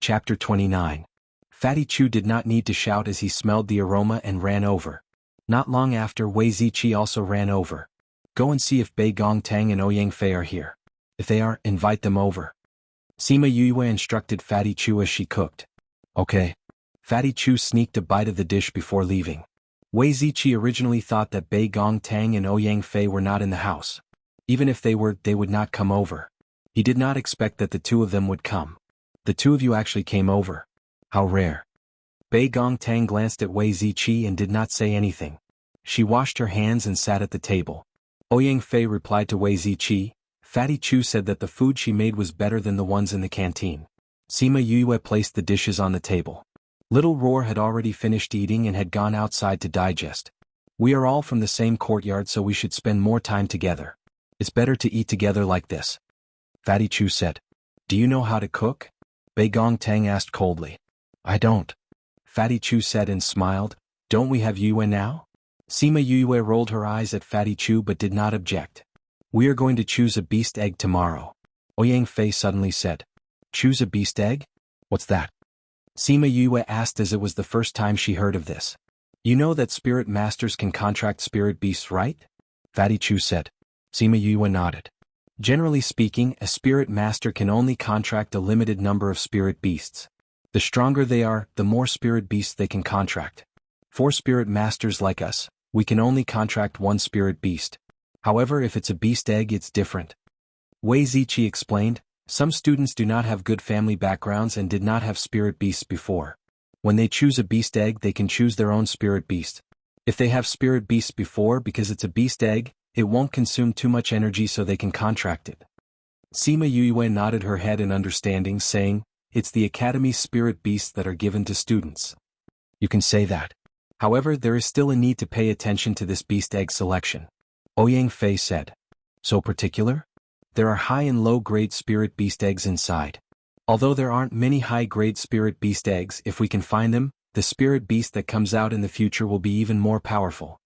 Chapter 29. Fatty Chu did not need to shout as he smelled the aroma and ran over. Not long after, Wei Ziqi also ran over. Go and see if Bei Gongtang and Ouyang Fei are here. If they are, invite them over. Sima Yue instructed Fatty Chu as she cooked. Okay. Fatty Chu sneaked a bite of the dish before leaving. Wei Ziqi originally thought that Bei Gongtang and Ouyang Fei were not in the house. Even if they were, they would not come over. He did not expect that the two of them would come. The two of you actually came over. How rare. Bei Gongtang glanced at Wei Ziqi and did not say anything. She washed her hands and sat at the table. Ouyang Fei replied to Wei Ziqi. Fatty Chu said that the food she made was better than the ones in the canteen. Sima Yue placed the dishes on the table. Little Roar had already finished eating and had gone outside to digest. We are all from the same courtyard, so we should spend more time together. It's better to eat together like this. Fatty Chu said. Do you know how to cook? Bei Gongtang asked coldly. I don't. Fatty Chu said and smiled. Don't we have Yue now? Sima Yue rolled her eyes at Fatty Chu but did not object. We are going to choose a beast egg tomorrow. Ouyang Fei suddenly said. Choose a beast egg? What's that? Sima Yue asked as it was the first time she heard of this. You know that spirit masters can contract spirit beasts, right? Fatty Chu said. Sima Yue nodded. Generally speaking, a spirit master can only contract a limited number of spirit beasts. The stronger they are, the more spirit beasts they can contract. For spirit masters like us, we can only contract one spirit beast. However, if it's a beast egg, it's different. Wei Ziqi explained. Some students do not have good family backgrounds and did not have spirit beasts before. When they choose a beast egg, they can choose their own spirit beast. If they have spirit beasts before, because it's a beast egg, it won't consume too much energy, so they can contract it. Sima Yue nodded her head in understanding, saying, it's the Academy's spirit beasts that are given to students. You can say that. However, there is still a need to pay attention to this beast egg selection. Ouyang Fei said. So particular? There are high and low-grade spirit beast eggs inside. Although there aren't many high-grade spirit beast eggs, if we can find them, the spirit beast that comes out in the future will be even more powerful.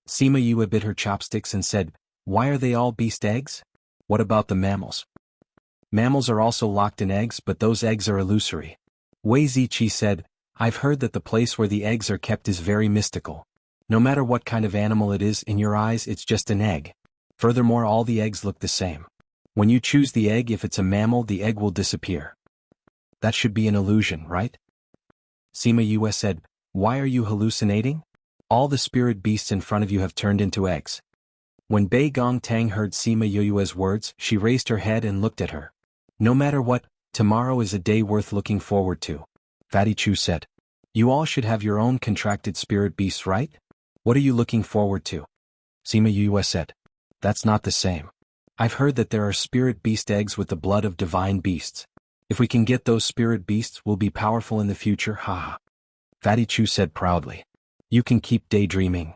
Sima Yue bit her chopsticks and said, why are they all beast eggs? What about the mammals? Mammals are also locked in eggs, but those eggs are illusory. Wei Ziqi said, I've heard that the place where the eggs are kept is very mystical. No matter what kind of animal it is, in your eyes it's just an egg. Furthermore, all the eggs look the same. When you choose the egg, if it's a mammal, the egg will disappear. That should be an illusion, right? Sima Yue said, why are you hallucinating? All the spirit beasts in front of you have turned into eggs. When Bei Gongtang heard Sima Yue's words, she raised her head and looked at her. No matter what, tomorrow is a day worth looking forward to. Fatty Chu said. You all should have your own contracted spirit beasts, right? What are you looking forward to? Sima Yue said. That's not the same. I've heard that there are spirit beast eggs with the blood of divine beasts. If we can get those spirit beasts, we'll be powerful in the future, haha. Fatty Chu said proudly. You can keep daydreaming.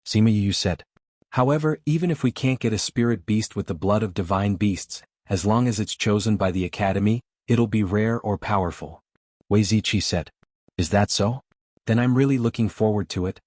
Sima Yue said. However, even if we can't get a spirit beast with the blood of divine beasts, as long as it's chosen by the Academy, it'll be rare or powerful. Wei Ziqi said. Is that so? Then I'm really looking forward to it.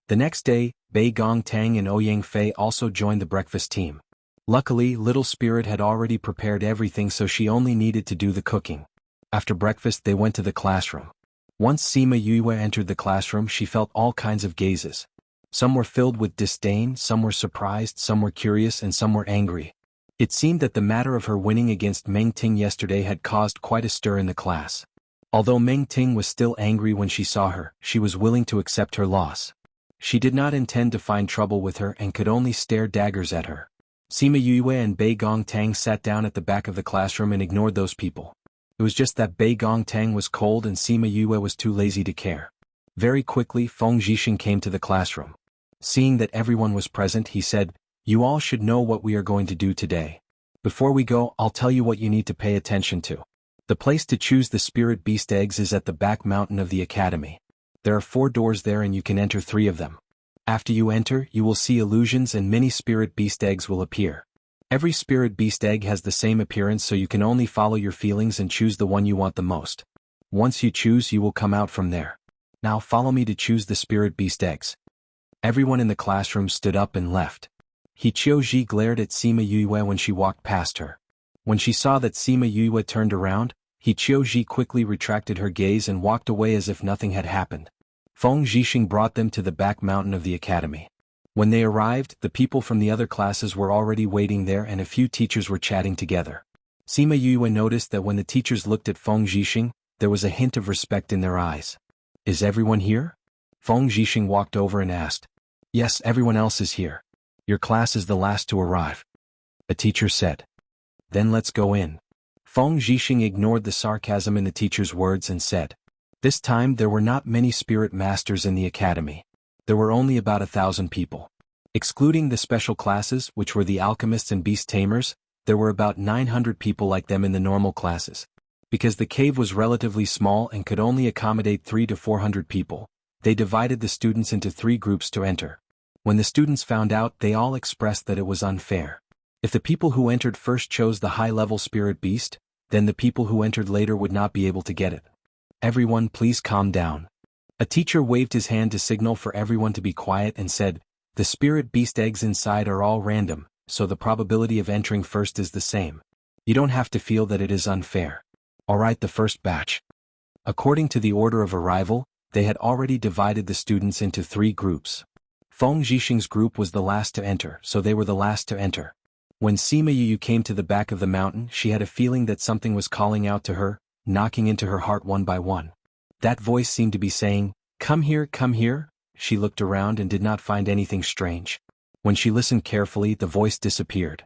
The next day, Bei Gongtang and Ouyang Fei also joined the breakfast team. Luckily, Little Spirit had already prepared everything, so she only needed to do the cooking. After breakfast, they went to the classroom. Once Sima Yue entered the classroom, she felt all kinds of gazes. Some were filled with disdain, some were surprised, some were curious, and some were angry. It seemed that the matter of her winning against Meng Ting yesterday had caused quite a stir in the class. Although Meng Ting was still angry when she saw her, she was willing to accept her loss. She did not intend to find trouble with her and could only stare daggers at her. Sima Yue and Bei Gongtang sat down at the back of the classroom and ignored those people. It was just that Bei Gongtang was cold and Sima Yue was too lazy to care. Very quickly, Feng Zhixin came to the classroom. Seeing that everyone was present, he said, you all should know what we are going to do today. Before we go, I'll tell you what you need to pay attention to. The place to choose the spirit beast eggs is at the back mountain of the Academy. There are 4 doors there and you can enter 3 of them. After you enter, you will see illusions and many spirit beast eggs will appear. Every spirit beast egg has the same appearance, so you can only follow your feelings and choose the one you want the most. Once you choose, you will come out from there. Now follow me to choose the spirit beast eggs. Everyone in the classroom stood up and left. He Qiuji glared at Sima Yue when she walked past her. When she saw that Sima Yue turned around, He Qiuji quickly retracted her gaze and walked away as if nothing had happened. Feng Zhixing brought them to the back mountain of the academy. When they arrived, the people from the other classes were already waiting there and a few teachers were chatting together. Sima Yue noticed that when the teachers looked at Feng Zhixing, there was a hint of respect in their eyes. Is everyone here? Feng Zhixing walked over and asked. Yes, everyone else is here. Your class is the last to arrive. A teacher said. Then let's go in. Feng Zhixing ignored the sarcasm in the teacher's words and said. This time there were not many spirit masters in the academy. There were only about 1,000 people. Excluding the special classes, which were the alchemists and beast tamers, there were about 900 people like them in the normal classes. Because the cave was relatively small and could only accommodate 300 to 400 people, they divided the students into 3 groups to enter. When the students found out, they all expressed that it was unfair. If the people who entered first chose the high-level spirit beast, then the people who entered later would not be able to get it. Everyone, please calm down. A teacher waved his hand to signal for everyone to be quiet and said, the spirit beast eggs inside are all random, so the probability of entering first is the same. You don't have to feel that it is unfair. Alright, the first batch. According to the order of arrival, they had already divided the students into 3 groups. Feng Zhixing's group was the last to enter, so they were the last to enter. When Sima Yu came to the back of the mountain, she had a feeling that something was calling out to her, knocking into her heart one by one. That voice seemed to be saying, come here, come here. She looked around and did not find anything strange. When she listened carefully, the voice disappeared.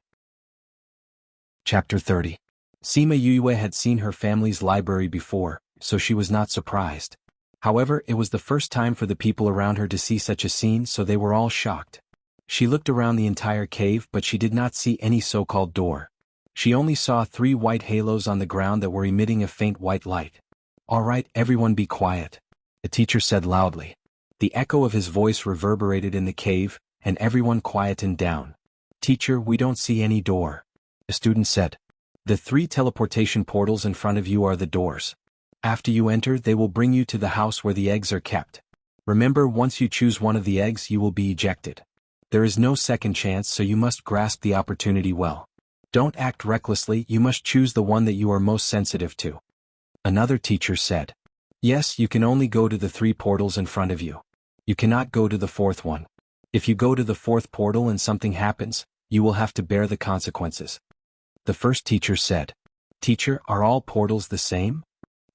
Chapter 30. Sima Yue had seen her family's library before, so she was not surprised. However, it was the first time for the people around her to see such a scene, so they were all shocked. She looked around the entire cave, but she did not see any so-called door. She only saw 3 white halos on the ground that were emitting a faint white light. Alright, everyone be quiet. The teacher said loudly. The echo of his voice reverberated in the cave, and everyone quietened down. Teacher, we don't see any door. The student said. The 3 teleportation portals in front of you are the doors. After you enter, they will bring you to the house where the eggs are kept. Remember, once you choose one of the eggs, you will be ejected. There is no second chance, so you must grasp the opportunity well. Don't act recklessly, you must choose the one that you are most sensitive to. Another teacher said. Yes, you can only go to the 3 portals in front of you. You cannot go to the 4th one. If you go to the 4th portal and something happens, you will have to bear the consequences. The first teacher said. Teacher, are all portals the same?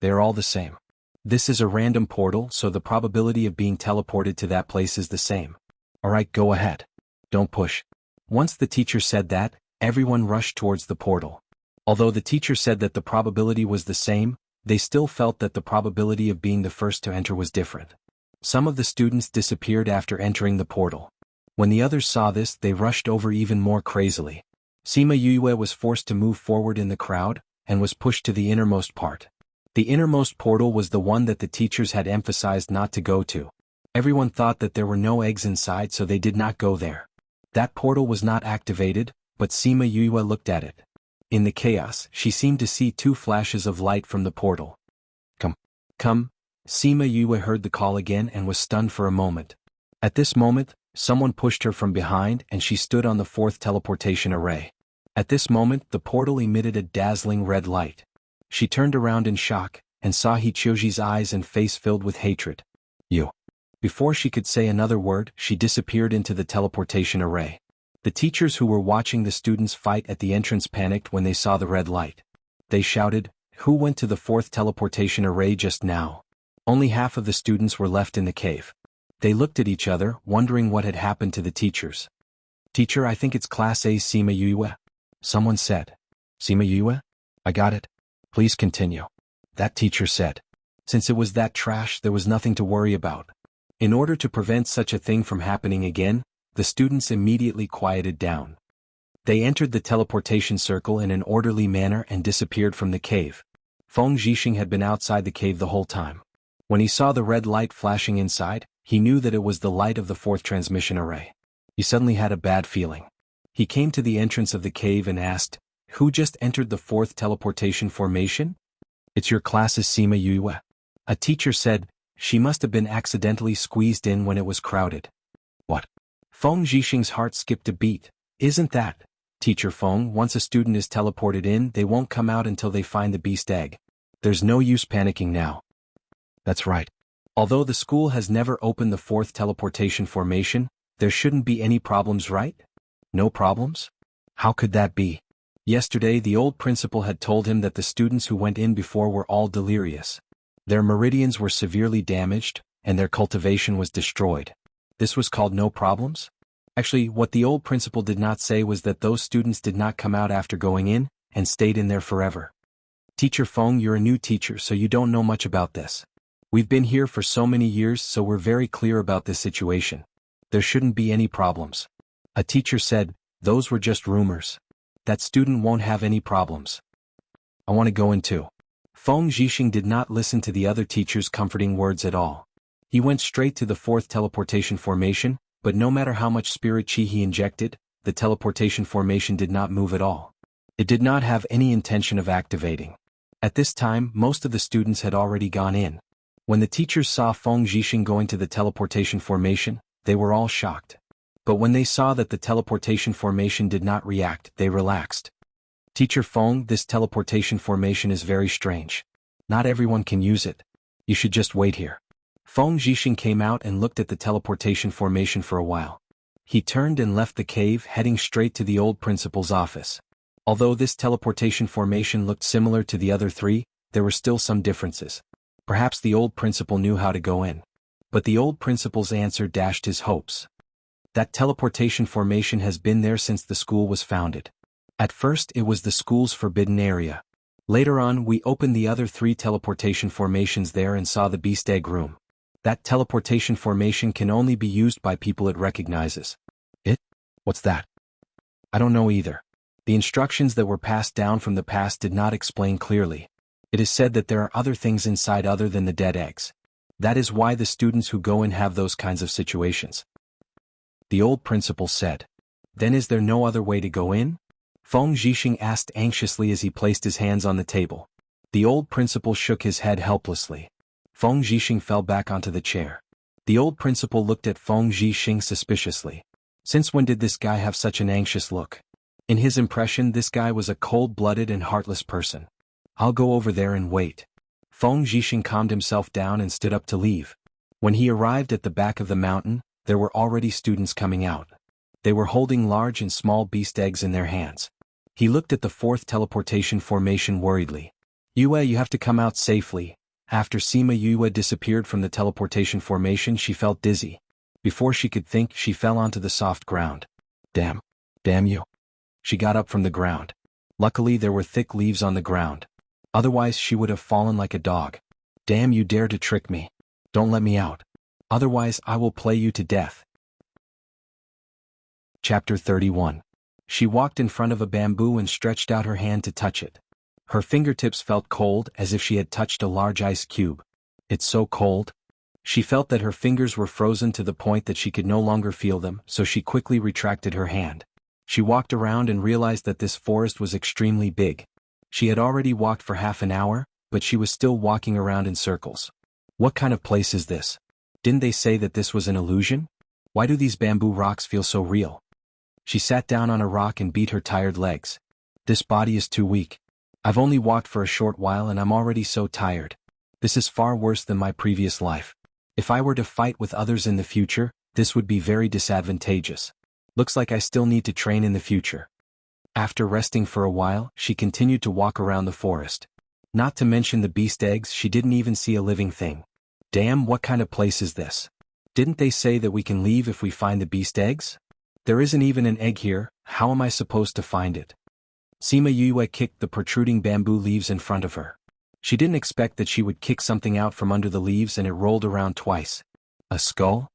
They are all the same. This is a random portal, so the probability of being teleported to that place is the same. Alright, go ahead. Don't push. Once the teacher said that, everyone rushed towards the portal. Although the teacher said that the probability was the same, they still felt that the probability of being the first to enter was different. Some of the students disappeared after entering the portal. When the others saw this, they rushed over even more crazily. Sima Yue was forced to move forward in the crowd, and was pushed to the innermost part. The innermost portal was the one that the teachers had emphasized not to go to. Everyone thought that there were no eggs inside, so they did not go there. That portal was not activated, but Sima Yue looked at it. In the chaos, she seemed to see 2 flashes of light from the portal. Come. Sima Yue heard the call again and was stunned for a moment. At this moment, someone pushed her from behind and she stood on the 4th teleportation array. At this moment, the portal emitted a dazzling red light. She turned around in shock, and saw Hichioji's eyes and face filled with hatred. You. Before she could say another word, she disappeared into the teleportation array. The teachers who were watching the students fight at the entrance panicked when they saw the red light. They shouted, who went to the 4th teleportation array just now? Only half of the students were left in the cave. They looked at each other, wondering what had happened to the teachers. Teacher, I think it's Class A Sima Yue. Someone said. Sima Yue? I got it. Please continue. That teacher said. Since it was that trash, there was nothing to worry about. In order to prevent such a thing from happening again, the students immediately quieted down. They entered the teleportation circle in an orderly manner and disappeared from the cave. Feng Zhixing had been outside the cave the whole time. When he saw the red light flashing inside, he knew that it was the light of the 4th transmission array. He suddenly had a bad feeling. He came to the entrance of the cave and asked, who just entered the 4th teleportation formation? It's your class's Sima Yue. A teacher said, she must have been accidentally squeezed in when it was crowded. What? Feng Zhixing's heart skipped a beat. Isn't that? Teacher Feng, once a student is teleported in, they won't come out until they find the beast egg. There's no use panicking now. That's right. Although the school has never opened the fourth teleportation formation, there shouldn't be any problems, right? No problems? How could that be? Yesterday the old principal had told him that the students who went in before were all delirious. Their meridians were severely damaged, and their cultivation was destroyed. This was called no problems? Actually, what the old principal did not say was that those students did not come out after going in, and stayed in there forever. Teacher Feng, you're a new teacher, so you don't know much about this. We've been here for so many years, so we're very clear about this situation. There shouldn't be any problems. A teacher said, those were just rumors. That student won't have any problems. I want to go in too. Feng Zhixing did not listen to the other teacher's comforting words at all. He went straight to the fourth teleportation formation, but no matter how much spirit chi he injected, the teleportation formation did not move at all. It did not have any intention of activating. At this time, most of the students had already gone in. When the teachers saw Feng Zhixing going to the teleportation formation, they were all shocked. But when they saw that the teleportation formation did not react, they relaxed. Teacher Feng, this teleportation formation is very strange. Not everyone can use it. You should just wait here. Feng Zhixing came out and looked at the teleportation formation for a while. He turned and left the cave, heading straight to the old principal's office. Although this teleportation formation looked similar to the other three, there were still some differences. Perhaps the old principal knew how to go in. But the old principal's answer dashed his hopes. That teleportation formation has been there since the school was founded. At first it was the school's forbidden area. Later on we opened the other three teleportation formations there and saw the beast egg room. That teleportation formation can only be used by people it recognizes. It? What's that? I don't know either. The instructions that were passed down from the past did not explain clearly. It is said that there are other things inside other than the dead eggs. That is why the students who go in have those kinds of situations. The old principal said. Then is there no other way to go in? Feng Zhixing asked anxiously as he placed his hands on the table. The old principal shook his head helplessly. Feng Zhixing fell back onto the chair. The old principal looked at Feng Zhixing suspiciously. Since when did this guy have such an anxious look? In his impression, this guy was a cold-blooded and heartless person. I'll go over there and wait. Feng Zhixing calmed himself down and stood up to leave. When he arrived at the back of the mountain, there were already students coming out. They were holding large and small beast eggs in their hands. He looked at the fourth teleportation formation worriedly. Yue, you have to come out safely. After Sima Yue disappeared from the teleportation formation, she felt dizzy. Before she could think, she fell onto the soft ground. Damn you. She got up from the ground. Luckily there were thick leaves on the ground. Otherwise she would have fallen like a dog. Damn, you dare to trick me. Don't let me out. Otherwise I will play you to death. Chapter 31. She walked in front of a bamboo and stretched out her hand to touch it. Her fingertips felt cold as if she had touched a large ice cube. It's so cold. She felt that her fingers were frozen to the point that she could no longer feel them, so she quickly retracted her hand. She walked around and realized that this forest was extremely big. She had already walked for half an hour, but she was still walking around in circles. What kind of place is this? Didn't they say that this was an illusion? Why do these bamboo rocks feel so real? She sat down on a rock and beat her tired legs. This body is too weak. I've only walked for a short while and I'm already so tired. This is far worse than my previous life. If I were to fight with others in the future, this would be very disadvantageous. Looks like I still need to train in the future. After resting for a while, she continued to walk around the forest. Not to mention the beast eggs, she didn't even see a living thing. Damn, what kind of place is this? Didn't they say that we can leave if we find the beast eggs? There isn't even an egg here. How am I supposed to find it? Sima Yue kicked the protruding bamboo leaves in front of her. She didn't expect that she would kick something out from under the leaves and it rolled around twice. A skull?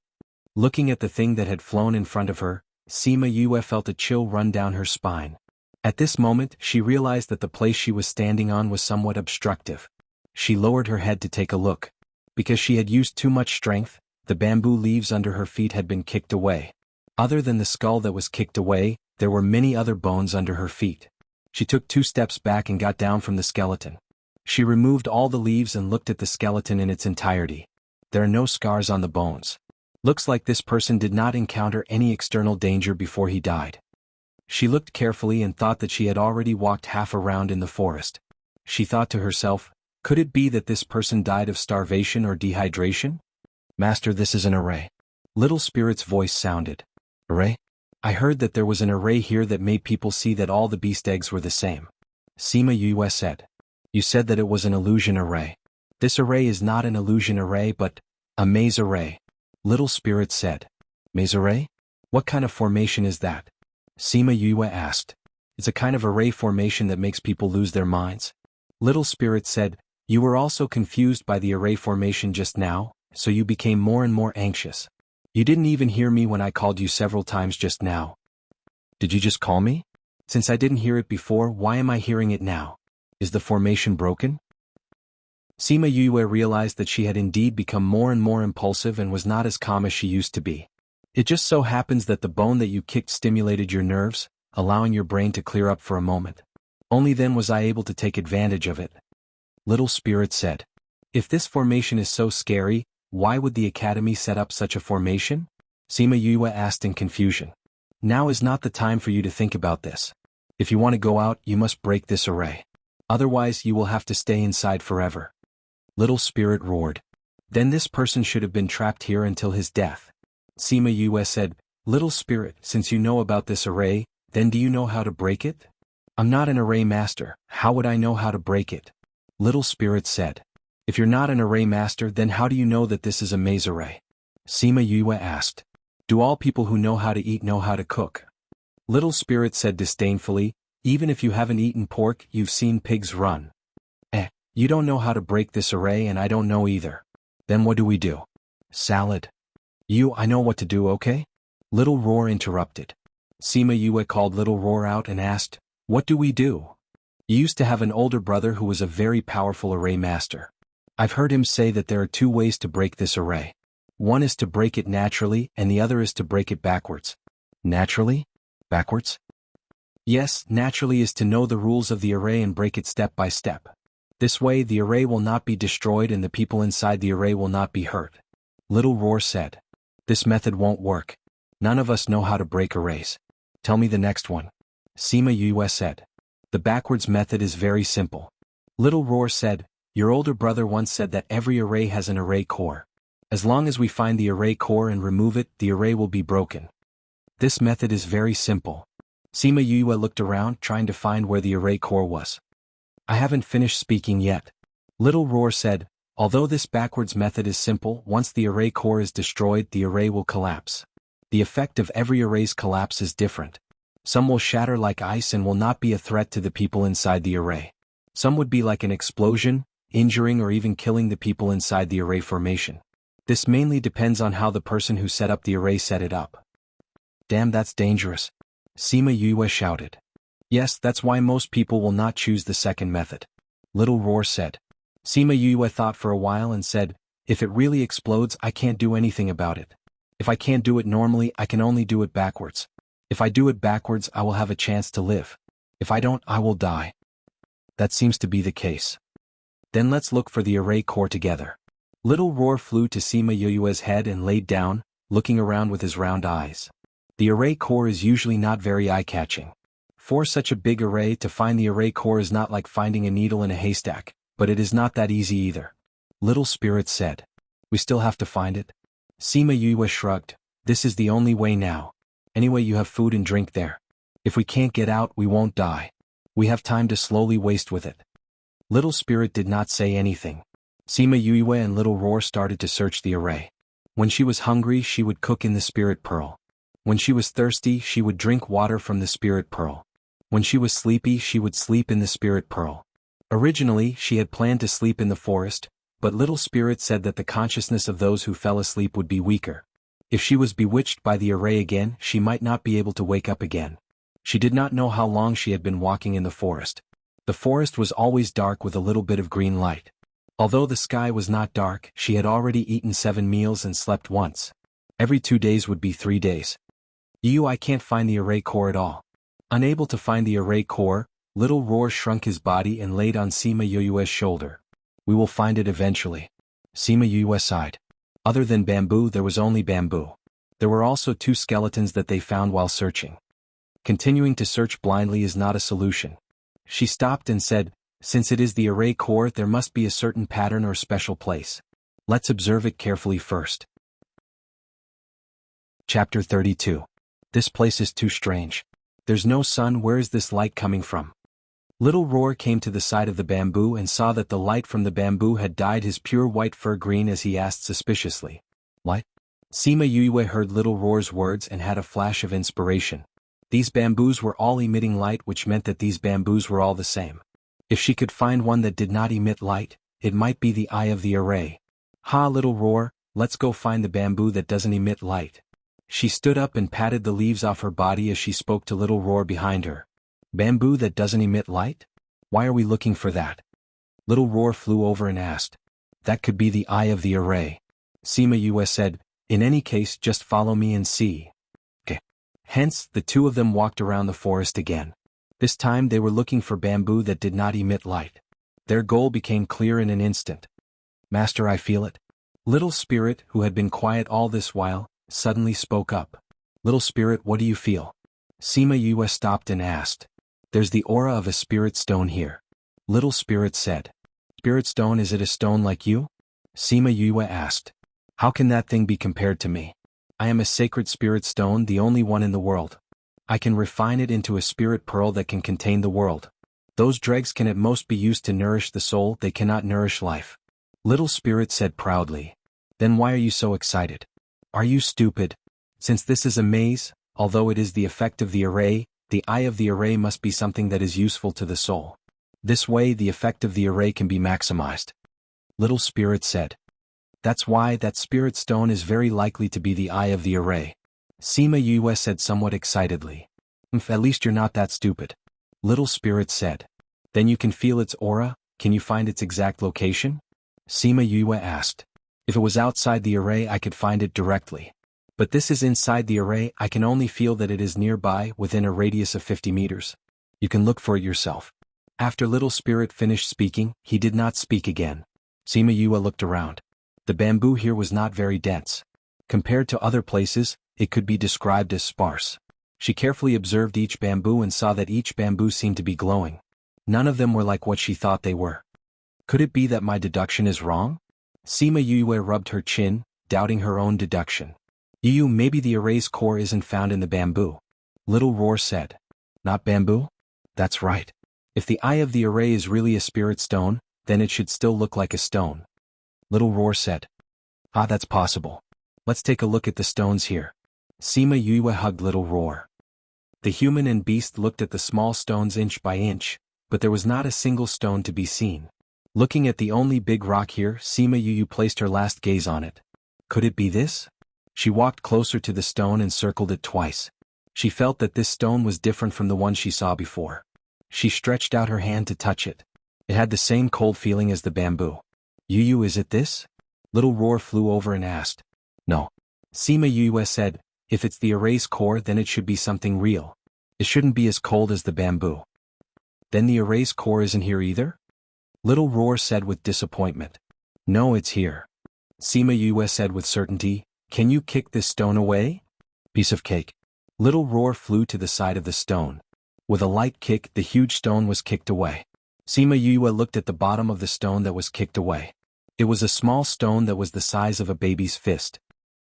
Looking at the thing that had flown in front of her, Sima Yue felt a chill run down her spine. At this moment, she realized that the place she was standing on was somewhat obstructive. She lowered her head to take a look. Because she had used too much strength, the bamboo leaves under her feet had been kicked away. Other than the skull that was kicked away, there were many other bones under her feet. She took 2 steps back and got down from the skeleton. She removed all the leaves and looked at the skeleton in its entirety. There are no scars on the bones. Looks like this person did not encounter any external danger before he died. She looked carefully and thought that she had already walked half around in the forest. She thought to herself, Could it be that this person died of starvation or dehydration? Master, this is an array. Little Spirit's voice sounded. Array? I heard that there was an array here that made people see that all the beast eggs were the same. Sima Yue said. You said that it was an illusion array. This array is not an illusion array but a maze array. Little Spirit said. Maze array? What kind of formation is that? Sima Yue asked. It's a kind of array formation that makes people lose their minds. Little Spirit said, you were also confused by the array formation just now, so you became more and more anxious. You didn't even hear me when I called you several times just now. Did you just call me? Since I didn't hear it before, why am I hearing it now? Is the formation broken? Sima Yue realized that she had indeed become more and more impulsive and was not as calm as she used to be. It just so happens that the bone that you kicked stimulated your nerves, allowing your brain to clear up for a moment. Only then was I able to take advantage of it. Little Spirit said. If this formation is so scary, why would the Academy set up such a formation? Sima Yue asked in confusion. Now is not the time for you to think about this. If you want to go out, you must break this array. Otherwise, you will have to stay inside forever. Little Spirit roared. Then this person should have been trapped here until his death. Sima Yue said, Little Spirit, since you know about this array, then do you know how to break it? I'm not an array master, how would I know how to break it? Little Spirit said. If you're not an array master, then how do you know that this is a maze array? Sima Yue asked. Do all people who know how to eat know how to cook? Little Spirit said disdainfully, even if you haven't eaten pork, you've seen pigs run. You don't know how to break this array and I don't know either. Then what do we do? Salad. I know what to do, okay? Little Roar interrupted. Sima Yue called Little Roar out and asked, what do we do? You used to have an older brother who was a very powerful array master. I've heard him say that there are two ways to break this array. One is to break it naturally and the other is to break it backwards. Naturally? Backwards? Yes, naturally is to know the rules of the array and break it step by step. This way the array will not be destroyed and the people inside the array will not be hurt. Little Roar said. This method won't work. None of us know how to break arrays. Tell me the next one. Sima Yue said. The backwards method is very simple. Little Roar said, your older brother once said that every array has an array core. As long as we find the array core and remove it, the array will be broken. This method is very simple. Sima Yue looked around trying to find where the array core was. I haven't finished speaking yet. Little Roar said, although this backwards method is simple, once the array core is destroyed, the array will collapse. The effect of every array's collapse is different. Some will shatter like ice and will not be a threat to the people inside the array. Some would be like an explosion, injuring or even killing the people inside the array formation. This mainly depends on how the person who set up the array set it up. Damn, that's dangerous. Sima Yue shouted. Yes, that's why most people will not choose the second method. Little Roar said. Sima Yue thought for a while and said, if it really explodes, I can't do anything about it. If I can't do it normally, I can only do it backwards. If I do it backwards, I will have a chance to live. If I don't, I will die. That seems to be the case. Then let's look for the array core together. Little Roar flew to Sima Yue's head and laid down, looking around with his round eyes. The array core is usually not very eye-catching. For such a big array, to find the array core is not like finding a needle in a haystack, but it is not that easy either. Little Spirit said. We still have to find it? Sima Yue shrugged. This is the only way now. Anyway, you have food and drink there. If we can't get out, we won't die. We have time to slowly waste with it. Little Spirit did not say anything. Sima Yue and Little Roar started to search the array. When she was hungry, she would cook in the spirit pearl. When she was thirsty, she would drink water from the spirit pearl. When she was sleepy, she would sleep in the spirit pearl. Originally, she had planned to sleep in the forest, but Little Spirit said that the consciousness of those who fell asleep would be weaker. If she was bewitched by the array again, she might not be able to wake up again. She did not know how long she had been walking in the forest. The forest was always dark with a little bit of green light. Although the sky was not dark, she had already eaten 7 meals and slept once. Every 2 days would be 3 days. I can't find the array core at all. Unable to find the array core, Little Roar shrunk his body and laid on Sima Yue's shoulder. We will find it eventually. Sima Yue sighed. Other than bamboo, there was only bamboo. There were also 2 skeletons that they found while searching. Continuing to search blindly is not a solution. She stopped and said, Since it is the array core, there must be a certain pattern or special place. Let's observe it carefully first. Chapter 32. This place is too strange. There's no sun. Where is this light coming from? Little Roar came to the side of the bamboo and saw that the light from the bamboo had dyed his pure white fur green as he asked suspiciously. What? Sima Yue heard Little Roar's words and had a flash of inspiration. These bamboos were all emitting light, which meant that these bamboos were all the same. If she could find one that did not emit light, it might be the eye of the array. Ha, Little Roar, let's go find the bamboo that doesn't emit light. She stood up and patted the leaves off her body as she spoke to Little Roar behind her. Bamboo that doesn't emit light? Why are we looking for that? Little Roar flew over and asked. That could be the eye of the array. Sima Yue said, in any case, just follow me and see. Okay. Hence, the two of them walked around the forest again. This time they were looking for bamboo that did not emit light. Their goal became clear in an instant. Master, I feel it. Little Spirit, who had been quiet all this while, suddenly spoke up. Little Spirit, what do you feel? Sima Yue stopped and asked. There's the aura of a spirit stone here. Little Spirit said. Spirit stone, is it a stone like you? Sima Yue asked. How can that thing be compared to me? I am a sacred spirit stone, the only one in the world. I can refine it into a spirit pearl that can contain the world. Those dregs can at most be used to nourish the soul, they cannot nourish life. Little Spirit said proudly. Then why are you so excited? Are you stupid? Since this is a maze, although it is the effect of the array, the eye of the array must be something that is useful to the soul. This way the effect of the array can be maximized. Little Spirit said. That's why that spirit stone is very likely to be the eye of the array. Sima Yue said somewhat excitedly. At least you're not that stupid. Little Spirit said. Then you can feel its aura, can you find its exact location? Sima Yue asked. If it was outside the array I could find it directly. But this is inside the array, I can only feel that it is nearby, within a radius of 50 meters. You can look for it yourself. After Little Spirit finished speaking, he did not speak again. Sima Yue looked around. The bamboo here was not very dense. Compared to other places, it could be described as sparse. She carefully observed each bamboo and saw that each bamboo seemed to be glowing. None of them were like what she thought they were. Could it be that my deduction is wrong? Sima Yue rubbed her chin, doubting her own deduction. Maybe the array's core isn't found in the bamboo. Little Roar said. Not bamboo? That's right. If the eye of the array is really a spirit stone, then it should still look like a stone. Little Roar said. Ah, that's possible. Let's take a look at the stones here. Sima Yue hugged Little Roar. The human and beast looked at the small stones inch by inch, but there was not a single stone to be seen. Looking at the only big rock here, Sima Yue placed her last gaze on it. Could it be this? She walked closer to the stone and circled it twice. She felt that this stone was different from the one she saw before. She stretched out her hand to touch it. It had the same cold feeling as the bamboo. Is it this? Little Roar flew over and asked. No. Sima Yue said, if it's the array's core then it should be something real. It shouldn't be as cold as the bamboo. Then the array's core isn't here either? Little Roar said with disappointment. No, it's here. Sima Yue said with certainty, can you kick this stone away? Piece of cake. Little Roar flew to the side of the stone. With a light kick, the huge stone was kicked away. Sima Yue looked at the bottom of the stone that was kicked away. It was a small stone that was the size of a baby's fist.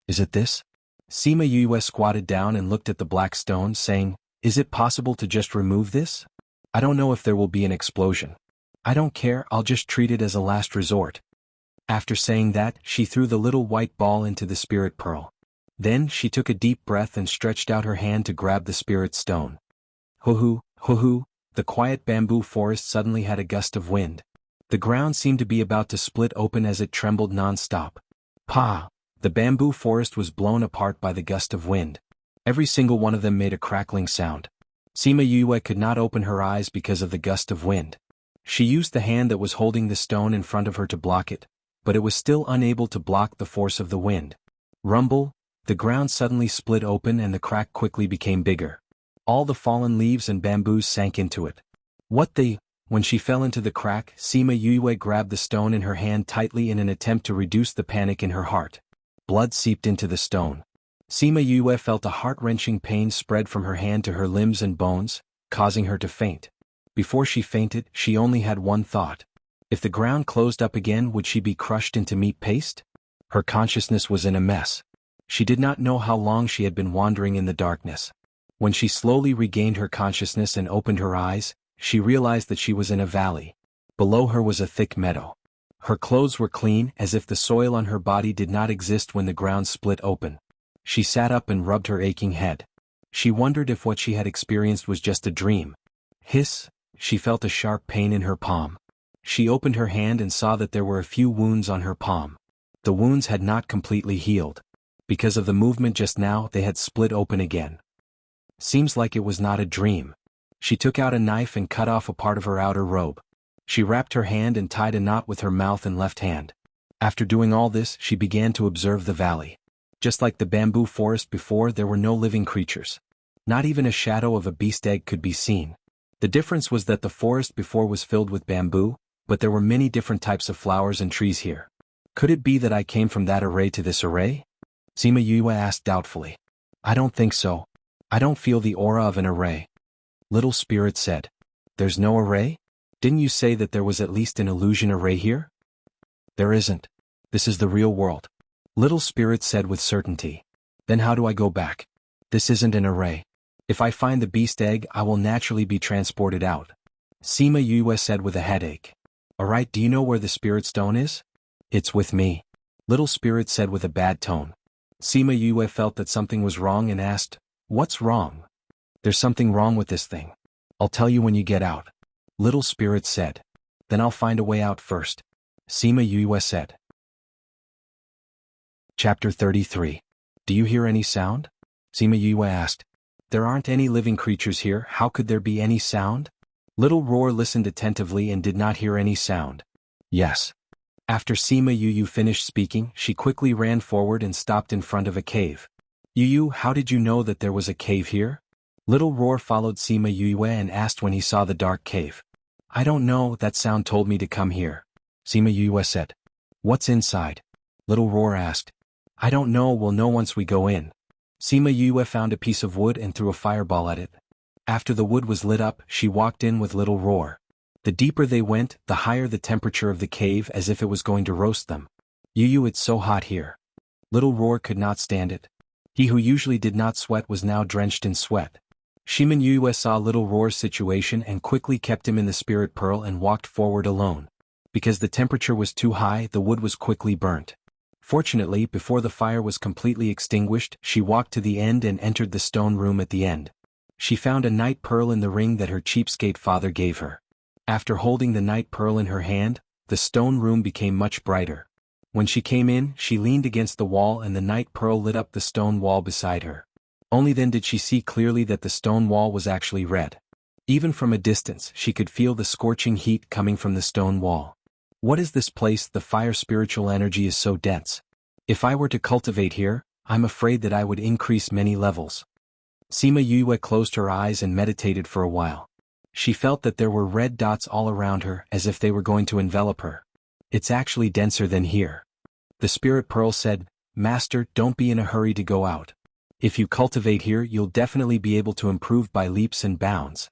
Is it this? Sima Yue squatted down and looked at the black stone, saying, is it possible to just remove this? I don't know if there will be an explosion. I don't care, I'll just treat it as a last resort. After saying that, she threw the little white ball into the spirit pearl. Then she took a deep breath and stretched out her hand to grab the spirit stone. Hoo-hoo, hoo-hoo, the quiet bamboo forest suddenly had a gust of wind. The ground seemed to be about to split open as it trembled non-stop. Pa! The bamboo forest was blown apart by the gust of wind. Every single one of them made a crackling sound. Sima Yue could not open her eyes because of the gust of wind. She used the hand that was holding the stone in front of her to block it, but it was still unable to block the force of the wind. Rumble, the ground suddenly split open and the crack quickly became bigger. All the fallen leaves and bamboos sank into it. When she fell into the crack, Sima Yue grabbed the stone in her hand tightly in an attempt to reduce the panic in her heart. Blood seeped into the stone. Sima Yue felt a heart-wrenching pain spread from her hand to her limbs and bones, causing her to faint. Before she fainted, she only had one thought. If the ground closed up again, would she be crushed into meat paste? Her consciousness was in a mess. She did not know how long she had been wandering in the darkness. When she slowly regained her consciousness and opened her eyes, she realized that she was in a valley. Below her was a thick meadow. Her clothes were clean, as if the soil on her body did not exist when the ground split open. She sat up and rubbed her aching head. She wondered if what she had experienced was just a dream. Hiss! She felt a sharp pain in her palm. She opened her hand and saw that there were a few wounds on her palm. The wounds had not completely healed. Because of the movement just now, they had split open again. Seems like it was not a dream. She took out a knife and cut off a part of her outer robe. She wrapped her hand and tied a knot with her mouth and left hand. After doing all this, she began to observe the valley. Just like the bamboo forest before, there were no living creatures. Not even a shadow of a beast egg could be seen. The difference was that the forest before was filled with bamboo, but there were many different types of flowers and trees here. Could it be that I came from that array to this array? Sima Yue asked doubtfully. I don't think so. I don't feel the aura of an array. Little Spirit said. There's no array? Didn't you say that there was at least an illusion array here? There isn't. This is the real world. Little Spirit said with certainty. Then how do I go back? This isn't an array. If I find the beast egg, I will naturally be transported out. Sima Yue said with a headache. Alright, do you know where the spirit stone is? It's with me. Little Spirit said with a bad tone. Sima Yue felt that something was wrong and asked, What's wrong? There's something wrong with this thing. I'll tell you when you get out. Little Spirit said. Then I'll find a way out first. Sima Yue said. Chapter 33. Do you hear any sound? Sima Yue asked. There aren't any living creatures here, how could there be any sound? Little Roar listened attentively and did not hear any sound. Yes. After Sima Yue finished speaking, she quickly ran forward and stopped in front of a cave. Yue, how did you know that there was a cave here? Little Roar followed Sima Yue and asked when he saw the dark cave. I don't know, that sound told me to come here. Sima Yue said. What's inside? Little Roar asked. I don't know, we'll know once we go in. Sima Yue found a piece of wood and threw a fireball at it. After the wood was lit up, she walked in with Little Roar. The deeper they went, the higher the temperature of the cave, as if it was going to roast them. Yue, it's so hot here. Little Roar could not stand it. He who usually did not sweat was now drenched in sweat. Sima Yue saw Little Roar's situation and quickly kept him in the spirit pearl and walked forward alone. Because the temperature was too high, the wood was quickly burnt. Fortunately, before the fire was completely extinguished, she walked to the end and entered the stone room at the end. She found a night pearl in the ring that her cheapskate father gave her. After holding the night pearl in her hand, the stone room became much brighter. When she came in, she leaned against the wall and the night pearl lit up the stone wall beside her. Only then did she see clearly that the stone wall was actually red. Even from a distance, she could feel the scorching heat coming from the stone wall. What is this place? The fire spiritual energy is so dense. If I were to cultivate here, I'm afraid that I would increase many levels. Sima Yue closed her eyes and meditated for a while. She felt that there were red dots all around her, as if they were going to envelop her. It's actually denser than here. The spirit pearl said, Master, don't be in a hurry to go out. If you cultivate here, you'll definitely be able to improve by leaps and bounds.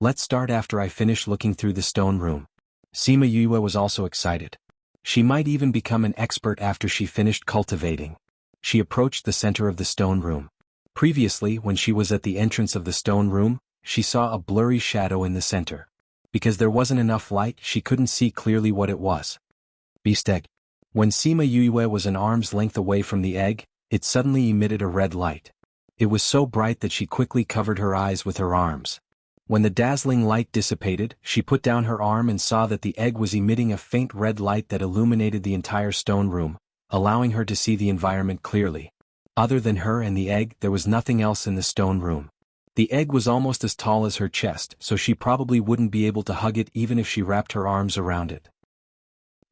Let's start after I finish looking through the stone room. Sima Yue was also excited. She might even become an expert after she finished cultivating. She approached the center of the stone room. Previously, when she was at the entrance of the stone room, she saw a blurry shadow in the center. Because there wasn't enough light, she couldn't see clearly what it was. Beast egg. When Sima Yue was an arm's length away from the egg, it suddenly emitted a red light. It was so bright that she quickly covered her eyes with her arms. When the dazzling light dissipated, she put down her arm and saw that the egg was emitting a faint red light that illuminated the entire stone room, allowing her to see the environment clearly. Other than her and the egg, there was nothing else in the stone room. The egg was almost as tall as her chest, so she probably wouldn't be able to hug it even if she wrapped her arms around it.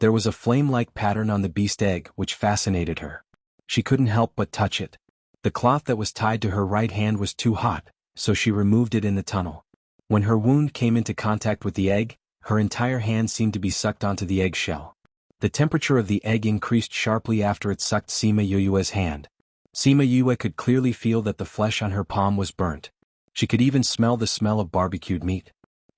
There was a flame-like pattern on the beast egg which fascinated her. She couldn't help but touch it. The cloth that was tied to her right hand was too hot, so she removed it in the tunnel. When her wound came into contact with the egg, her entire hand seemed to be sucked onto the eggshell. The temperature of the egg increased sharply after it sucked Sima Yue's hand. Sima Yue could clearly feel that the flesh on her palm was burnt. She could even smell the smell of barbecued meat.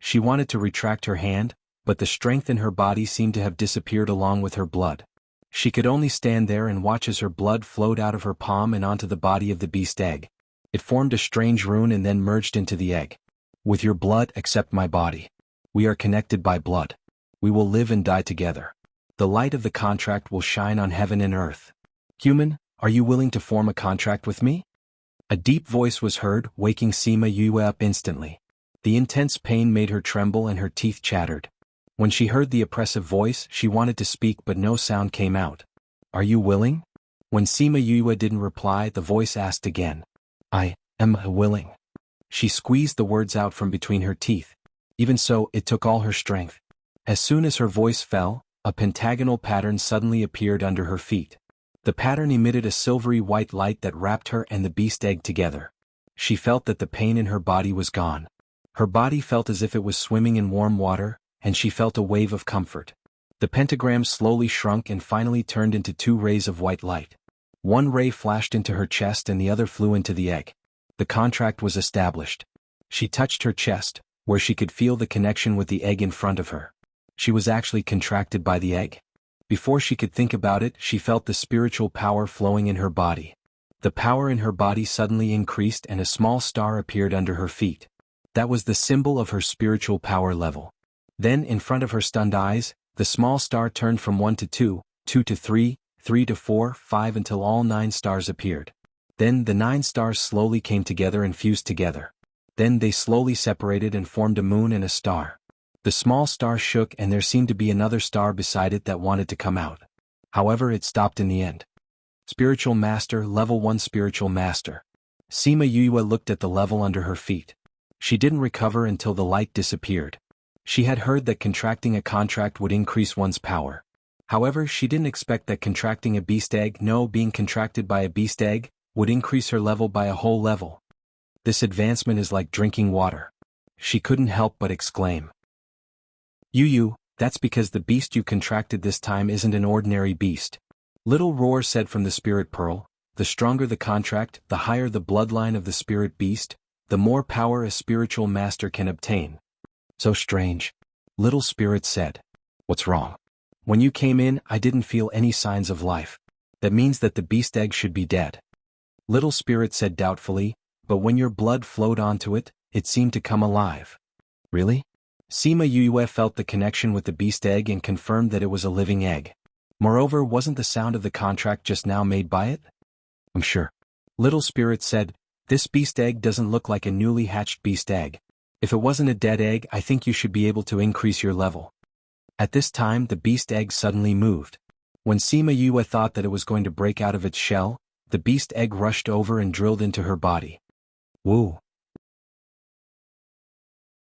She wanted to retract her hand, but the strength in her body seemed to have disappeared along with her blood. She could only stand there and watch as her blood flowed out of her palm and onto the body of the beast egg. It formed a strange rune and then merged into the egg. With your blood, accept my body. We are connected by blood. We will live and die together. The light of the contract will shine on heaven and earth. Human, are you willing to form a contract with me? A deep voice was heard, waking Sima Yue up instantly. The intense pain made her tremble and her teeth chattered. When she heard the oppressive voice, she wanted to speak but no sound came out. Are you willing? When Sima Yue didn't reply, the voice asked again. I am willing. She squeezed the words out from between her teeth. Even so, it took all her strength. As soon as her voice fell, a pentagonal pattern suddenly appeared under her feet. The pattern emitted a silvery white light that wrapped her and the beast egg together. She felt that the pain in her body was gone. Her body felt as if it was swimming in warm water, and she felt a wave of comfort. The pentagram slowly shrunk and finally turned into 2 rays of white light. One ray flashed into her chest and the other flew into the egg. The contract was established. She touched her chest, where she could feel the connection with the egg in front of her. She was actually contracted by the egg. Before she could think about it, she felt the spiritual power flowing in her body. The power in her body suddenly increased and a small star appeared under her feet. That was the symbol of her spiritual power level. Then, in front of her stunned eyes, the small star turned from 1 to 2, 2 to 3, 3 to 4, 5 until all 9 stars appeared. Then the 9 stars slowly came together and fused together. Then they slowly separated and formed a moon and a star. The small star shook and there seemed to be another star beside it that wanted to come out. However, it stopped in the end. Spiritual Master, Level 1 Spiritual Master. Sima Yue looked at the level under her feet. She didn't recover until the light disappeared. She had heard that contracting a contract would increase one's power. However, she didn't expect that contracting a beast egg, being contracted by a beast egg, would increase her level by a whole level. This advancement is like drinking water. She couldn't help but exclaim. Yu, that's because the beast you contracted this time isn't an ordinary beast. Little Roar said from the spirit pearl, the stronger the contract, the higher the bloodline of the spirit beast, the more power a spiritual master can obtain. So strange. Little Spirit said. What's wrong? When you came in, I didn't feel any signs of life. That means that the beast egg should be dead. Little Spirit said doubtfully, but when your blood flowed onto it, it seemed to come alive. Really? Sima Yue felt the connection with the beast egg and confirmed that it was a living egg. Moreover, wasn't the sound of the contract just now made by it? I'm sure. Little Spirit said, this beast egg doesn't look like a newly hatched beast egg. If it wasn't a dead egg, I think you should be able to increase your level. At this time, the beast egg suddenly moved. When Sima Yue thought that it was going to break out of its shell, the beast egg rushed over and drilled into her body. Woo!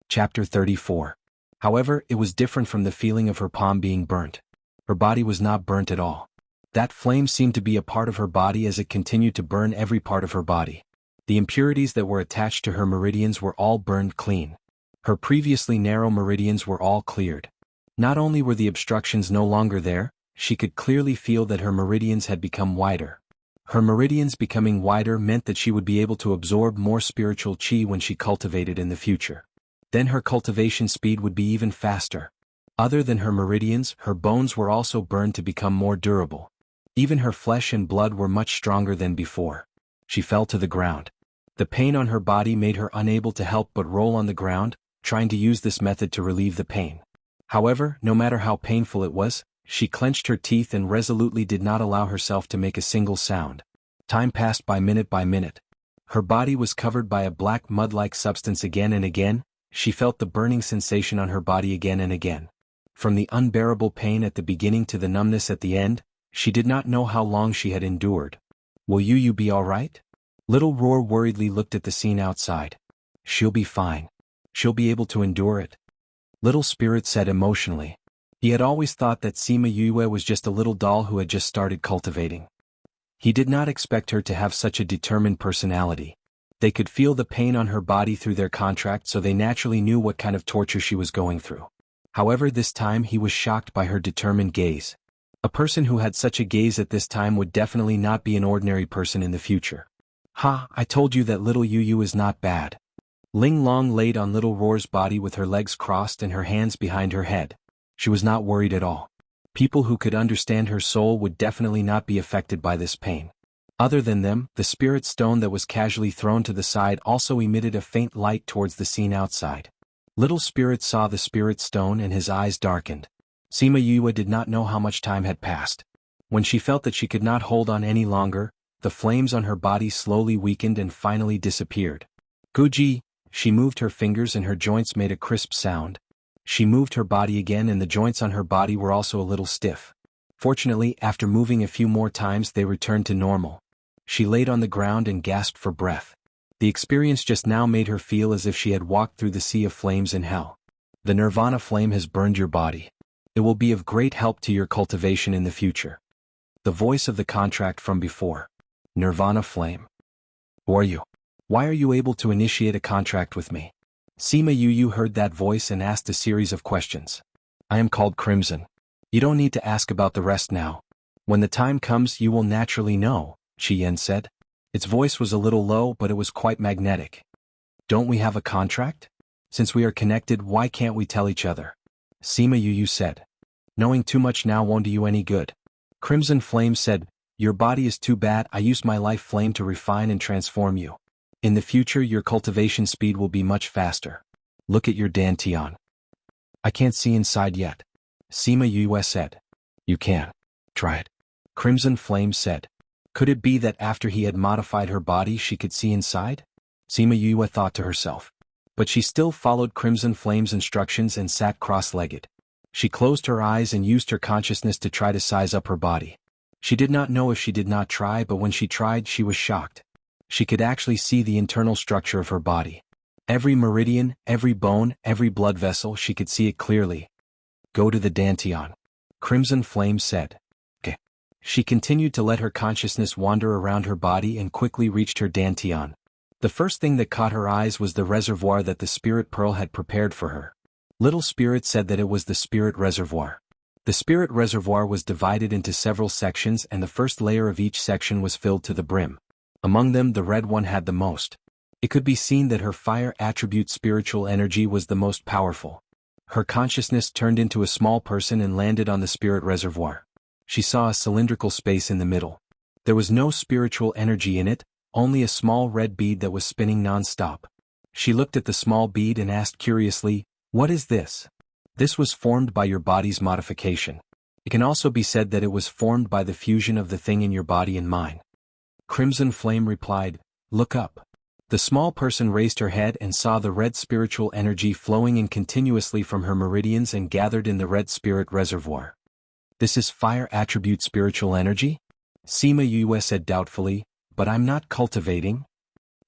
Chapter 34. However, it was different from the feeling of her palm being burnt. Her body was not burnt at all. That flame seemed to be a part of her body as it continued to burn every part of her body. The impurities that were attached to her meridians were all burned clean. Her previously narrow meridians were all cleared. Not only were the obstructions no longer there, she could clearly feel that her meridians had become wider. Her meridians becoming wider meant that she would be able to absorb more spiritual chi when she cultivated in the future. Then her cultivation speed would be even faster. Other than her meridians, her bones were also burned to become more durable. Even her flesh and blood were much stronger than before. She fell to the ground. The pain on her body made her unable to help but roll on the ground, trying to use this method to relieve the pain. However, no matter how painful it was, she clenched her teeth and resolutely did not allow herself to make a single sound. Time passed by minute. Her body was covered by a black mud-like substance again and again. She felt the burning sensation on her body again and again. From the unbearable pain at the beginning to the numbness at the end, she did not know how long she had endured. Will you be all right? Little Roar worriedly looked at the scene outside. She'll be fine. She'll be able to endure it. Little Spirit said emotionally. He had always thought that Sima Yue was just a little doll who had just started cultivating. He did not expect her to have such a determined personality. They could feel the pain on her body through their contract, so they naturally knew what kind of torture she was going through. However, this time he was shocked by her determined gaze. A person who had such a gaze at this time would definitely not be an ordinary person in the future. Ha, I told you that little Yu is not bad. Ling Long laid on Little Roar's body with her legs crossed and her hands behind her head. She was not worried at all. People who could understand her soul would definitely not be affected by this pain. Other than them, the spirit stone that was casually thrown to the side also emitted a faint light towards the scene outside. Little Spirit saw the spirit stone and his eyes darkened. Sima Yue did not know how much time had passed. When she felt that she could not hold on any longer, the flames on her body slowly weakened and finally disappeared. Guji, she moved her fingers and her joints made a crisp sound. She moved her body again and the joints on her body were also a little stiff. Fortunately, after moving a few more times they returned to normal. She laid on the ground and gasped for breath. The experience just now made her feel as if she had walked through the sea of flames in hell. The Nirvana flame has burned your body. It will be of great help to your cultivation in the future. The voice of the contract from before. Nirvana flame. Who are you? Why are you able to initiate a contract with me? Sima Yu heard that voice and asked a series of questions. I am called Crimson. You don't need to ask about the rest now. When the time comes you will naturally know, Shi Yan said. Its voice was a little low but it was quite magnetic. Don't we have a contract? Since we are connected, why can't we tell each other? Sima Yu said. Knowing too much now won't do you any good. Crimson Flame said, your body is too bad. I used my life flame to refine and transform you. In the future your cultivation speed will be much faster. Look at your Dantian. I can't see inside yet. Sima Yu said. You can. Try it. Crimson Flame said. Could it be that after he had modified her body she could see inside? Sima Yu thought to herself. But she still followed Crimson Flame's instructions and sat cross-legged. She closed her eyes and used her consciousness to try to size up her body. She did not know if she did not try, but when she tried she was shocked. She could actually see the internal structure of her body. Every meridian, every bone, every blood vessel, she could see it clearly. Go to the Dantian. Crimson Flame said. Okay. She continued to let her consciousness wander around her body and quickly reached her Dantian. The first thing that caught her eyes was the reservoir that the Spirit Pearl had prepared for her. Little Spirit said that it was the Spirit Reservoir. The Spirit Reservoir was divided into several sections and the first layer of each section was filled to the brim. Among them the red one had the most. It could be seen that her fire attribute spiritual energy was the most powerful. Her consciousness turned into a small person and landed on the Spirit Reservoir. She saw a cylindrical space in the middle. There was no spiritual energy in it, only a small red bead that was spinning non-stop. She looked at the small bead and asked curiously, what is this? This was formed by your body's modification. It can also be said that it was formed by the fusion of the thing in your body and mine. Crimson Flame replied, look up. The small person raised her head and saw the red spiritual energy flowing in continuously from her meridians and gathered in the red spirit reservoir. This is fire attribute spiritual energy? Sima Yue said doubtfully, but I'm not cultivating.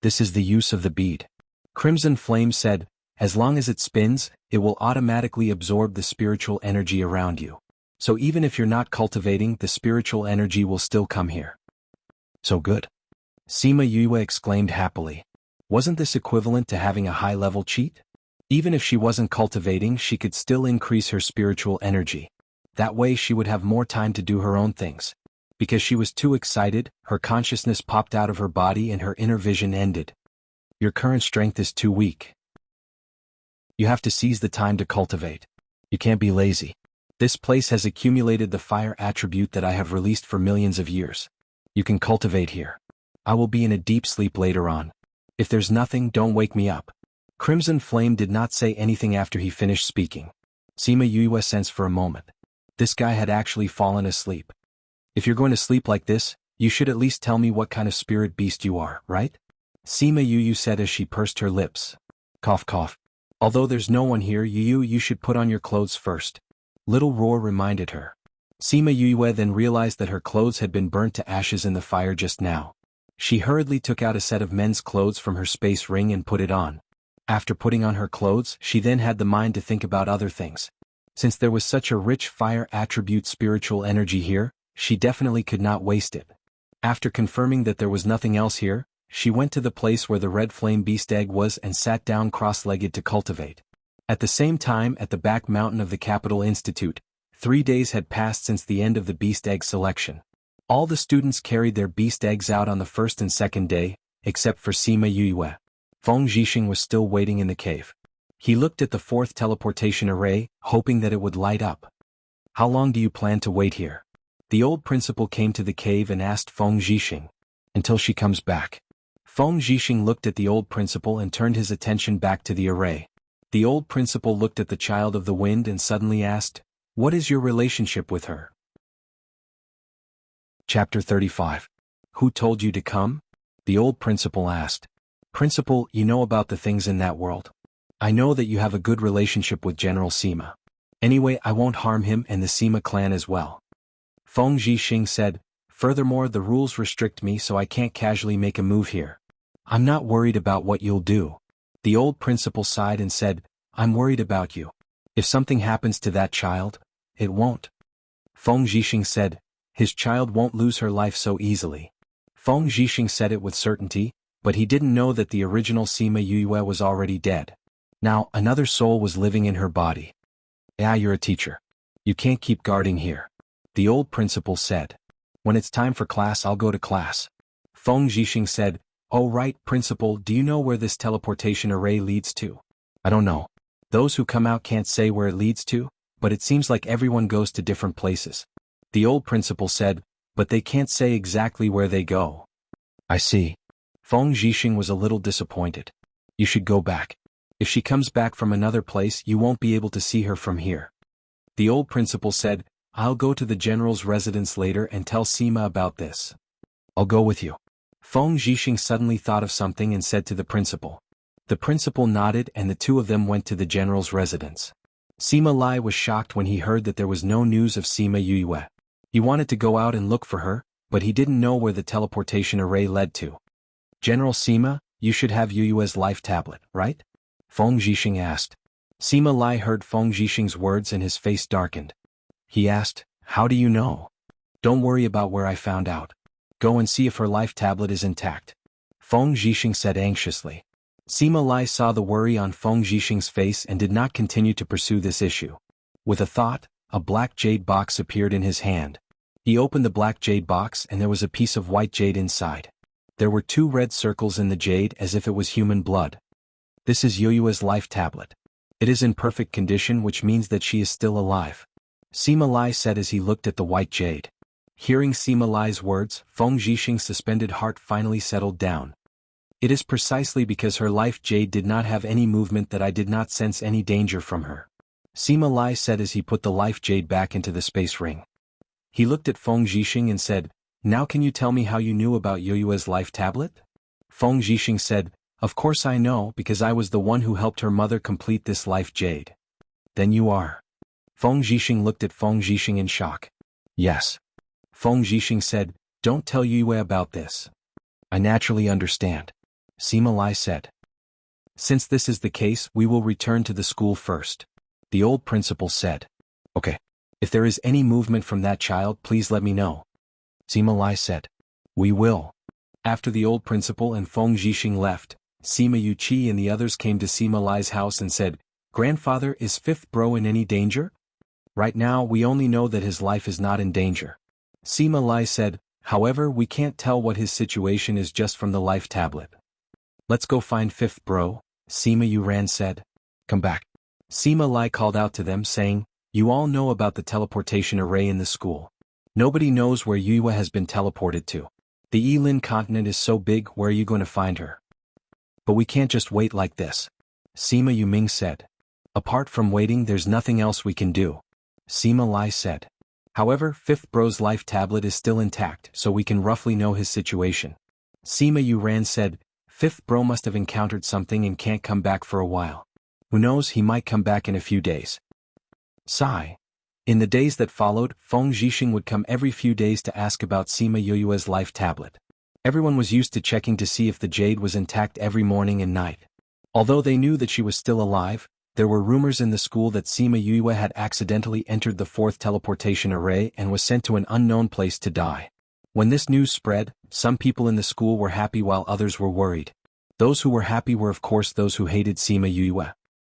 This is the use of the bead. Crimson Flame said, as long as it spins, it will automatically absorb the spiritual energy around you. So even if you're not cultivating, the spiritual energy will still come here. So good. Sima Yue exclaimed happily. Wasn't this equivalent to having a high-level cheat? Even if she wasn't cultivating, she could still increase her spiritual energy. That way she would have more time to do her own things. Because she was too excited, her consciousness popped out of her body and her inner vision ended. Your current strength is too weak. You have to seize the time to cultivate. You can't be lazy. This place has accumulated the fire attribute that I have released for millions of years. You can cultivate here. I will be in a deep sleep later on. If there's nothing, don't wake me up. Crimson Flame did not say anything after he finished speaking. Sima Yue sensed for a moment. This guy had actually fallen asleep. If you're going to sleep like this, you should at least tell me what kind of spirit beast you are, right? Sima Yu said as she pursed her lips. Cough cough. Although there's no one here, you should put on your clothes first. Little Roar reminded her. Sima Yue then realized that her clothes had been burnt to ashes in the fire just now. She hurriedly took out a set of men's clothes from her space ring and put it on. After putting on her clothes, she then had the mind to think about other things. Since there was such a rich fire attribute spiritual energy here, she definitely could not waste it. After confirming that there was nothing else here, she went to the place where the red flame beast egg was and sat down cross-legged to cultivate. At the same time, at the back mountain of the Capital Institute, 3 days had passed since the end of the beast egg selection. All the students carried their beast eggs out on the first and second day, except for Sima Yue. Feng Zhixing was still waiting in the cave. He looked at the fourth teleportation array, hoping that it would light up. How long do you plan to wait here? The old principal came to the cave and asked Feng Zhixing. Until she comes back. Feng Zhixing looked at the old principal and turned his attention back to the array. The old principal looked at the child of the wind and suddenly asked, "What is your relationship with her?" Chapter 35. Who told you to come? The old principal asked. Principal, you know about the things in that world. I know that you have a good relationship with General Sima. Anyway, I won't harm him and the Sima clan as well. Feng Zhixing said, furthermore the rules restrict me so I can't casually make a move here. I'm not worried about what you'll do. The old principal sighed and said, I'm worried about you. If something happens to that child, it won't. Feng Zhixing said, his child won't lose her life so easily. Feng Zhixing said it with certainty, but he didn't know that the original Sima Yue was already dead. Now, another soul was living in her body. You're a teacher. You can't keep guarding here. The old principal said. When it's time for class, I'll go to class. Feng Zhixing said, oh right, principal, do you know where this teleportation array leads to? I don't know. Those who come out can't say where it leads to, but it seems like everyone goes to different places. The old principal said, but they can't say exactly where they go. I see. Feng Zhixing was a little disappointed. You should go back. If she comes back from another place, you won't be able to see her from here. The old principal said, I'll go to the general's residence later and tell Sima about this. I'll go with you. Feng Zhixing suddenly thought of something and said to the principal. The principal nodded and the two of them went to the general's residence. Sima Lai was shocked when he heard that there was no news of Sima Yue. He wanted to go out and look for her, but he didn't know where the teleportation array led to. General Sima, you should have Yue's life tablet, right? Feng Zhixing asked. Sima Lai heard Feng Zhixing's words and his face darkened. He asked, how do you know? Don't worry about where I found out. Go and see if her life tablet is intact. Feng Zhixing said anxiously. Sima Lai saw the worry on Feng Zhixing's face and did not continue to pursue this issue. With a thought, a black jade box appeared in his hand. He opened the black jade box and there was a piece of white jade inside. There were 2 red circles in the jade as if it was human blood. This is Yue's life tablet. It is in perfect condition, which means that she is still alive. Sima Lai said as he looked at the white jade. Hearing Sima Lai's words, Feng Zhixing's suspended heart finally settled down. It is precisely because her life jade did not have any movement that I did not sense any danger from her. Sima Lai said as he put the life jade back into the space ring. He looked at Feng Zhixing and said, now can you tell me how you knew about Yue's life tablet? Feng Zhixing said, of course I know because I was the one who helped her mother complete this life jade. Then you are. Feng Zhixing looked at Feng Zhixing in shock. Yes. Feng Zhixing said, don't tell Yue about this. I naturally understand. Sima Lai said. Since this is the case, we will return to the school first. The old principal said. Okay. If there is any movement from that child, please let me know. Sima Lai said. We will. After the old principal and Feng Zhixing left, Sima Yuqi and the others came to Sima Lai's house and said, Grandfather, is fifth bro in any danger? Right now we only know that his life is not in danger. Sima Lai said, however we can't tell what his situation is just from the life tablet. Let's go find fifth bro, Sima Yuran said. Come back. Sima Lai called out to them saying, you all know about the teleportation array in the school. Nobody knows where Yue has been teleported to. The Yilin continent is so big, where are you going to find her? But we can't just wait like this. Sima Yuming said. Apart from waiting, there's nothing else we can do. Sima Lai said. However, fifth bro's life tablet is still intact, so we can roughly know his situation. Sima Yuran said, fifth bro must have encountered something and can't come back for a while. Who knows, he might come back in a few days. Sigh. In the days that followed, Feng Zhixing would come every few days to ask about Sima Yue's life tablet. Everyone was used to checking to see if the jade was intact every morning and night. Although they knew that she was still alive, there were rumors in the school that Sima Yue had accidentally entered the fourth teleportation array and was sent to an unknown place to die. When this news spread, some people in the school were happy while others were worried. Those who were happy were of course those who hated Sima Yue.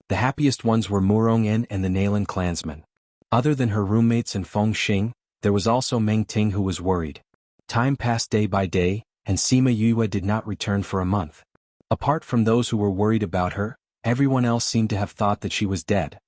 The happiest ones were Murong-en and the Nalan clansmen. Other than her roommates and Feng Xing, there was also Meng Ting who was worried. Time passed day by day, and Sima Yue did not return for a month. Apart from those who were worried about her, everyone else seemed to have thought that she was dead.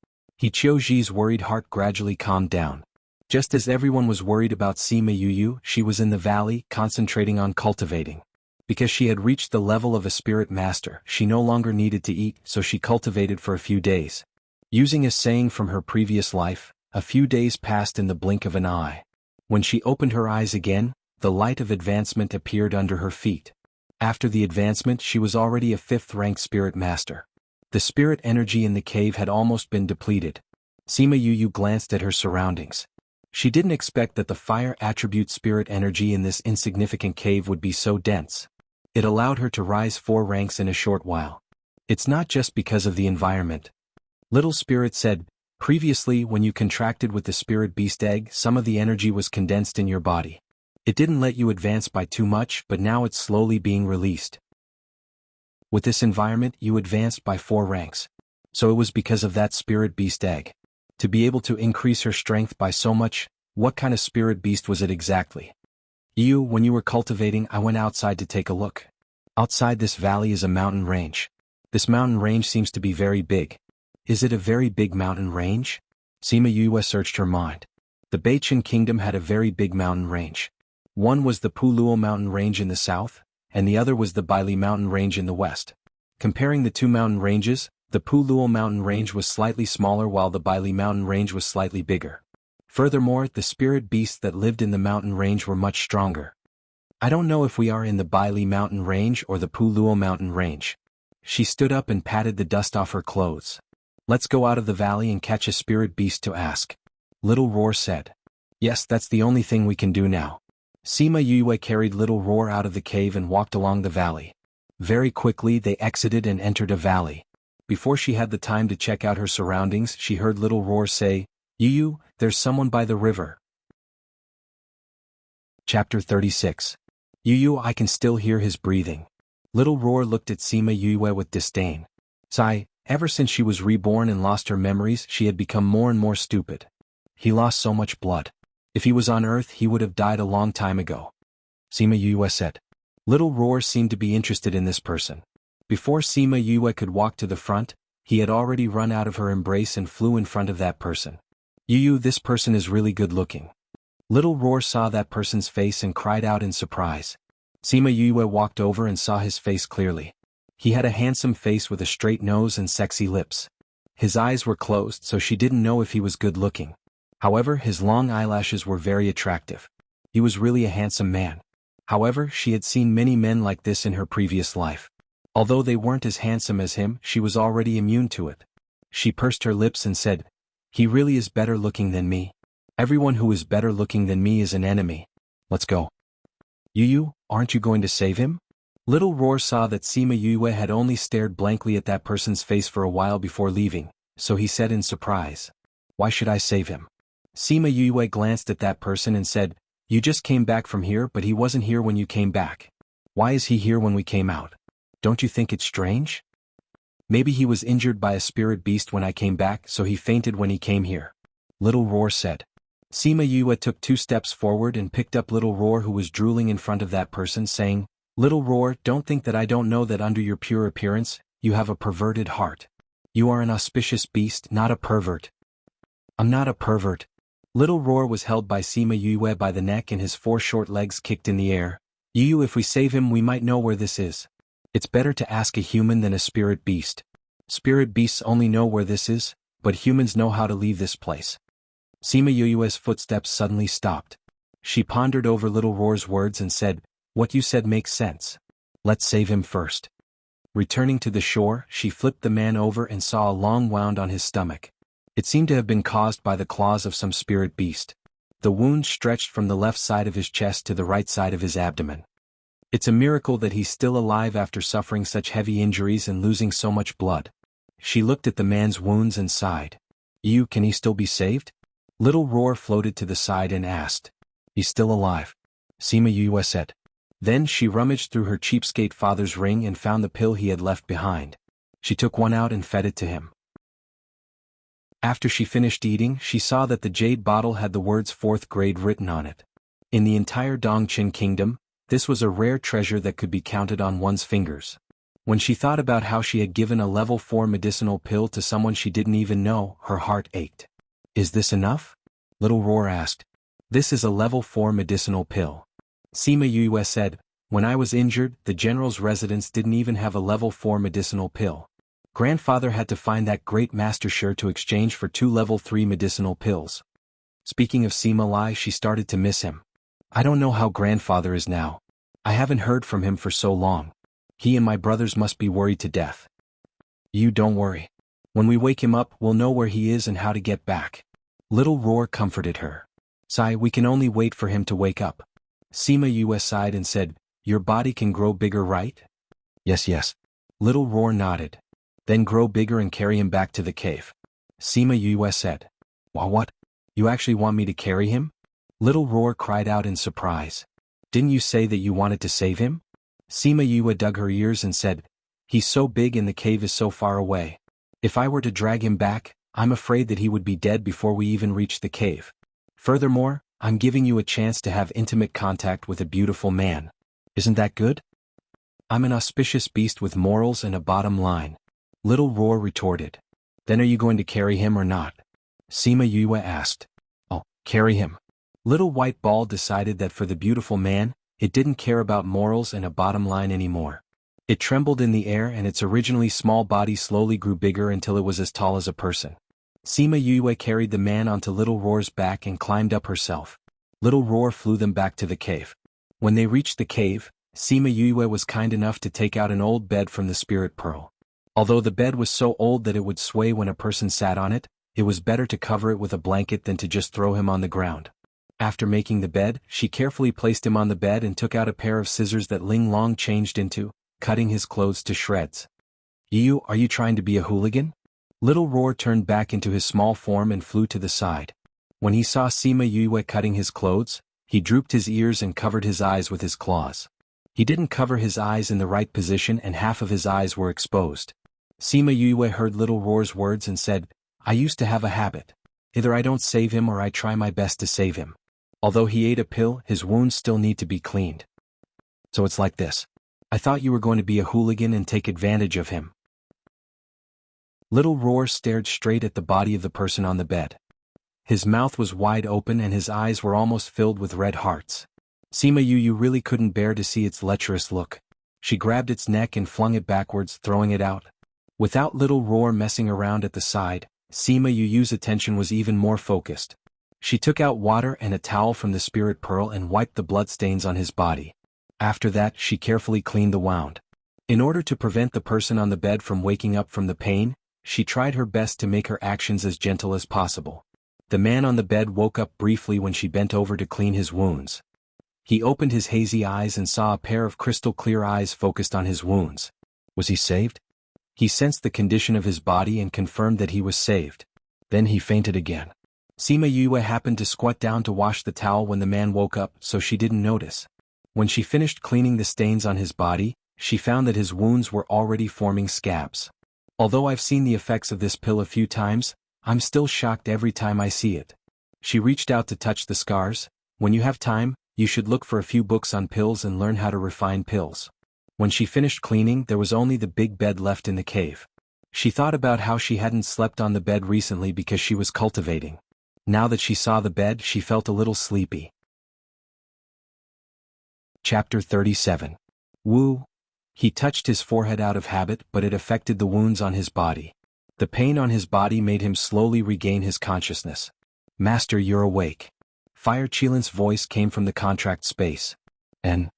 Hichioji's worried heart gradually calmed down. Just as everyone was worried about Sima Yuyu, she was in the valley, concentrating on cultivating. Because she had reached the level of a spirit master, she no longer needed to eat, so she cultivated for a few days. Using a saying from her previous life, a few days passed in the blink of an eye. When she opened her eyes again, the light of advancement appeared under her feet. After the advancement, she was already a 5th-ranked spirit master. The spirit energy in the cave had almost been depleted. Sima Yuyu glanced at her surroundings. She didn't expect that the fire attribute spirit energy in this insignificant cave would be so dense. It allowed her to rise 4 ranks in a short while. It's not just because of the environment. Little Spirit said, previously when you contracted with the spirit beast egg, some of the energy was condensed in your body. It didn't let you advance by too much, but now it's slowly being released. With this environment, you advanced by 4 ranks. So it was because of that spirit beast egg. To be able to increase her strength by so much, what kind of spirit beast was it exactly? When you were cultivating, I went outside to take a look. Outside this valley is a mountain range. This mountain range seems to be very big. Is it a very big mountain range? Sima Yue searched her mind. The Beichen Kingdom had a very big mountain range. One was the Puluo mountain range in the south, and the other was the Baili mountain range in the west. Comparing the two mountain ranges, the Puluo mountain range was slightly smaller while the Baili mountain range was slightly bigger. Furthermore, the spirit beasts that lived in the mountain range were much stronger. I don't know if we are in the Baili mountain range or the Puluo mountain range. She stood up and patted the dust off her clothes. Let's go out of the valley and catch a spirit beast to ask. Little Roar said. Yes, that's the only thing we can do now. Sima Yue carried Little Roar out of the cave and walked along the valley. Very quickly they exited and entered a valley. Before she had the time to check out her surroundings, she heard Little Roar say, Yu, there's someone by the river. Chapter 36. Yu, I can still hear his breathing. Little Roar looked at Sima Yue with disdain. Sigh, ever since she was reborn and lost her memories, she had become more and more stupid. He lost so much blood. If he was on Earth, he would have died a long time ago. Sima Yue said. Little Roar seemed to be interested in this person. Before Sima Yue could walk to the front, he had already run out of her embrace and flew in front of that person. Yu, this person is really good looking. Little Roar saw that person's face and cried out in surprise. Sima Yue walked over and saw his face clearly. He had a handsome face with a straight nose and sexy lips. His eyes were closed, so she didn't know if he was good looking. However, his long eyelashes were very attractive. He was really a handsome man. However, she had seen many men like this in her previous life. Although they weren't as handsome as him, she was already immune to it. She pursed her lips and said, He really is better looking than me. Everyone who is better looking than me is an enemy. Let's go. Yu, aren't you going to save him? Little Roar saw that Sima Yue had only stared blankly at that person's face for a while before leaving, so he said in surprise. Why should I save him? Sima Yue glanced at that person and said, You just came back from here, but he wasn't here when you came back. Why is he here when we came out? Don't you think it's strange? Maybe he was injured by a spirit beast when I came back, so he fainted when he came here. Little Roar said. Sima Yue took 2 steps forward and picked up Little Roar, who was drooling in front of that person, saying, Little Roar, don't think that I don't know that under your pure appearance, you have a perverted heart. You are an auspicious beast, not a pervert. I'm not a pervert. Little Roar was held by Sima Yue by the neck and his 4 short legs kicked in the air. Yu, if we save him, we might know where this is. It's better to ask a human than a spirit beast. Spirit beasts only know where this is, but humans know how to leave this place. Sima Yue's footsteps suddenly stopped. She pondered over Little Roar's words and said, What you said makes sense. Let's save him first. Returning to the shore, she flipped the man over and saw a long wound on his stomach. It seemed to have been caused by the claws of some spirit beast. The wound stretched from the left side of his chest to the right side of his abdomen. It's a miracle that he's still alive after suffering such heavy injuries and losing so much blood. She looked at the man's wounds and sighed. Yu, can he still be saved? Little Roar floated to the side and asked. He's still alive. Sima Yue said. Then she rummaged through her cheapskate father's ring and found the pill he had left behind. She took one out and fed it to him. After she finished eating, she saw that the jade bottle had the words 4th grade written on it. In the entire Dongqing kingdom, this was a rare treasure that could be counted on one's fingers. When she thought about how she had given a level 4 medicinal pill to someone she didn't even know, her heart ached. Is this enough? Little Roar asked. This is a level 4 medicinal pill. Sima Yue said, when I was injured, the general's residence didn't even have a level 4 medicinal pill. Grandfather had to find that great master sure to exchange for 2 level 3 medicinal pills. Speaking of Sima Lai, she started to miss him. I don't know how grandfather is now. I haven't heard from him for so long. He and my brothers must be worried to death. You don't worry. When we wake him up, we'll know where he is and how to get back. Little Roar comforted her. Sigh, we can only wait for him to wake up. Sima Yue sighed and said, your body can grow bigger, right? Yes. Little Roar nodded. Then grow bigger and carry him back to the cave. Sima Yue said. What? You actually want me to carry him? Little Roar cried out in surprise. Didn't you say that you wanted to save him? Sima Yue dug her ears and said, he's so big and the cave is so far away. If I were to drag him back, I'm afraid that he would be dead before we even reach the cave. Furthermore, I'm giving you a chance to have intimate contact with a beautiful man. Isn't that good? I'm an auspicious beast with morals and a bottom line. Little Roar retorted. Then are you going to carry him or not? Sima Yue asked. Oh, carry him. Little White Ball decided that for the beautiful man, it didn't care about morals and a bottom line anymore. It trembled in the air and its originally small body slowly grew bigger until it was as tall as a person. Sima Yue carried the man onto Little Roar's back and climbed up herself. Little Roar flew them back to the cave. When they reached the cave, Sima Yue was kind enough to take out an old bed from the spirit pearl. Although the bed was so old that it would sway when a person sat on it, it was better to cover it with a blanket than to just throw him on the ground. After making the bed, she carefully placed him on the bed and took out a pair of scissors that Ling Long changed into, cutting his clothes to shreds. You, are you trying to be a hooligan? Little Roar turned back into his small form and flew to the side. When he saw Sima Yue cutting his clothes, he drooped his ears and covered his eyes with his claws. He didn't cover his eyes in the right position and half of his eyes were exposed. Sima Yue heard Little Roar's words and said, I used to have a habit. Either I don't save him or I try my best to save him. Although he ate a pill, his wounds still need to be cleaned. So it's like this. I thought you were going to be a hooligan and take advantage of him. Little Roar stared straight at the body of the person on the bed. His mouth was wide open and his eyes were almost filled with red hearts. Sima Yue really couldn't bear to see its lecherous look. She grabbed its neck and flung it backwards, throwing it out. Without Little Roar messing around at the side, Sima Yue's attention was even more focused. She took out water and a towel from the spirit pearl and wiped the bloodstains on his body. After that, she carefully cleaned the wound. In order to prevent the person on the bed from waking up from the pain, she tried her best to make her actions as gentle as possible. The man on the bed woke up briefly when she bent over to clean his wounds. He opened his hazy eyes and saw a pair of crystal-clear eyes focused on his wounds. Was he saved? He sensed the condition of his body and confirmed that he was saved. Then he fainted again. Sima Yue happened to squat down to wash the towel when the man woke up, so she didn't notice. When she finished cleaning the stains on his body, she found that his wounds were already forming scabs. Although I've seen the effects of this pill a few times, I'm still shocked every time I see it. She reached out to touch the scars. When you have time, you should look for a few books on pills and learn how to refine pills. When she finished cleaning, there was only the big bed left in the cave. She thought about how she hadn't slept on the bed recently because she was cultivating. Now that she saw the bed, she felt a little sleepy. Chapter 37. Wu. He touched his forehead out of habit, but it affected the wounds on his body. The pain on his body made him slowly regain his consciousness. Master, you're awake. Fire Qilin's voice came from the contract space. And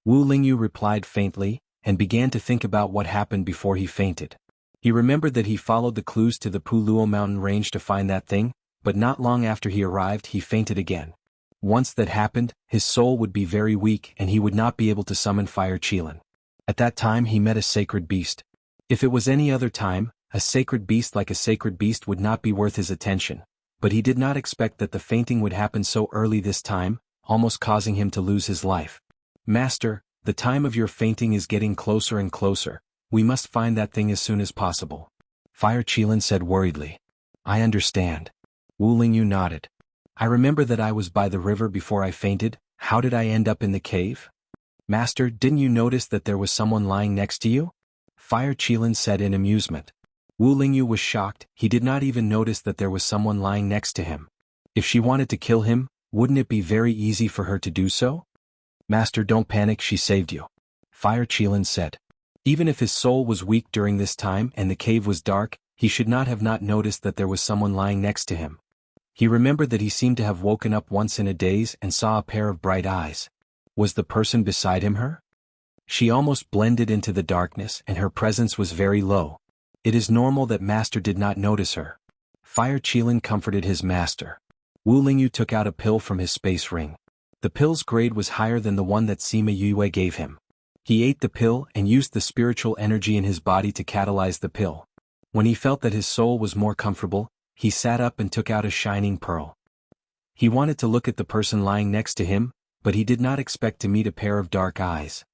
Wu Lingyu replied faintly, and began to think about what happened before he fainted. He remembered that he followed the clues to the Puluo mountain range to find that thing, but not long after he arrived he fainted again. Once that happened, his soul would be very weak and he would not be able to summon Fire Qilin. At that time he met a sacred beast. If it was any other time, a sacred beast like a sacred beast would not be worth his attention, but he did not expect that the fainting would happen so early this time, almost causing him to lose his life. Master, the time of your fainting is getting closer and closer. We must find that thing as soon as possible. Fire Qilin said worriedly. I understand. Wu Lingyu nodded. I remember that I was by the river before I fainted. How did I end up in the cave? Master, didn't you notice that there was someone lying next to you? Fire Qilin said in amusement. Wu Lingyu was shocked. He did not even notice that there was someone lying next to him. If she wanted to kill him, wouldn't it be very easy for her to do so? Master, don't panic, she saved you. Fire Qilin said. Even if his soul was weak during this time and the cave was dark, he should not have not noticed that there was someone lying next to him. He remembered that he seemed to have woken up once in a daze and saw a pair of bright eyes. Was the person beside him her? She almost blended into the darkness and her presence was very low. It is normal that Master did not notice her. Fire Qilin comforted his master. Wu Lingyu took out a pill from his space ring. The pill's grade was higher than the one that Sima Yue gave him. He ate the pill and used the spiritual energy in his body to catalyze the pill. When he felt that his soul was more comfortable, he sat up and took out a shining pearl. He wanted to look at the person lying next to him, but he did not expect to meet a pair of dark eyes.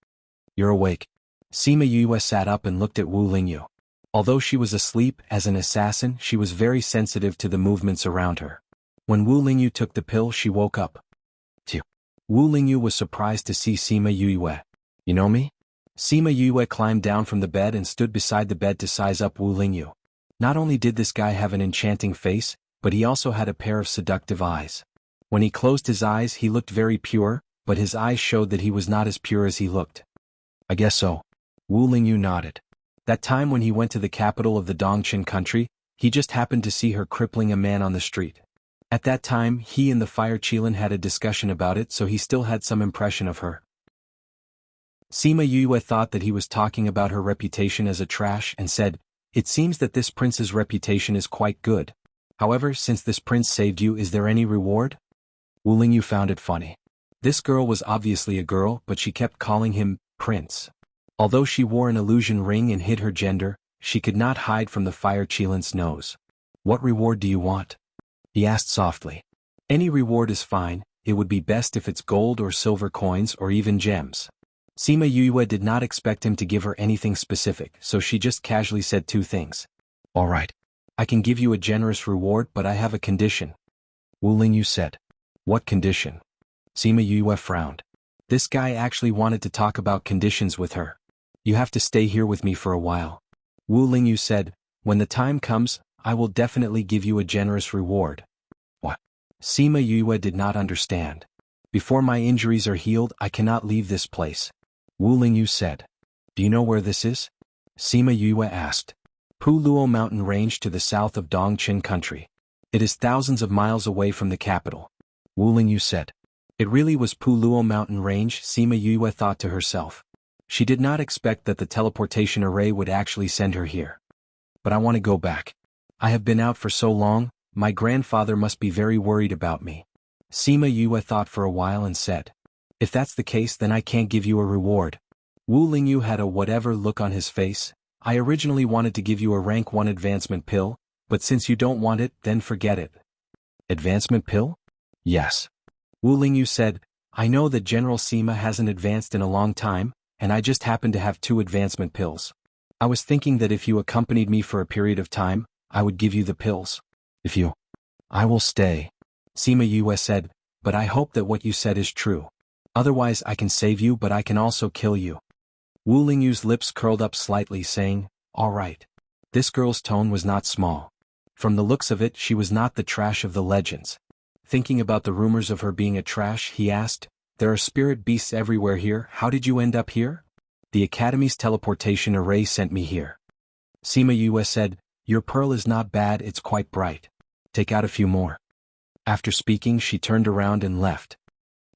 You're awake. Sima Yue sat up and looked at Wu Lingyu. Although she was asleep as an assassin, she was very sensitive to the movements around her. When Wu Lingyu took the pill, she woke up. Wu Lingyu was surprised to see Sima Yue. You know me? Sima Yue climbed down from the bed and stood beside the bed to size up Wu Lingyu. Not only did this guy have an enchanting face, but he also had a pair of seductive eyes. When he closed his eyes, he looked very pure, but his eyes showed that he was not as pure as he looked. I guess so. Wu Lingyu nodded. That time when he went to the capital of the Dongqin country, he just happened to see her crippling a man on the street. At that time, he and the Fire Qilin had a discussion about it, so he still had some impression of her. Sima Yue thought that he was talking about her reputation as a trash and said, "It seems that this prince's reputation is quite good. However, since this prince saved you, is there any reward?" Wu Lingyu found it funny. This girl was obviously a girl, but she kept calling him prince. Although she wore an illusion ring and hid her gender, she could not hide from the Fire Qilin's nose. "What reward do you want?" he asked softly. "Any reward is fine, it would be best if it's gold or silver coins or even gems." Sima Yue did not expect him to give her anything specific, so she just casually said two things. "All right. I can give you a generous reward, but I have a condition." Wu Lingyu said. "What condition?" Sima Yue frowned. This guy actually wanted to talk about conditions with her. "You have to stay here with me for a while." Wu Lingyu said, "When the time comes, I will definitely give you a generous reward." What? Sima Yue did not understand. "Before my injuries are healed, I cannot leave this place." Wu Lingyu said. "Do you know where this is?" Sima Yue asked. Puluo mountain range to the south of Dongqin country. It is thousands of miles away from the capital. Wu Lingyu said. It really was Puluo mountain range, Sima Yue thought to herself. She did not expect that the teleportation array would actually send her here. "But I want to go back. I have been out for so long, my grandfather must be very worried about me." Sima Yue thought for a while and said. "If that's the case, then I can't give you a reward." Wu Lingyu had a whatever look on his face. "I originally wanted to give you a rank 1 advancement pill, but since you don't want it, then forget it." "Advancement pill?" "Yes." Wu Lingyu said, "I know that General Sima hasn't advanced in a long time, and I just happen to have 2 advancement pills. I was thinking that if you accompanied me for a period of time, I would give you the pills." "I will stay," Sima Yue said, "but I hope that what you said is true. Otherwise I can save you, but I can also kill you." Wu Lingyu's lips curled up slightly, saying, "All right." This girl's tone was not small. From the looks of it, she was not the trash of the legends. Thinking about the rumors of her being a trash, he asked, "There are spirit beasts everywhere here, how did you end up here?" "The Academy's teleportation array sent me here." Sima Yue said, "Your pearl is not bad, it's quite bright. Take out a few more." After speaking, she turned around and left.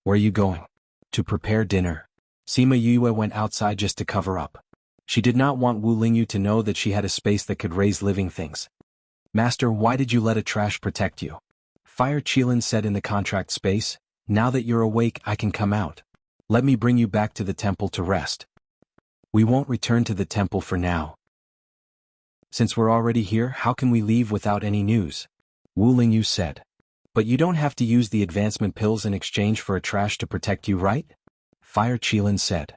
"Where are you going?" "To prepare dinner." Sima Yue went outside just to cover up. She did not want Wu Lingyu to know that she had a space that could raise living things. "Master, why did you let a trash protect you?" Fire Qilin said in the contract space, "Now that you're awake, I can come out. Let me bring you back to the temple to rest." "We won't return to the temple for now. Since we're already here, how can we leave without any news?" Wu Lingyu said. "But you don't have to use the advancement pills in exchange for a trash to protect you, right?" Fire Qilin said.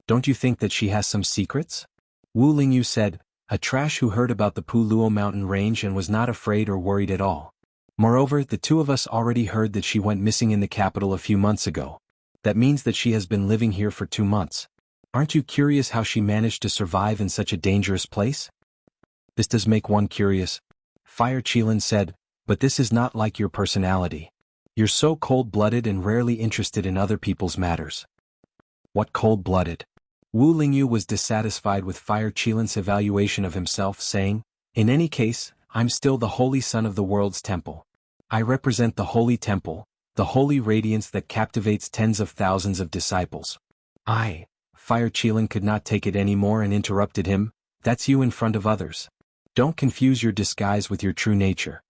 "Don't you think that she has some secrets?" Wu Lingyu said, "A trash who heard about the Puluo mountain range and was not afraid or worried at all. Moreover, the two of us already heard that she went missing in the capital a few months ago. That means that she has been living here for 2 months. Aren't you curious how she managed to survive in such a dangerous place? This does make one curious, Fire Qilin said, but this is not like your personality. You're so cold-blooded and rarely interested in other people's matters. What cold-blooded? Wu Lingyu was dissatisfied with Fire Qilin's evaluation of himself, saying, in any case, I'm still the holy son of the world's temple. I represent the holy temple, the holy radiance that captivates tens of thousands of disciples. Fire Qilin could not take it anymore and interrupted him, that's you in front of others. Don't confuse your disguise with your true nature.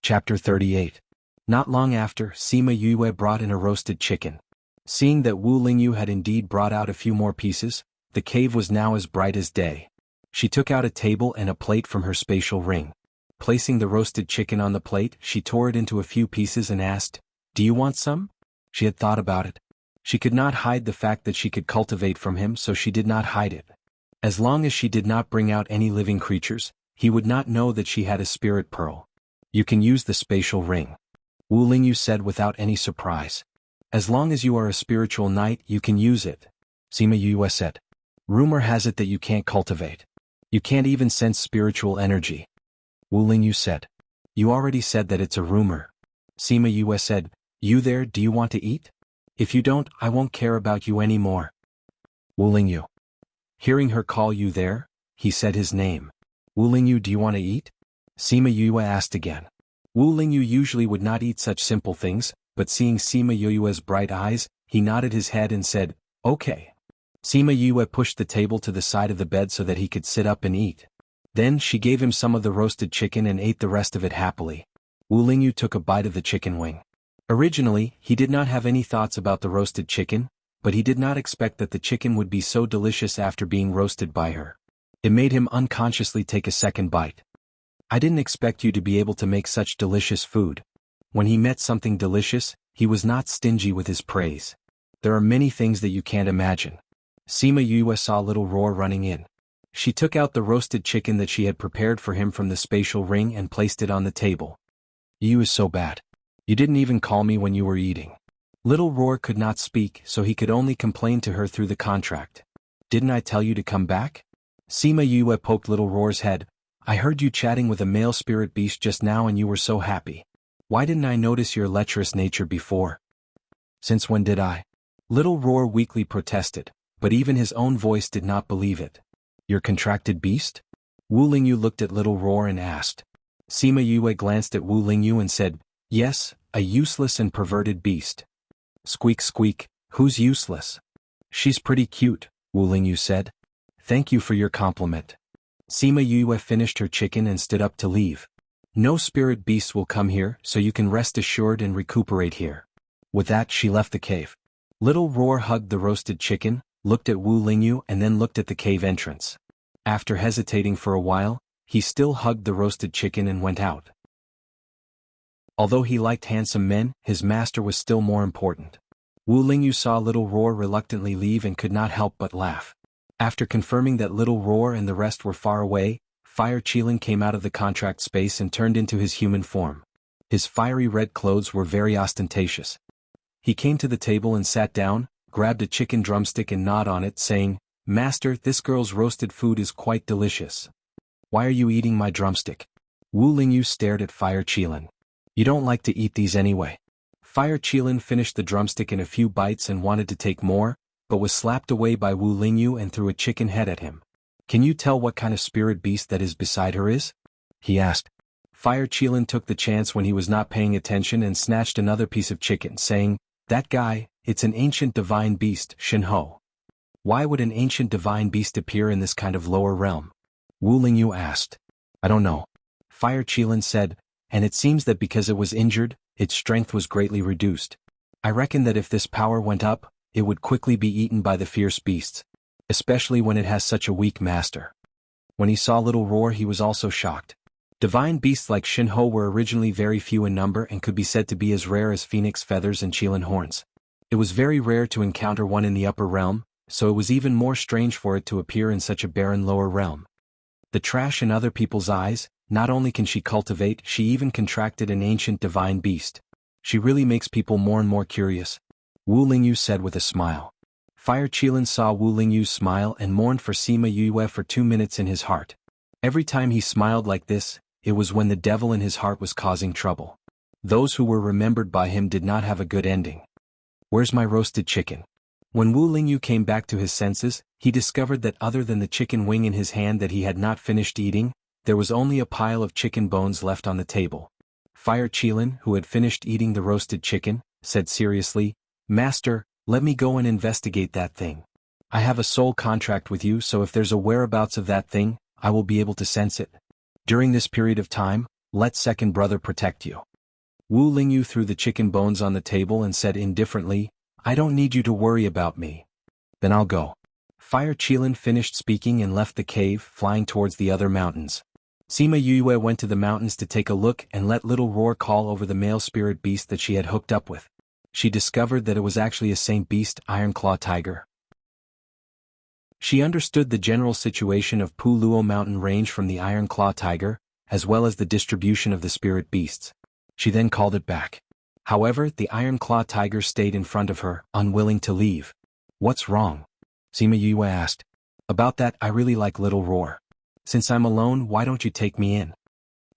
Chapter 38. Not long after, Sima Yue brought in a roasted chicken. Seeing that Wu Lingyu had indeed brought out a few more pieces, the cave was now as bright as day. She took out a table and a plate from her spatial ring. Placing the roasted chicken on the plate, she tore it into a few pieces and asked, do you want some? She had thought about it. She could not hide the fact that she could cultivate from him, so she did not hide it. As long as she did not bring out any living creatures, he would not know that she had a spirit pearl. You can use the spatial ring, Wu Lingyu said without any surprise. As long as you are a spiritual knight, you can use it, Sima Yue said. Rumor has it that you can't cultivate. You can't even sense spiritual energy, Wu Lingyu said. You already said that it's a rumor. Sima Yue said, you there, do you want to eat? If you don't, I won't care about you anymore. Wu Lingyu. Hearing her call you there, he said his name. Wu Lingyu, do you want to eat? Sima Yue asked again. Wu Lingyu usually would not eat such simple things, but seeing Sima Yue's bright eyes, he nodded his head and said, okay. Sima Yue pushed the table to the side of the bed so that he could sit up and eat. Then she gave him some of the roasted chicken and ate the rest of it happily. Wu Lingyu took a bite of the chicken wing. Originally, he did not have any thoughts about the roasted chicken, but he did not expect that the chicken would be so delicious after being roasted by her. It made him unconsciously take a second bite. I didn't expect you to be able to make such delicious food. When he met something delicious, he was not stingy with his praise. There are many things that you can't imagine. Sima Yue saw little Roar running in. She took out the roasted chicken that she had prepared for him from the spatial ring and placed it on the table. You is so bad. You didn't even call me when you were eating. Little Roar could not speak, so he could only complain to her through the contract. Didn't I tell you to come back? Sima Yue poked Little Roar's head. I heard you chatting with a male spirit beast just now and you were so happy. Why didn't I notice your lecherous nature before? Since when did I? Little Roar weakly protested, but even his own voice did not believe it. Your contracted beast? Wu Lingyu looked at Little Roar and asked. Sima Yue glanced at Wu Lingyu and said, yes, a useless and perverted beast. Squeak squeak, who's useless? She's pretty cute, Wu Lingyu said. Thank you for your compliment. Sima Yue finished her chicken and stood up to leave. No spirit beasts will come here, so you can rest assured and recuperate here. With that, she left the cave. Little Roar hugged the roasted chicken, looked at Wu Lingyu and then looked at the cave entrance. After hesitating for a while, he still hugged the roasted chicken and went out. Although he liked handsome men, his master was still more important. Wu Lingyu saw Little Roar reluctantly leave and could not help but laugh. After confirming that Little Roar and the rest were far away, Fire Qilin came out of the contract space and turned into his human form. His fiery red clothes were very ostentatious. He came to the table and sat down, grabbed a chicken drumstick and gnawed on it, saying, Master, this girl's roasted food is quite delicious. Why are you eating my drumstick? Wu Lingyu stared at Fire Qilin. You don't like to eat these anyway. Fire Qilin finished the drumstick in a few bites and wanted to take more, but was slapped away by Wu Lingyu and threw a chicken head at him. Can you tell what kind of spirit beast that is beside her is? He asked. Fire Qilin took the chance when he was not paying attention and snatched another piece of chicken, saying, That guy, it's an ancient divine beast, Shinho. Why would an ancient divine beast appear in this kind of lower realm? Wu Lingyu asked. I don't know. Fire Qilin said, and it seems that because it was injured, its strength was greatly reduced. I reckon that if this power went up, it would quickly be eaten by the fierce beasts, especially when it has such a weak master. When he saw Little Roar, he was also shocked. Divine beasts like Shinho were originally very few in number and could be said to be as rare as phoenix feathers and Qilin horns. It was very rare to encounter one in the upper realm, so it was even more strange for it to appear in such a barren lower realm. The trash in other people's eyes, not only can she cultivate, she even contracted an ancient divine beast. She really makes people more and more curious. Wu Lingyu said with a smile. Fire Qilin saw Wu Lingyu's smile and mourned for Sima Yue for 2 minutes in his heart. Every time he smiled like this, it was when the devil in his heart was causing trouble. Those who were remembered by him did not have a good ending. Where's my roasted chicken? When Wu Lingyu came back to his senses, he discovered that other than the chicken wing in his hand that he had not finished eating, there was only a pile of chicken bones left on the table. Fire Qilin, who had finished eating the roasted chicken, said seriously, Master, let me go and investigate that thing. I have a soul contract with you, so if there's a whereabouts of that thing, I will be able to sense it. During this period of time, let second brother protect you. Wu Lingyu threw the chicken bones on the table and said indifferently, I don't need you to worry about me. Then I'll go. Fire Qilin finished speaking and left the cave, flying towards the other mountains. Sima Yue went to the mountains to take a look and let Little Roar call over the male spirit beast that she had hooked up with. She discovered that it was actually a saint beast, Ironclaw Tiger. She understood the general situation of Puluo mountain range from the Ironclaw Tiger, as well as the distribution of the spirit beasts. She then called it back. However, the Ironclaw Tiger stayed in front of her, unwilling to leave. What's wrong? Sima Yue asked. About that, I really like Little Roar. Since I'm alone, why don't you take me in?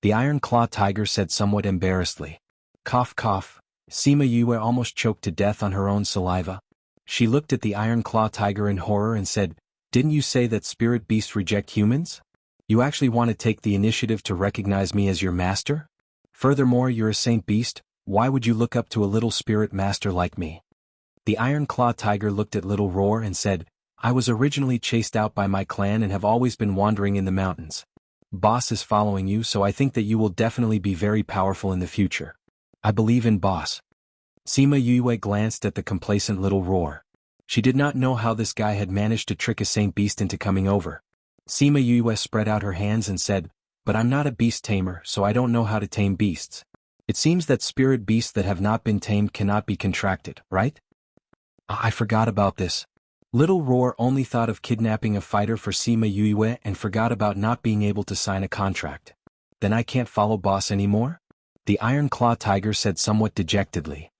The Ironclaw Tiger said somewhat embarrassedly. Cough cough. Sima Yue almost choked to death on her own saliva. She looked at the Ironclaw Tiger in horror and said, Didn't you say that spirit beasts reject humans? You actually want to take the initiative to recognize me as your master? Furthermore, you're a saint beast, why would you look up to a little spirit master like me? The Ironclaw Tiger looked at Little Roar and said, I was originally chased out by my clan and have always been wandering in the mountains. Boss is following you, so I think that you will definitely be very powerful in the future. I believe in Boss. Sima Yue glanced at the complacent Little Roar. She did not know how this guy had managed to trick a saint beast into coming over. Sima Yue spread out her hands and said, But I'm not a beast tamer, so I don't know how to tame beasts. It seems that spirit beasts that have not been tamed cannot be contracted, right? I forgot about this. Little Roar only thought of kidnapping a fighter for Sima Yue and forgot about not being able to sign a contract. Then I can't follow Boss anymore? The Ironclaw Tiger said somewhat dejectedly.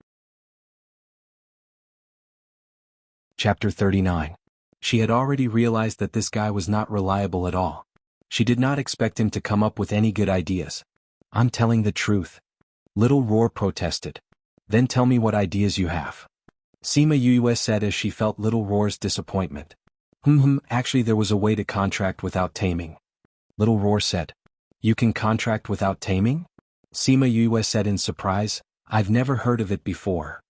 Chapter 39. She had already realized that this guy was not reliable at all. She did not expect him to come up with any good ideas. I'm telling the truth. Little Roar protested. Then tell me what ideas you have. Sima Yue said as she felt Little Roar's disappointment. Actually there was a way to contract without taming. Little Roar said. You can contract without taming? Sima Yue said in surprise, I've never heard of it before.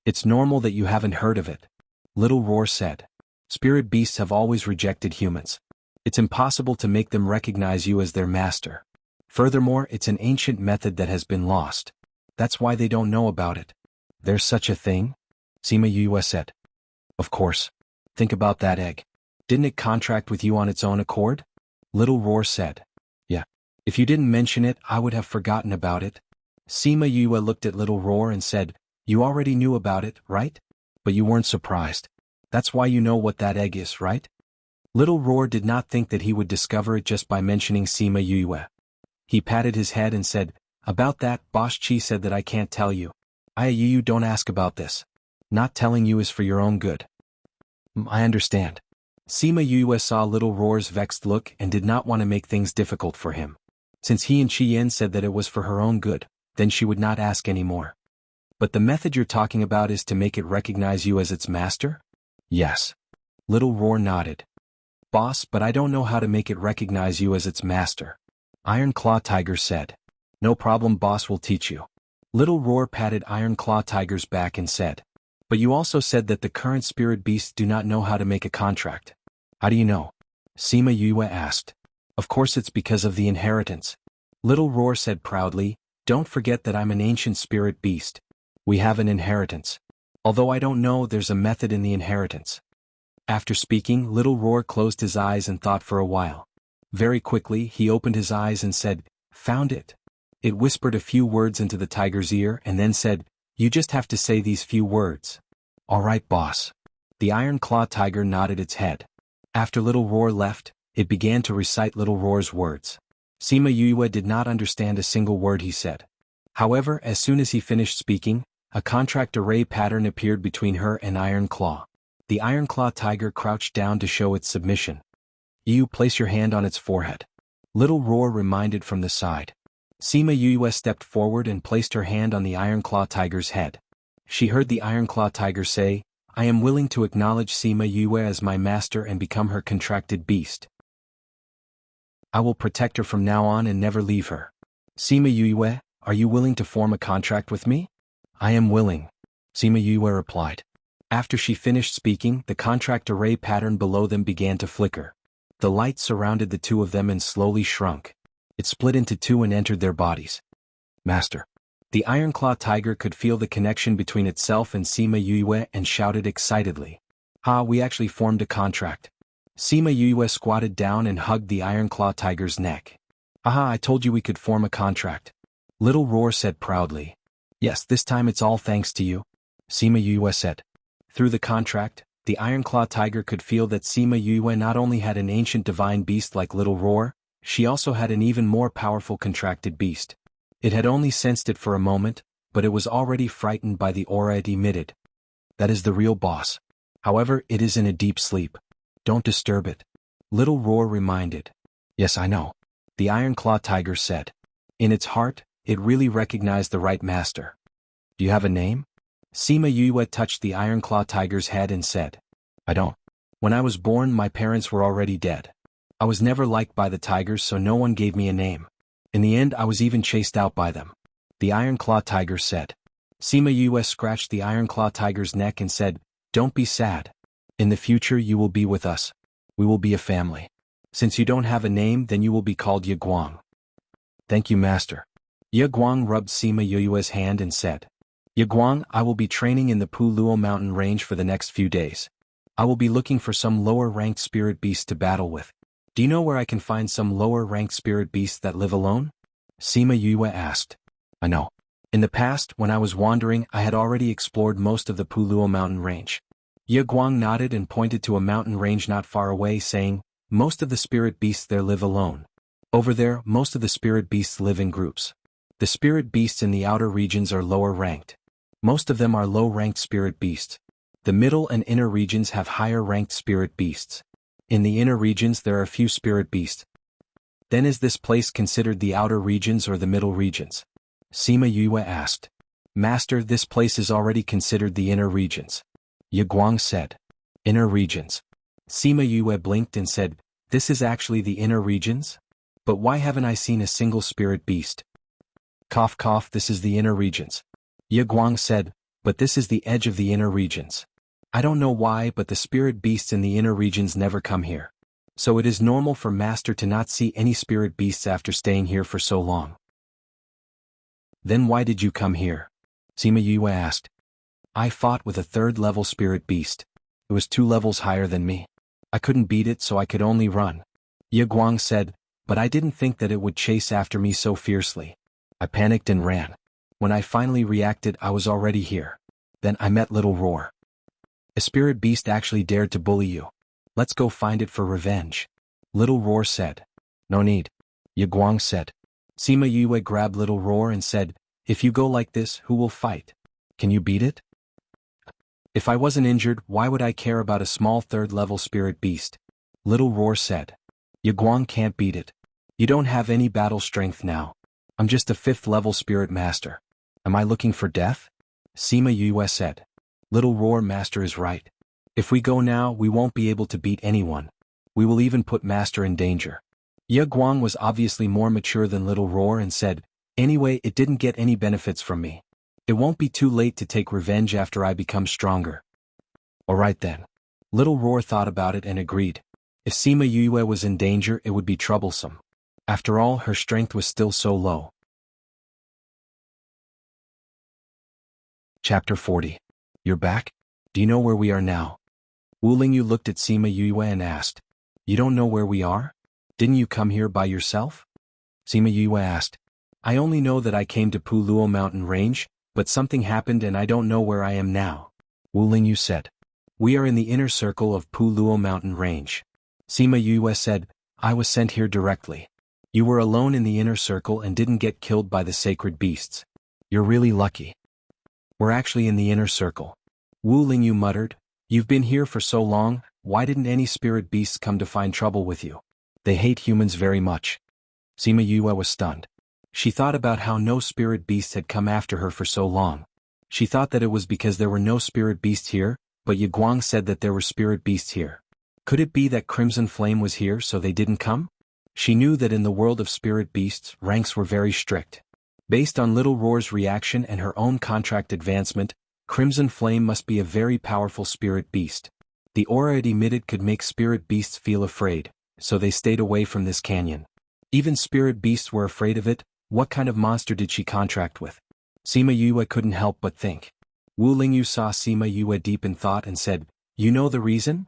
It's normal that you haven't heard of it. Little Roar said. Spirit beasts have always rejected humans. It's impossible to make them recognize you as their master. Furthermore, it's an ancient method that has been lost. That's why they don't know about it. There's such a thing? Sima Yue said. Of course. Think about that egg. Didn't it contract with you on its own accord? Little Roar said. Yeah. If you didn't mention it, I would have forgotten about it. Sima Yue looked at Little Roar and said, You already knew about it, right? But you weren't surprised. That's why you know what that egg is, right? Little Roar did not think that he would discover it just by mentioning Sima Yue. He patted his head and said, About that, Boss Chi said that I can't tell you. You don't ask about this. Not telling you is for your own good. I understand. Sima Yue saw Little Roar's vexed look and did not want to make things difficult for him. Since he and Chi Yin said that it was for her own good, then she would not ask anymore. But the method you're talking about is to make it recognize you as its master? Yes. Little Roar nodded. Boss, but I don't know how to make it recognize you as its master. Ironclaw Tiger said. No problem, Boss will teach you. Little Roar patted Ironclaw Tiger's back and said. But you also said that the current spirit beasts do not know how to make a contract. How do you know? Sima Yue asked. Of course it's because of the inheritance. Little Roar said proudly, Don't forget that I'm an ancient spirit beast. We have an inheritance. Although I don't know, there's a method in the inheritance. After speaking, Little Roar closed his eyes and thought for a while. Very quickly, he opened his eyes and said, Found it. It whispered a few words into the tiger's ear and then said, You just have to say these few words. All right, boss. The Ironclaw Tiger nodded its head. After Little Roar left, it began to recite Little Roar's words. Sima Yue did not understand a single word he said. However, as soon as he finished speaking, A contract array pattern appeared between her and Iron Claw. The Iron Claw tiger crouched down to show its submission. You place your hand on its forehead. Little Roar reminded from the side. Sima Yue stepped forward and placed her hand on the Iron Claw tiger's head. She heard the Iron Claw tiger say, I am willing to acknowledge Sima Yue as my master and become her contracted beast. I will protect her from now on and never leave her. Sima Yue, are you willing to form a contract with me? I am willing, Sima Yue replied. After she finished speaking, the contract array pattern below them began to flicker. The light surrounded the two of them and slowly shrunk. It split into two and entered their bodies. Master. The Iron Claw tiger could feel the connection between itself and Sima Yue and shouted excitedly. We actually formed a contract. Sima Yue squatted down and hugged the Iron Claw tiger's neck. I told you we could form a contract. Little Roar said proudly. Yes, this time it's all thanks to you, Sima Yue said. Through the contract, the Iron Claw tiger could feel that Sima Yue not only had an ancient divine beast like Little Roar, she also had an even more powerful contracted beast. It had only sensed it for a moment, but it was already frightened by the aura it emitted. That is the real boss. However, it is in a deep sleep. Don't disturb it. Little Roar reminded. Yes, I know. The Iron Claw tiger said. In its heart, it really recognized the right master. Do you have a name? Sima Yue touched the Iron Claw tiger's head and said. I don't. When I was born, my parents were already dead. I was never liked by the tigers, so no one gave me a name. In the end, I was even chased out by them. The Iron Claw tiger said. Sima Yue scratched the Iron Claw tiger's neck and said, Don't be sad. In the future you will be with us. We will be a family. Since you don't have a name, then you will be called Ye Guang. Thank you, master. Ye Guang rubbed Sima Yue's hand and said. Ye Guang, I will be training in the Luo mountain range for the next few days. I will be looking for some lower-ranked spirit beasts to battle with. Do you know where I can find some lower-ranked spirit beasts that live alone? Sima Yue asked. I know. In the past, when I was wandering, I had already explored most of the Luo mountain range. Ye Guang nodded and pointed to a mountain range not far away, saying, Most of the spirit beasts there live alone. Over there, most of the spirit beasts live in groups. The spirit beasts in the outer regions are lower-ranked. Most of them are low-ranked spirit beasts. The middle and inner regions have higher-ranked spirit beasts. In the inner regions there are few spirit beasts. Then is this place considered the outer regions or the middle regions? Sima Yue asked. Master, this place is already considered the inner regions. Ye Guang said. Inner regions. Sima Yue blinked and said, This is actually the inner regions? But why haven't I seen a single spirit beast? Cough cough, this is the inner regions. Ye Guang said, But this is the edge of the inner regions. I don't know why, but the spirit beasts in the inner regions never come here. So it is normal for Master to not see any spirit beasts after staying here for so long. Then why did you come here? Sima Yue asked. I fought with a third-level spirit beast. It was 2 levels higher than me. I couldn't beat it, so I could only run. Ye Guang said, But I didn't think that it would chase after me so fiercely. I panicked and ran. When I finally reacted, I was already here. Then I met Little Roar. A spirit beast actually dared to bully you. Let's go find it for revenge. Little Roar said. No need. Ye Guang said. Sima Yue grabbed Little Roar and said, If you go like this, who will fight? Can you beat it? If I wasn't injured, why would I care about a small third-level spirit beast? Little Roar said. Ye Guang can't beat it. You don't have any battle strength now. I'm just a 5th-level spirit master. Am I looking for death? Sima Yue said. Little Roar, master is right. If we go now, we won't be able to beat anyone. We will even put master in danger. Ye Guang was obviously more mature than Little Roar and said, Anyway, it didn't get any benefits from me. It won't be too late to take revenge after I become stronger. Alright then. Little Roar thought about it and agreed. If Sima Yue was in danger, it would be troublesome. After all, her strength was still so low. Chapter 40. You're back? Do you know where we are now? Wu Lingyu looked at Sima Yue and asked. You don't know where we are? Didn't you come here by yourself? Sima Yue asked. I only know that I came to Luo mountain range, but something happened and I don't know where I am now. Wu Lingyu said. We are in the inner circle of Luo mountain range. Sima Yue said, I was sent here directly. You were alone in the inner circle and didn't get killed by the sacred beasts. You're really lucky. We're actually in the inner circle. Wu Lingyu muttered, "You've been here for so long, why didn't any spirit beasts come to find trouble with you? They hate humans very much." Sima Yue was stunned. She thought about how no spirit beasts had come after her for so long. She thought that it was because there were no spirit beasts here, but Ye Guang said that there were spirit beasts here. Could it be that Crimson Flame was here so they didn't come? She knew that in the world of spirit beasts, ranks were very strict. Based on Little Roar's reaction and her own contract advancement, Crimson Flame must be a very powerful spirit beast. The aura it emitted could make spirit beasts feel afraid, so they stayed away from this canyon. Even spirit beasts were afraid of it. What kind of monster did she contract with? Sima Yue couldn't help but think. Wu Lingyu saw Sima Yue deep in thought and said, "You know the reason?"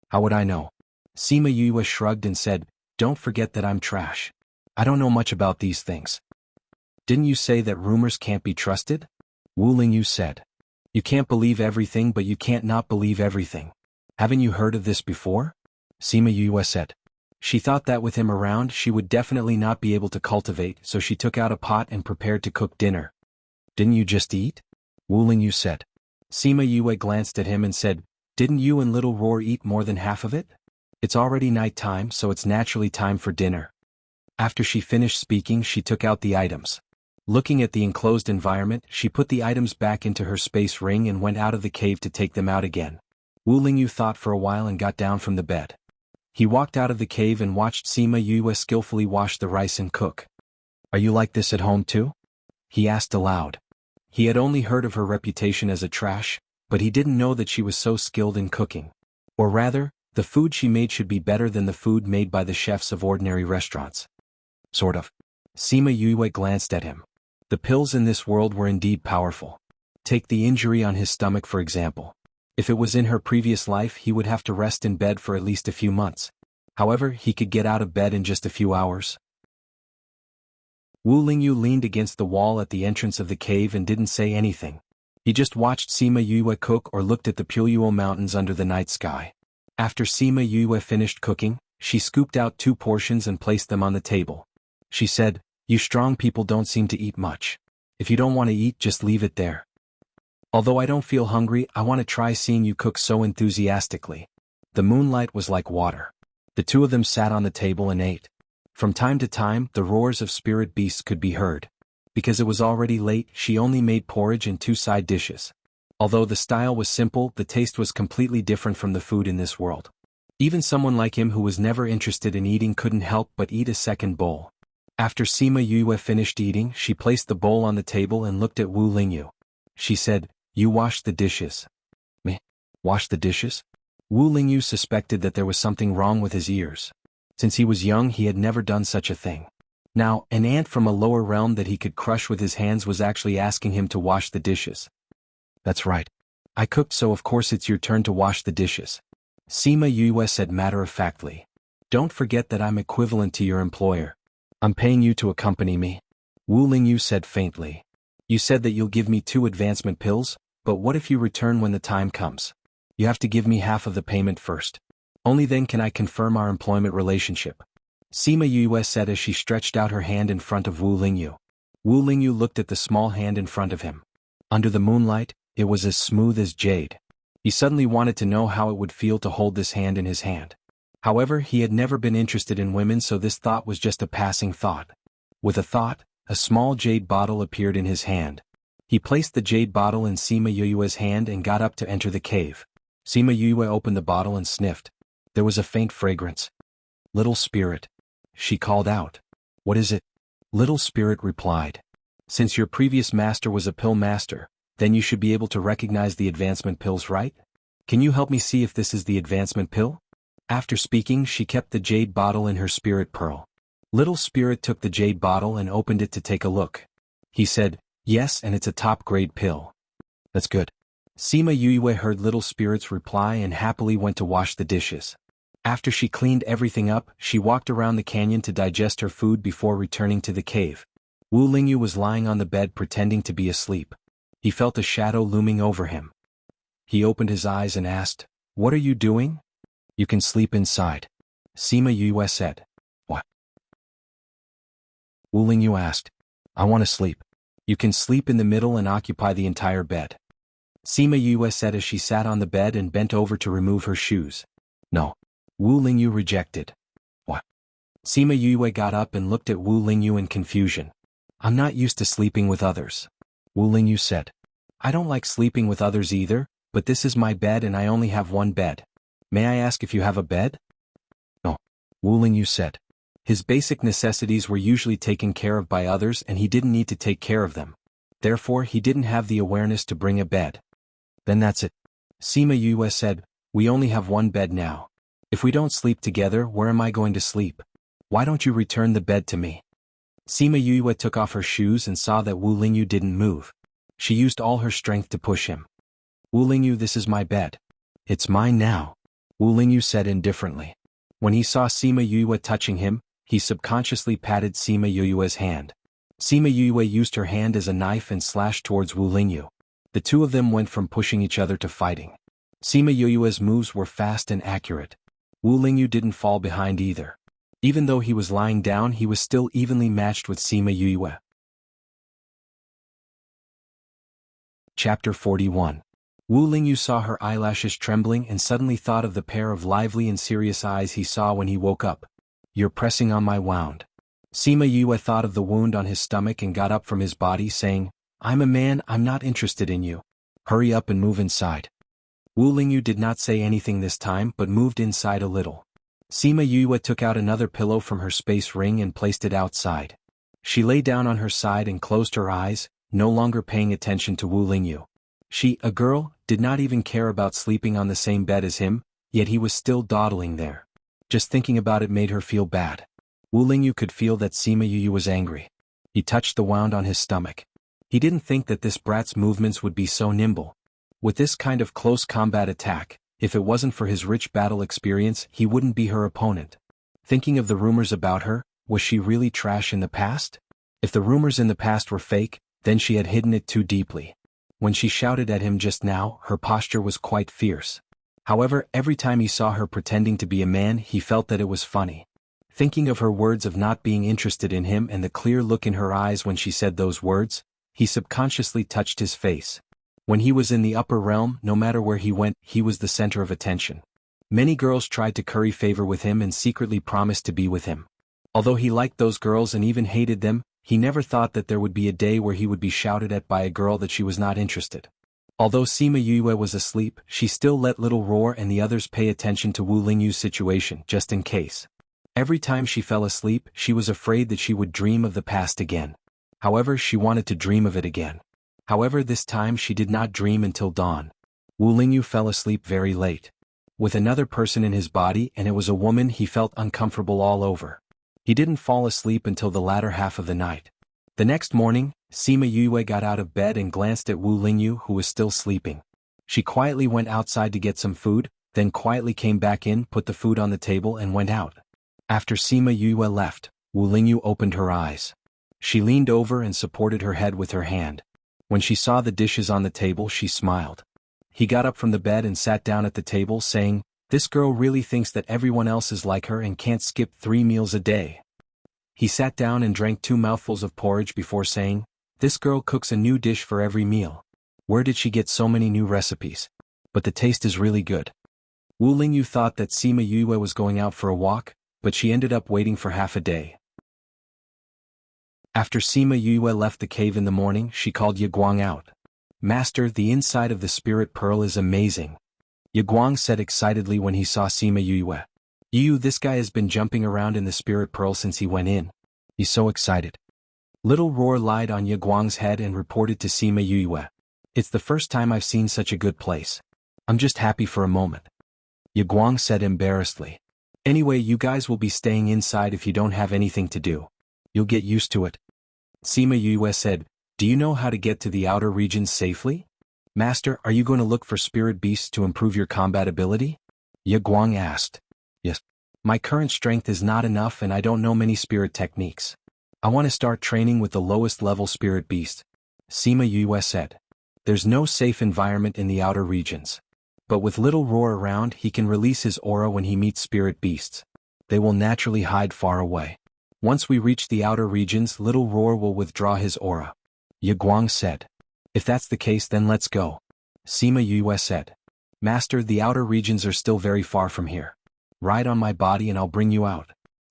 "How would I know?" Sima Yue shrugged and said, "Don't forget that I'm trash. I don't know much about these things." "Didn't you say that rumors can't be trusted?" Wu Lingyu said. "You can't believe everything, but you can't not believe everything. Haven't you heard of this before?" Sima Yue said. She thought that with him around she would definitely not be able to cultivate, so she took out a pot and prepared to cook dinner. "Didn't you just eat?" Wu Lingyu said. Sima Yue glanced at him and said, "Didn't you and Little Roar eat more than half of it? It's already night time, so it's naturally time for dinner." After she finished speaking, she took out the items. Looking at the enclosed environment, she put the items back into her space ring and went out of the cave to take them out again. Wu Lingyu thought for a while and got down from the bed. He walked out of the cave and watched Sima Yue skillfully wash the rice and cook. "Are you like this at home too?" he asked aloud. He had only heard of her reputation as a trash, but he didn't know that she was so skilled in cooking. Or rather, the food she made should be better than the food made by the chefs of ordinary restaurants. Sort of. Sima Yue glanced at him. The pills in this world were indeed powerful. Take the injury on his stomach for example. If it was in her previous life he would have to rest in bed for at least a few months. However, he could get out of bed in just a few hours. Wu Lingyu leaned against the wall at the entrance of the cave and didn't say anything. He just watched Sima Yue cook or looked at the Peerless mountains under the night sky. After Sima Yue finished cooking, she scooped out 2 portions and placed them on the table. She said, "You strong people don't seem to eat much. If you don't want to eat, just leave it there. Although I don't feel hungry, I want to try seeing you cook so enthusiastically." The moonlight was like water. The two of them sat on the table and ate. From time to time, the roars of spirit beasts could be heard. Because it was already late, she only made porridge and 2 side dishes. Although the style was simple, the taste was completely different from the food in this world. Even someone like him who was never interested in eating couldn't help but eat a second bowl. After Sima Yue finished eating, she placed the bowl on the table and looked at Wu Lingyu. She said, "You washed the dishes." "Me? Wash the dishes?" Wu Lingyu suspected that there was something wrong with his ears. Since he was young he had never done such a thing. Now, an ant from a lower realm that he could crush with his hands was actually asking him to wash the dishes. "That's right. I cooked, so of course it's your turn to wash the dishes." Sima Yue said matter-of-factly. "Don't forget that I'm equivalent to your employer. I'm paying you to accompany me." Wu Lingyu said faintly. "You said that you'll give me 2 advancement pills, but what if you return when the time comes? You have to give me half of the payment first. Only then can I confirm our employment relationship." Sima Yue said as she stretched out her hand in front of Wu Lingyu. Wu Lingyu looked at the small hand in front of him. Under the moonlight, it was as smooth as jade. He suddenly wanted to know how it would feel to hold this hand in his hand. However, he had never been interested in women, so this thought was just a passing thought. With a thought, a small jade bottle appeared in his hand. He placed the jade bottle in Sima Yue's hand and got up to enter the cave. Sima Yue opened the bottle and sniffed. There was a faint fragrance. "Little spirit," she called out. "What is it?" Little spirit replied. "Since your previous master was a pill master, then you should be able to recognize the advancement pills, right? Can you help me see if this is the advancement pill?" After speaking, she kept the jade bottle in her spirit pearl. Little spirit took the jade bottle and opened it to take a look. He said, "Yes, and it's a top-grade pill." "That's good." Sima Yue heard little spirit's reply and happily went to wash the dishes. After she cleaned everything up, she walked around the canyon to digest her food before returning to the cave. Wu Lingyu was lying on the bed pretending to be asleep. He felt a shadow looming over him. He opened his eyes and asked, "What are you doing?" "You can sleep inside," Sima Yue said. "What?" Wu Lingyu asked. "I want to sleep." You can sleep in the middle and occupy the entire bed. Sima Yue said as she sat on the bed and bent over to remove her shoes. No. Wu Lingyu rejected. What? Sima Yue got up and looked at Wu Lingyu in confusion. I'm not used to sleeping with others. Wu Lingyu said. I don't like sleeping with others either, but this is my bed and I only have one bed. May I ask if you have a bed? No. Wu Lingyu said. His basic necessities were usually taken care of by others and he didn't need to take care of them. Therefore he didn't have the awareness to bring a bed. Then that's it. Sima Yue said, we only have one bed now. If we don't sleep together, where am I going to sleep? Why don't you return the bed to me? Sima Yue took off her shoes and saw that Wu Lingyu didn't move. She used all her strength to push him. Wu Lingyu, this is my bed. It's mine now. Wu Lingyu said indifferently. When he saw Sima Yue touching him, he subconsciously patted Sima Yue's hand. Sima Yue used her hand as a knife and slashed towards Wu Lingyu. The two of them went from pushing each other to fighting. Sima Yue's moves were fast and accurate. Wu Lingyu didn't fall behind either. Even though he was lying down, he was still evenly matched with Sima Yue. Chapter 41. Wu Lingyu saw her eyelashes trembling and suddenly thought of the pair of lively and serious eyes he saw when he woke up. You're pressing on my wound. Sima Yue thought of the wound on his stomach and got up from his body saying, I'm a man, I'm not interested in you. Hurry up and move inside. Wu Lingyu did not say anything this time but moved inside a little. Sima Yue took out another pillow from her space ring and placed it outside. She lay down on her side and closed her eyes, no longer paying attention to Wu Lingyu. She, a girl, did not even care about sleeping on the same bed as him, yet he was still dawdling there. Just thinking about it made her feel bad. Wu Lingyu could feel that Sima Yue was angry. He touched the wound on his stomach. He didn't think that this brat's movements would be so nimble. With this kind of close combat attack, if it wasn't for his rich battle experience, he wouldn't be her opponent. Thinking of the rumors about her, was she really trash in the past? If the rumors in the past were fake, then she had hidden it too deeply. When she shouted at him just now, her posture was quite fierce. However, every time he saw her pretending to be a man, he felt that it was funny. Thinking of her words of not being interested in him and the clear look in her eyes when she said those words, he subconsciously touched his face. When he was in the upper realm, no matter where he went, he was the center of attention. Many girls tried to curry favor with him and secretly promised to be with him. Although he liked those girls and even hated them, he never thought that there would be a day where he would be shouted at by a girl that she was not interested. Although Sima Yue was asleep, she still let Little Roar and the others pay attention to Wu Lingyu's situation, just in case. Every time she fell asleep, she was afraid that she would dream of the past again. However, she wanted to dream of it again. However, this time she did not dream until dawn. Wu Lingyu fell asleep very late. With another person in his body, and it was a woman, he felt uncomfortable all over. He didn't fall asleep until the latter half of the night. The next morning, Sima Yue got out of bed and glanced at Wu Lingyu, who was still sleeping. She quietly went outside to get some food, then quietly came back in, put the food on the table and went out. After Sima Yue left, Wu Lingyu opened her eyes. She leaned over and supported her head with her hand. When she saw the dishes on the table, she smiled. He got up from the bed and sat down at the table saying, "This girl really thinks that everyone else is like her and can't skip 3 meals a day." He sat down and drank 2 mouthfuls of porridge before saying, "This girl cooks a new dish for every meal. Where did she get so many new recipes? But the taste is really good." Wu Lingyu thought that Sima Yue was going out for a walk, but she ended up waiting for half a day. After Sima Yue left the cave in the morning, she called Ye Guang out. "Master, the inside of the spirit pearl is amazing," Ye Guang said excitedly when he saw Sima Yue. "You, this guy has been jumping around in the spirit pearl since he went in. He's so excited." Little Roar lied on Ye Guang's head and reported to Sima Yue. "It's the first time I've seen such a good place. I'm just happy for a moment," Ye Guang said embarrassedly. "Anyway, you guys will be staying inside if you don't have anything to do. You'll get used to it." Sima Yue said, "Do you know how to get to the outer regions safely? Master, are you going to look for spirit beasts to improve your combat ability?" Ye Guang asked. "Yes. My current strength is not enough and I don't know many spirit techniques. I want to start training with the lowest level spirit beast," Sima Yue said. "There's no safe environment in the outer regions. But with Little Roar around, he can release his aura when he meets spirit beasts. They will naturally hide far away. Once we reach the outer regions, Little Roar will withdraw his aura. Ye Guang said. If that's the case then let's go. Sima Yue said. Master, the outer regions are still very far from here. Ride on my body and I'll bring you out.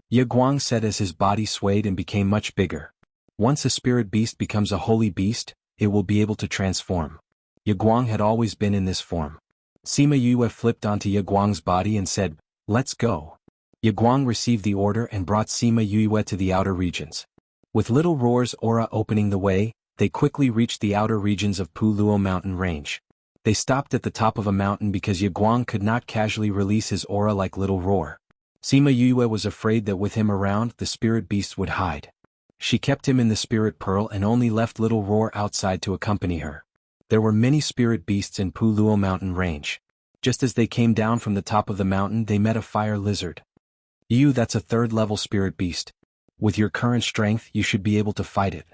Ye Guang said as his body swayed and became much bigger. Once a spirit beast becomes a holy beast, it will be able to transform. Ye Guang had always been in this form. Sima Yue flipped onto Ye Guang's body and said, let's go. Ye Guang received the order and brought Sima Yue to the outer regions. With Little Roar's aura opening the way, they quickly reached the outer regions of Puluo mountain range. They stopped at the top of a mountain because Ye Guang could not casually release his aura like Little Roar. Sima Yue was afraid that with him around, the spirit beast would hide. She kept him in the spirit pearl and only left Little Roar outside to accompany her. There were many spirit beasts in Puluo mountain range. Just as they came down from the top of the mountain they met a fire lizard. That's a 3rd level spirit beast. With your current strength you should be able to fight it.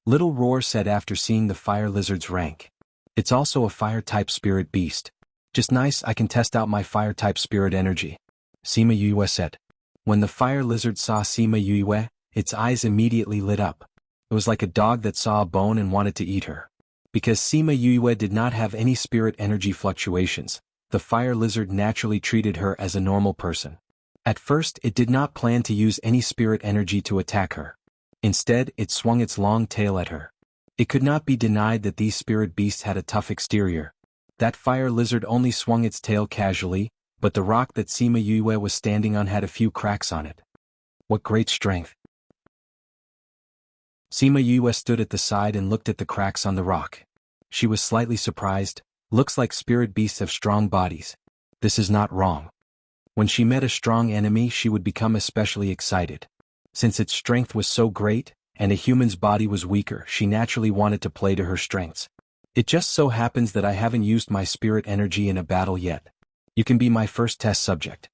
Little Roar said after seeing the fire lizard's rank. It's also a fire-type spirit beast. Just nice, I can test out my fire-type spirit energy. Sima Yue said. When the fire lizard saw Sima Yue, its eyes immediately lit up. It was like a dog that saw a bone and wanted to eat her. Because Sima Yue did not have any spirit energy fluctuations, the fire lizard naturally treated her as a normal person. At first it did not plan to use any spirit energy to attack her. Instead, it swung its long tail at her. It could not be denied that these spirit beasts had a tough exterior. That fire lizard only swung its tail casually, but the rock that Sima Yue was standing on had a few cracks on it. What great strength! Sima Yue stood at the side and looked at the cracks on the rock. She was slightly surprised. Looks like spirit beasts have strong bodies. This is not wrong. When she met a strong enemy she would become especially excited. Since its strength was so great, and a human's body was weaker, she naturally wanted to play to her strengths. It just so happens that I haven't used my spirit energy in a battle yet. You can be my first test subject.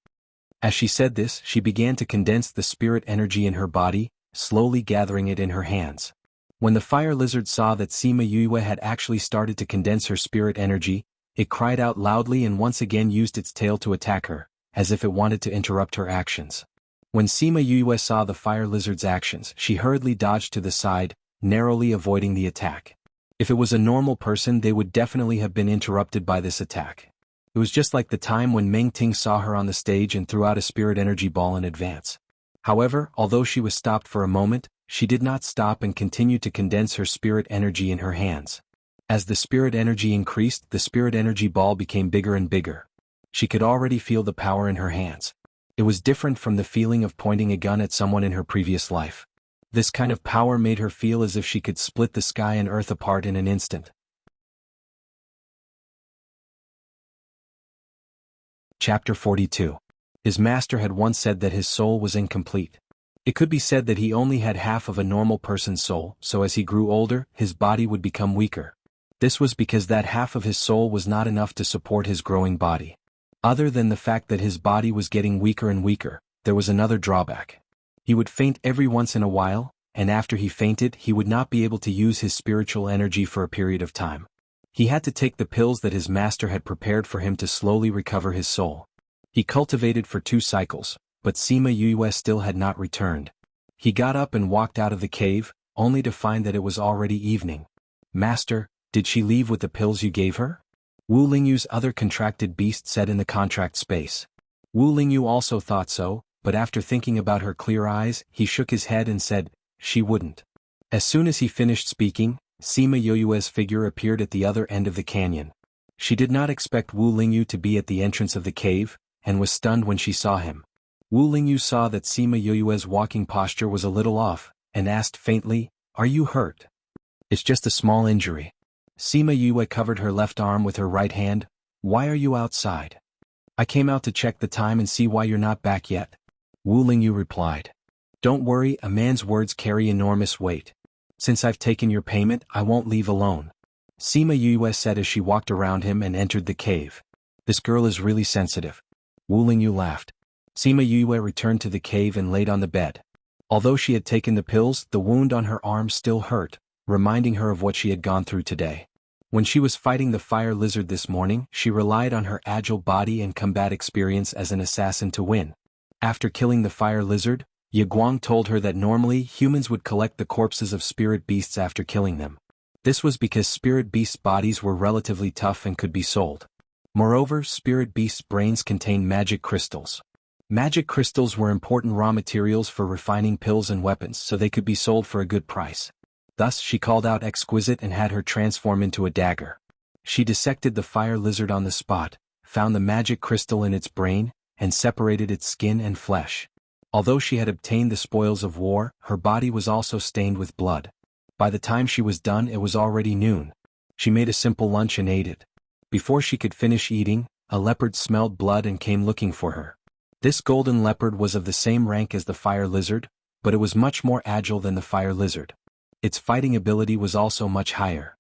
As she said this, she began to condense the spirit energy in her body, slowly gathering it in her hands. When the fire lizard saw that Sima Yue had actually started to condense her spirit energy, it cried out loudly and once again used its tail to attack her, as if it wanted to interrupt her actions. When Sima Yue saw the fire lizard's actions, she hurriedly dodged to the side, narrowly avoiding the attack. If it was a normal person they would definitely have been interrupted by this attack. It was just like the time when Meng Ting saw her on the stage and threw out a spirit energy ball in advance. However, although she was stopped for a moment, she did not stop and continued to condense her spirit energy in her hands. As the spirit energy increased, the spirit energy ball became bigger and bigger. She could already feel the power in her hands. It was different from the feeling of pointing a gun at someone in her previous life. This kind of power made her feel as if she could split the sky and earth apart in an instant. Chapter 42. His master had once said that his soul was incomplete. It could be said that he only had half of a normal person's soul, so as he grew older, his body would become weaker. This was because that half of his soul was not enough to support his growing body. Other than the fact that his body was getting weaker and weaker, there was another drawback. He would faint every once in a while, and after he fainted he would not be able to use his spiritual energy for a period of time. He had to take the pills that his master had prepared for him to slowly recover his soul. He cultivated for 2 cycles, but Sima Yue still had not returned. He got up and walked out of the cave, only to find that it was already evening. Master, did she leave with the pills you gave her? Wu Lingyu's other contracted beast said in the contract space. Wu Lingyu also thought so, but after thinking about her clear eyes, he shook his head and said, she wouldn't. As soon as he finished speaking, Sima Yue's figure appeared at the other end of the canyon. She did not expect Wu Lingyu to be at the entrance of the cave, and was stunned when she saw him. Wu Lingyu saw that Sima Yue's walking posture was a little off, and asked faintly, are you hurt? It's just a small injury. Sima Yue covered her left arm with her right hand. Why are you outside? I came out to check the time and see why you're not back yet. Wu Lingyu replied. Don't worry, a man's words carry enormous weight. Since I've taken your payment, I won't leave alone. Sima Yue said as she walked around him and entered the cave. This girl is really sensitive. Wu Lingyu laughed. Sima Yue returned to the cave and laid on the bed. Although she had taken the pills, the wound on her arm still hurt, reminding her of what she had gone through today. When she was fighting the fire lizard this morning, she relied on her agile body and combat experience as an assassin to win. After killing the fire lizard, Ye Guang told her that normally humans would collect the corpses of spirit beasts after killing them. This was because spirit beasts' bodies were relatively tough and could be sold. Moreover, spirit beasts' brains contained magic crystals. Magic crystals were important raw materials for refining pills and weapons, so they could be sold for a good price. Thus, she called out Exquisite and had her transform into a dagger. She dissected the fire lizard on the spot, found the magic crystal in its brain, and separated its skin and flesh. Although she had obtained the spoils of war, her body was also stained with blood. By the time she was done, it was already noon. She made a simple lunch and ate it. Before she could finish eating, a leopard smelled blood and came looking for her. This golden leopard was of the same rank as the fire lizard, but it was much more agile than the fire lizard. Its fighting ability was also much higher.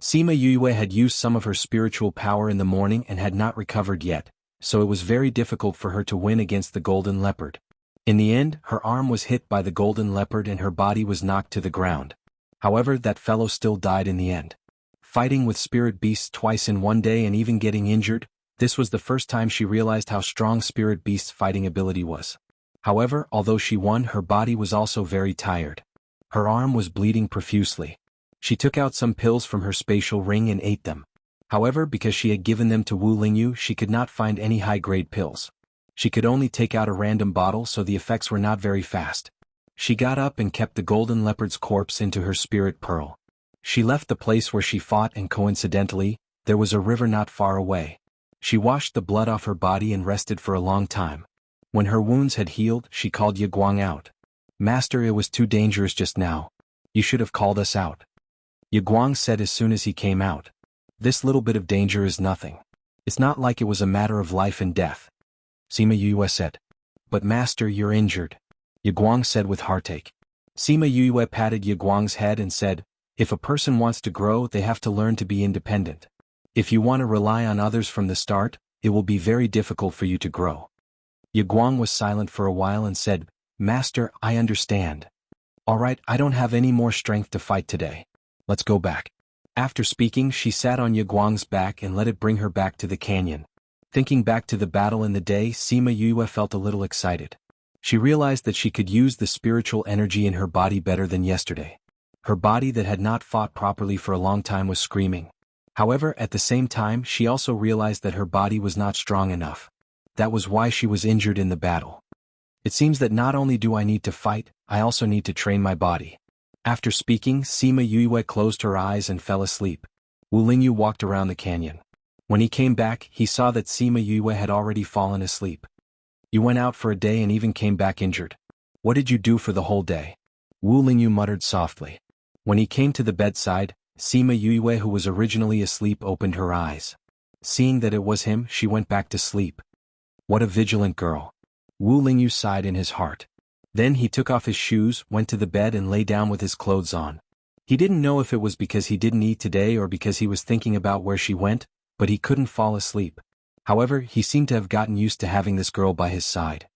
Sima Yue had used some of her spiritual power in the morning and had not recovered yet, so it was very difficult for her to win against the golden leopard. In the end, her arm was hit by the golden leopard and her body was knocked to the ground. However, that fellow still died in the end. Fighting with spirit beasts twice in one day and even getting injured, this was the first time she realized how strong spirit beasts' fighting ability was. However, although she won, her body was also very tired. Her arm was bleeding profusely. She took out some pills from her spatial ring and ate them. However, because she had given them to Wu Lingyu, she could not find any high-grade pills. She could only take out a random bottle, so the effects were not very fast. She got up and kept the golden leopard's corpse into her spirit pearl. She left the place where she fought and coincidentally, there was a river not far away. She washed the blood off her body and rested for a long time. When her wounds had healed, she called Ye Guang out. "Master, it was too dangerous just now. You should have called us out." Ye Guang said as soon as he came out. "This little bit of danger is nothing. It's not like it was a matter of life and death." Sima Yue said. "But master, you're injured," Ye Guang said with heartache. Sima Yue patted Ye Guang's head and said, "If a person wants to grow, they have to learn to be independent. If you want to rely on others from the start, it will be very difficult for you to grow." Ye Guang was silent for a while and said, "Master, I understand. All right, I don't have any more strength to fight today. Let's go back." After speaking, she sat on Ye Guang's back and let it bring her back to the canyon. Thinking back to the battle in the day, Sima Yue felt a little excited. She realized that she could use the spiritual energy in her body better than yesterday. Her body that had not fought properly for a long time was screaming. However, at the same time, she also realized that her body was not strong enough. That was why she was injured in the battle. It seems that not only do I need to fight, I also need to train my body. After speaking, Sima Yue closed her eyes and fell asleep. Wu Lingyu walked around the canyon. When he came back, he saw that Sima Yue had already fallen asleep. "You went out for a day and even came back injured. What did you do for the whole day?" Wu Lingyu muttered softly. When he came to the bedside, Sima Yue, who was originally asleep, opened her eyes. Seeing that it was him, she went back to sleep. What a vigilant girl. Wu Lingyu sighed in his heart. Then he took off his shoes, went to the bed and lay down with his clothes on. He didn't know if it was because he didn't eat today or because he was thinking about where she went, but he couldn't fall asleep. However, he seemed to have gotten used to having this girl by his side.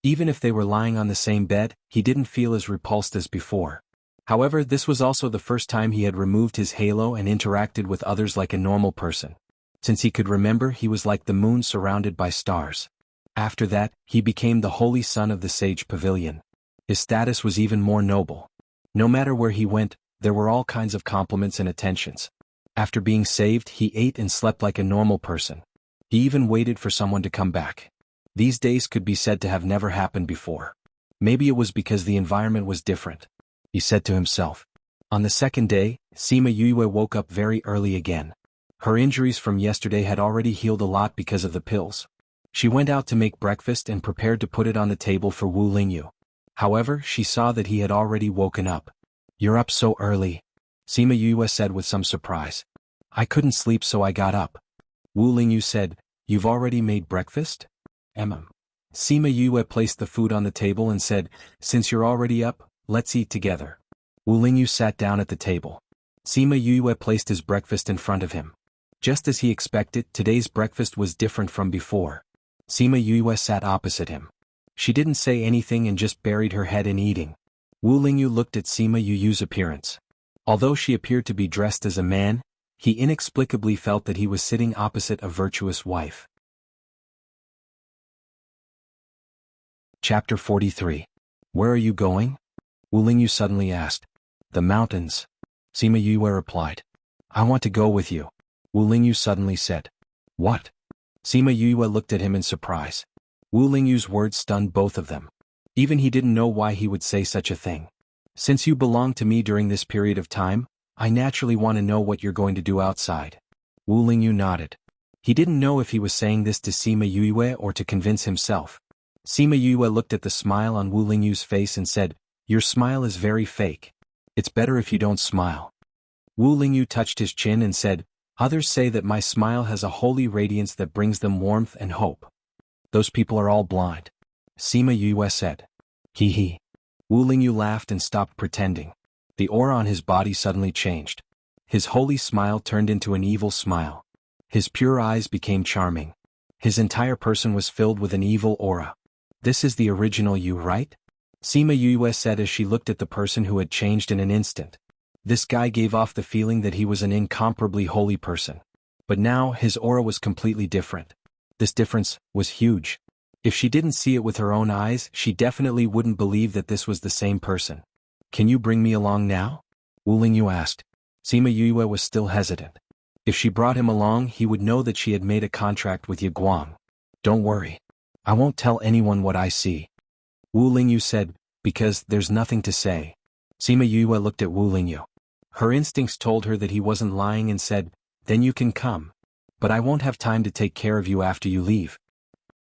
Even if they were lying on the same bed, he didn't feel as repulsed as before. However, this was also the first time he had removed his halo and interacted with others like a normal person. Since he could remember, he was like the moon surrounded by stars. After that, he became the holy son of the sage pavilion. His status was even more noble. No matter where he went, there were all kinds of compliments and attentions. After being saved, he ate and slept like a normal person. He even waited for someone to come back. These days could be said to have never happened before. Maybe it was because the environment was different, he said to himself. On the second day, Sima Yue woke up very early again. Her injuries from yesterday had already healed a lot because of the pills. She went out to make breakfast and prepared to put it on the table for Wu Lingyu. However, she saw that he had already woken up. "You're up so early," Sima Yue said with some surprise. "I couldn't sleep so I got up." Wu Lingyu said, "You've already made breakfast?" Sima Yue placed the food on the table and said, "Since you're already up, let's eat together." Wu Lingyu sat down at the table. Sima Yue placed his breakfast in front of him. Just as he expected, today's breakfast was different from before. Sima Yue sat opposite him. She didn't say anything and just buried her head in eating. Wu Lingyu looked at Sima Yue's appearance. Although she appeared to be dressed as a man, he inexplicably felt that he was sitting opposite a virtuous wife. Chapter 43. Where are you going? Wu Lingyu suddenly asked. The mountains. Sima Yue replied. I want to go with you. Wu Lingyu suddenly said. What? Sima Yue looked at him in surprise. Wu Lingyu's words stunned both of them. Even he didn't know why he would say such a thing. Since you belong to me during this period of time, I naturally want to know what you're going to do outside. Wu Lingyu nodded. He didn't know if he was saying this to Sima Yue or to convince himself. Sima Yue looked at the smile on Wu Lingyu's face and said, Your smile is very fake. It's better if you don't smile. Wu Lingyu touched his chin and said, Others say that my smile has a holy radiance that brings them warmth and hope. Those people are all blind. Sima Yue said. Hee hee. Wu Lingyu laughed and stopped pretending. The aura on his body suddenly changed. His holy smile turned into an evil smile. His pure eyes became charming. His entire person was filled with an evil aura. This is the original you, right? Sima Yue said as she looked at the person who had changed in an instant. This guy gave off the feeling that he was an incomparably holy person. But now his aura was completely different. This difference was huge. If she didn't see it with her own eyes, she definitely wouldn't believe that this was the same person. Can you bring me along now? Wu Lingyu asked. Sima Yue was still hesitant. If she brought him along, he would know that she had made a contract with Ye Guang. Don't worry. I won't tell anyone what I see. Wu Lingyu said, because there's nothing to say. Sima Yue looked at Wu Lingyu. Her instincts told her that he wasn't lying and said, Then you can come. But I won't have time to take care of you after you leave.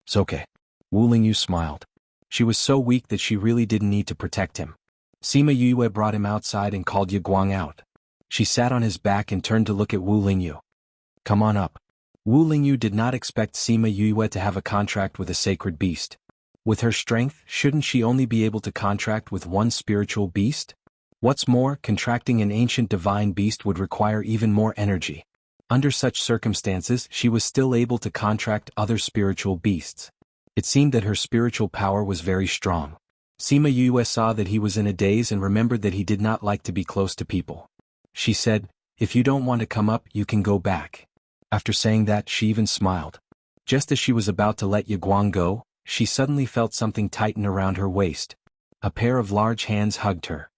It's okay. Wu Lingyu smiled. She was so weak that she really didn't need to protect him. Sima Yue brought him outside and called Ye Guang out. She sat on his back and turned to look at Wu Lingyu. Come on up. Wu Lingyu did not expect Sima Yue to have a contract with a sacred beast. With her strength, shouldn't she only be able to contract with one spiritual beast? What's more, contracting an ancient divine beast would require even more energy. Under such circumstances, she was still able to contract other spiritual beasts. It seemed that her spiritual power was very strong. Sima Yue saw that he was in a daze and remembered that he did not like to be close to people. She said, If you don't want to come up, you can go back. After saying that, she even smiled. Just as she was about to let Ye Guang go, she suddenly felt something tighten around her waist. A pair of large hands hugged her.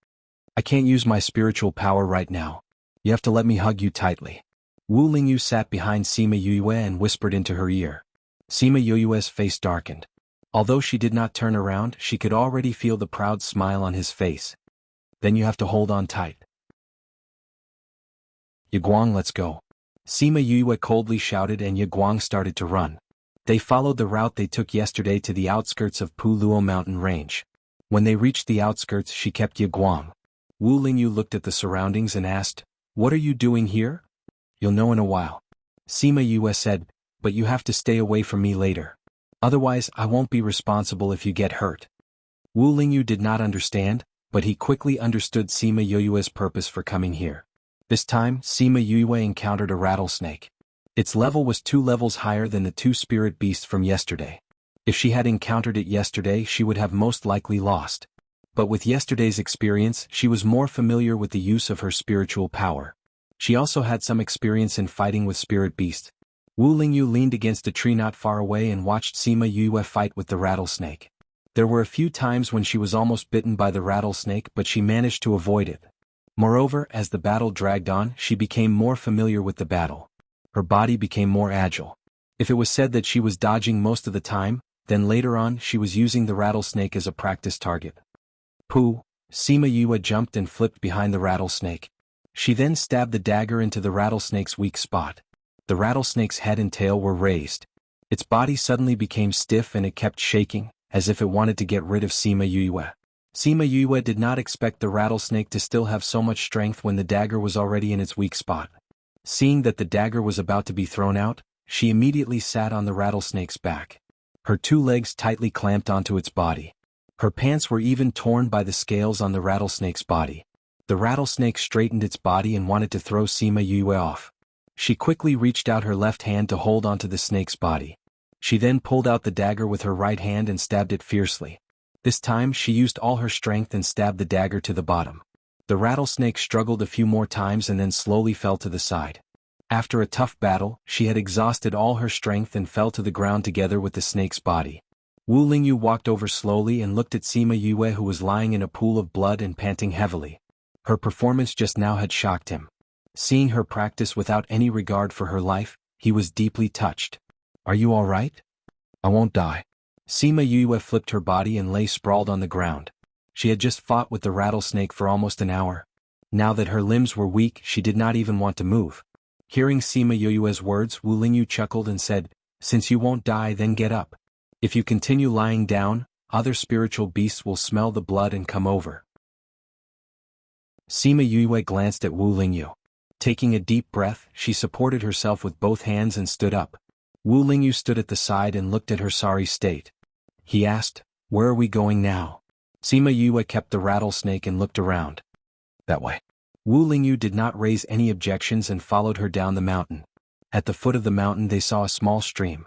I can't use my spiritual power right now. You have to let me hug you tightly. Wu Lingyu sat behind Sima Yue and whispered into her ear. Sima Yue's face darkened. Although she did not turn around, she could already feel the proud smile on his face. Then you have to hold on tight. Ye Guang, let's go. Sima Yue coldly shouted and Ye Guang started to run. They followed the route they took yesterday to the outskirts of Puluo mountain range. When they reached the outskirts, she kept Ye Guang. Wu Lingyu looked at the surroundings and asked, What are you doing here? You'll know in a while. Sima Yue said, But you have to stay away from me later. Otherwise, I won't be responsible if you get hurt. Wu Lingyu did not understand, but he quickly understood Sima Yue's purpose for coming here. This time, Sima Yue encountered a rattlesnake. Its level was 2 levels higher than the 2 spirit beasts from yesterday. If she had encountered it yesterday, she would have most likely lost. But with yesterday's experience, she was more familiar with the use of her spiritual power. She also had some experience in fighting with spirit beasts. Wu Lingyu leaned against a tree not far away and watched Sima Yue fight with the rattlesnake. There were a few times when she was almost bitten by the rattlesnake, but she managed to avoid it. Moreover, as the battle dragged on, she became more familiar with the battle. Her body became more agile. If it was said that she was dodging most of the time, then later on she was using the rattlesnake as a practice target. Pooh! Sima Yue jumped and flipped behind the rattlesnake. She then stabbed the dagger into the rattlesnake's weak spot. The rattlesnake's head and tail were raised. Its body suddenly became stiff and it kept shaking, as if it wanted to get rid of Sima Yue. Sima Yue did not expect the rattlesnake to still have so much strength when the dagger was already in its weak spot. Seeing that the dagger was about to be thrown out, she immediately sat on the rattlesnake's back. Her 2 legs tightly clamped onto its body. Her pants were even torn by the scales on the rattlesnake's body. The rattlesnake straightened its body and wanted to throw Sima Yue off. She quickly reached out her left hand to hold onto the snake's body. She then pulled out the dagger with her right hand and stabbed it fiercely. This time she used all her strength and stabbed the dagger to the bottom. The rattlesnake struggled a few more times and then slowly fell to the side. After a tough battle, she had exhausted all her strength and fell to the ground together with the snake's body. Wu Lingyu walked over slowly and looked at Sima Yue, who was lying in a pool of blood and panting heavily. Her performance just now had shocked him. Seeing her practice without any regard for her life, he was deeply touched. "Are you all right?" "I won't die." Sima Yue flipped her body and lay sprawled on the ground. She had just fought with the rattlesnake for almost an hour. Now that her limbs were weak, she did not even want to move. Hearing Sima Yue's words, Wu Lingyu chuckled and said, "Since you won't die, then get up. If you continue lying down, other spiritual beasts will smell the blood and come over." Sima Yue glanced at Wu Lingyu. Taking a deep breath, she supported herself with both hands and stood up. Wu Lingyu stood at the side and looked at her sorry state. He asked, "Where are we going now?" Sima Yue kept the rattlesnake and looked around. "That way." Wu Lingyu did not raise any objections and followed her down the mountain. At the foot of the mountain they saw a small stream.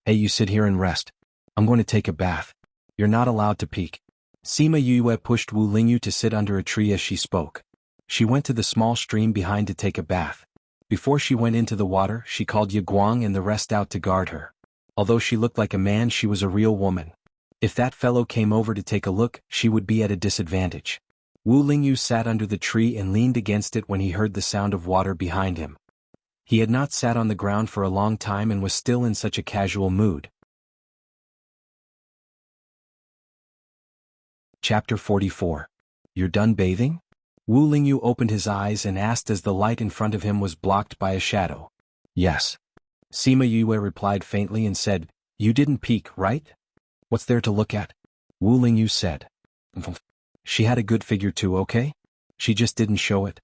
"Hey, you sit here and rest. I'm going to take a bath. You're not allowed to peek." Sima Yue pushed Wu Lingyu to sit under a tree as she spoke. She went to the small stream behind to take a bath. Before she went into the water, she called Ye Guang and the rest out to guard her. Although she looked like a man, she was a real woman. If that fellow came over to take a look, she would be at a disadvantage. Wu Lingyu sat under the tree and leaned against it when he heard the sound of water behind him. He had not sat on the ground for a long time and was still in such a casual mood. Chapter 44. You're done bathing? Wu Lingyu opened his eyes and asked as the light in front of him was blocked by a shadow. Yes. Sima Yue replied faintly and said, "You didn't peek, right? What's there to look at?" Wu Lingyu said. "She had a good figure too, okay? She just didn't show it."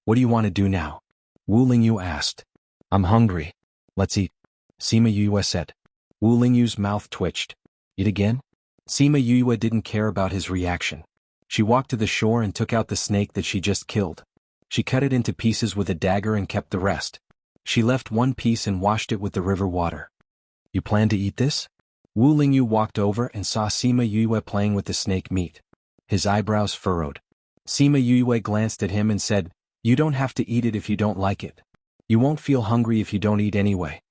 "What do you want to do now?" Wu Lingyu asked. "I'm hungry. Let's eat." Sima Yue said. Wu Lingyu's mouth twitched. "Eat again?" Sima Yue didn't care about his reaction. She walked to the shore and took out the snake that she just killed. She cut it into pieces with a dagger and kept the rest. She left one piece and washed it with the river water. "You plan to eat this?" Wu Lingyu walked over and saw Sima Yue playing with the snake meat. His eyebrows furrowed. Sima Yue glanced at him and said, "You don't have to eat it if you don't like it. You won't feel hungry if you don't eat anyway."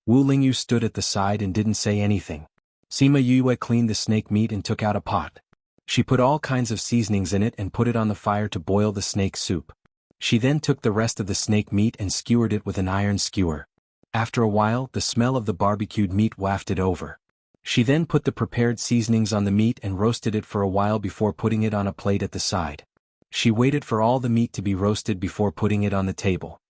Wu Lingyu stood at the side and didn't say anything. Sima Yue cleaned the snake meat and took out a pot. She put all kinds of seasonings in it and put it on the fire to boil the snake soup. She then took the rest of the snake meat and skewered it with an iron skewer. After a while, the smell of the barbecued meat wafted over. She then put the prepared seasonings on the meat and roasted it for a while before putting it on a plate at the side. She waited for all the meat to be roasted before putting it on the table.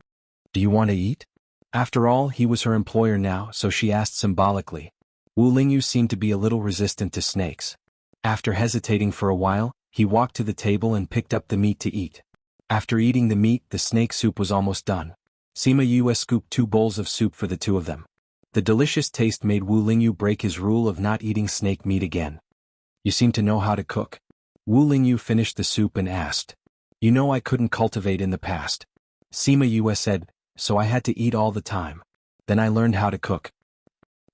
"Do you want to eat?" After all, he was her employer now, so she asked symbolically. Wu Lingyu seemed to be a little resistant to snakes. After hesitating for a while, he walked to the table and picked up the meat to eat. After eating the meat, the snake soup was almost done. Sima Yue scooped 2 bowls of soup for the two of them. The delicious taste made Wu Lingyu break his rule of not eating snake meat again. "You seem to know how to cook." Wu Lingyu finished the soup and asked. "You know I couldn't cultivate in the past." Sima Yue said, "So I had to eat all the time. Then I learned how to cook."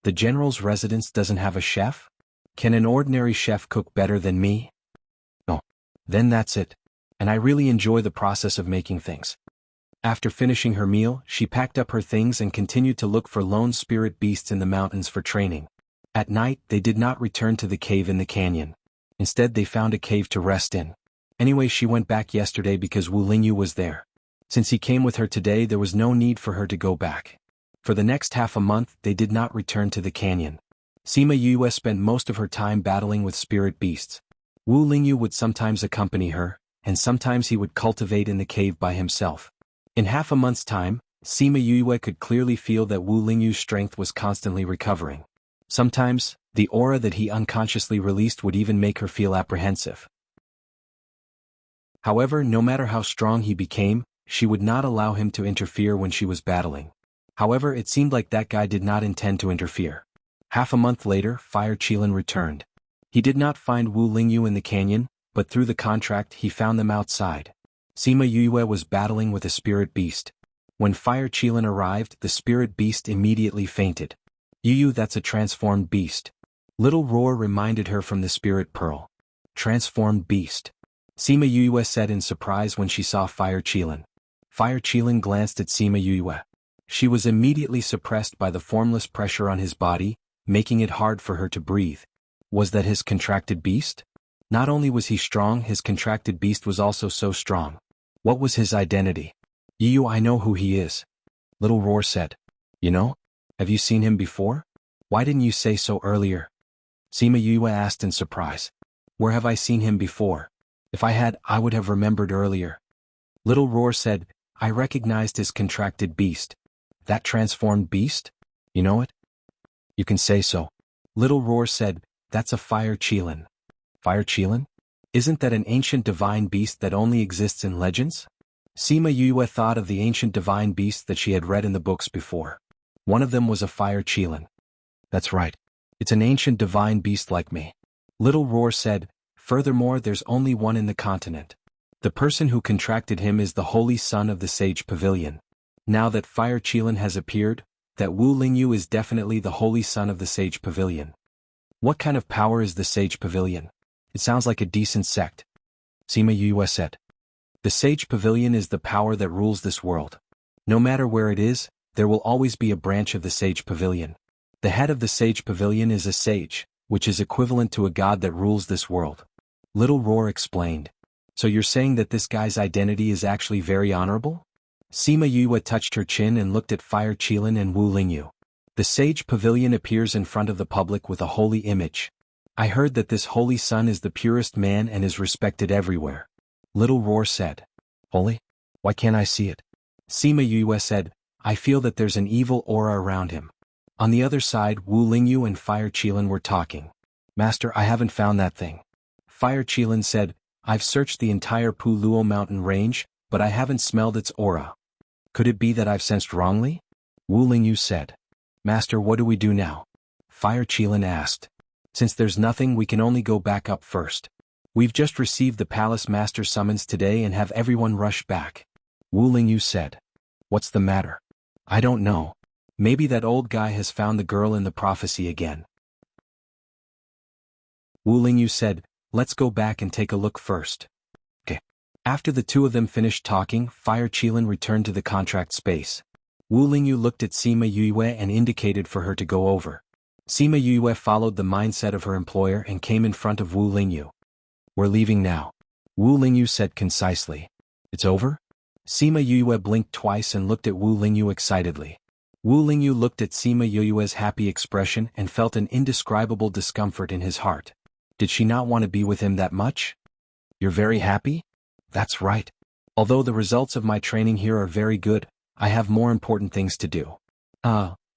"The general's residence doesn't have a chef? Can an ordinary chef cook better than me?" "No." "Then that's it. And I really enjoy the process of making things." After finishing her meal, she packed up her things and continued to look for lone spirit beasts in the mountains for training. At night, they did not return to the cave in the canyon. Instead, they found a cave to rest in. Anyway, she went back yesterday because Wu Lingyu was there. Since he came with her today, there was no need for her to go back. For the next half a month, they did not return to the canyon. Sima Yue spent most of her time battling with spirit beasts. Wu Lingyu would sometimes accompany her, and sometimes he would cultivate in the cave by himself. In half a month's time, Sima Yue could clearly feel that Wu Lingyu's strength was constantly recovering. Sometimes, the aura that he unconsciously released would even make her feel apprehensive. However, no matter how strong he became, she would not allow him to interfere when she was battling. However, it seemed like that guy did not intend to interfere. Half a month later, Fire Qilin returned. He did not find Wu Lingyu in the canyon, but through the contract he found them outside. Sima Yue was battling with a spirit beast. When Fire Qilin arrived, the spirit beast immediately fainted. "Yu, that's a transformed beast." Little roar reminded her from the spirit pearl. "Transformed beast." Sima Yue said in surprise when she saw Fire Qilin. Fire Qilin glanced at Sima Yue. She was immediately suppressed by the formless pressure on his body, making it hard for her to breathe. Was that his contracted beast? Not only was he strong, his contracted beast was also so strong. What was his identity? Yu, I know who he is. Little Roar said. You know? Have you seen him before? Why didn't you say so earlier? Sima Yue asked in surprise. Where have I seen him before? If I had, I would have remembered earlier. Little Roar said, I recognized his contracted beast. That transformed beast? You know it? You can say so. Little Roar said, that's a fire Qilin. Fire Qilin? Isn't that an ancient divine beast that only exists in legends? Sima Yue thought of the ancient divine beasts that she had read in the books before. One of them was a fire Qilin. That's right. It's an ancient divine beast like me. Little Roar said, furthermore there's only one in the continent. The person who contracted him is the holy son of the Sage Pavilion. Now that Fire Qilin has appeared, that Wu Lingyu is definitely the holy son of the Sage Pavilion. What kind of power is the Sage Pavilion? It sounds like a decent sect. Sima Yue said. The Sage Pavilion is the power that rules this world. No matter where it is, there will always be a branch of the Sage Pavilion. The head of the Sage Pavilion is a sage, which is equivalent to a god that rules this world. Little Roar explained. So you're saying that this guy's identity is actually very honorable? Sima Yue touched her chin and looked at Fire Qilin and Wu Lingyu. The Sage Pavilion appears in front of the public with a holy image. I heard that this holy son is the purest man and is respected everywhere. Little Roar said. Holy? Why can't I see it? Sima Yue said, I feel that there's an evil aura around him. On the other side, Wu Lingyu and Fire Qilin were talking. Master, I haven't found that thing. Fire Qilin said, I've searched the entire Puluo mountain range, but I haven't smelled its aura. Could it be that I've sensed wrongly? Wu Lingyu said. Master, what do we do now? Fire Qilin asked. Since there's nothing, we can only go back up first. We've just received the palace master summons today and have everyone rush back. Wu Lingyu said. What's the matter? I don't know. Maybe that old guy has found the girl in the prophecy again. Wu Lingyu said, let's go back and take a look first. Okay. After the two of them finished talking, Fire Qilin returned to the contract space. Wu Lingyu looked at Sima Yue and indicated for her to go over. Sima Yue followed the mindset of her employer and came in front of Wu Lingyu. We're leaving now. Wu Lingyu said concisely. It's over? Sima Yue blinked twice and looked at Wu Lingyu excitedly. Wu Lingyu looked at Sima Yue's happy expression and felt an indescribable discomfort in his heart. Did she not want to be with him that much? You're very happy? That's right. Although the results of my training here are very good, I have more important things to do.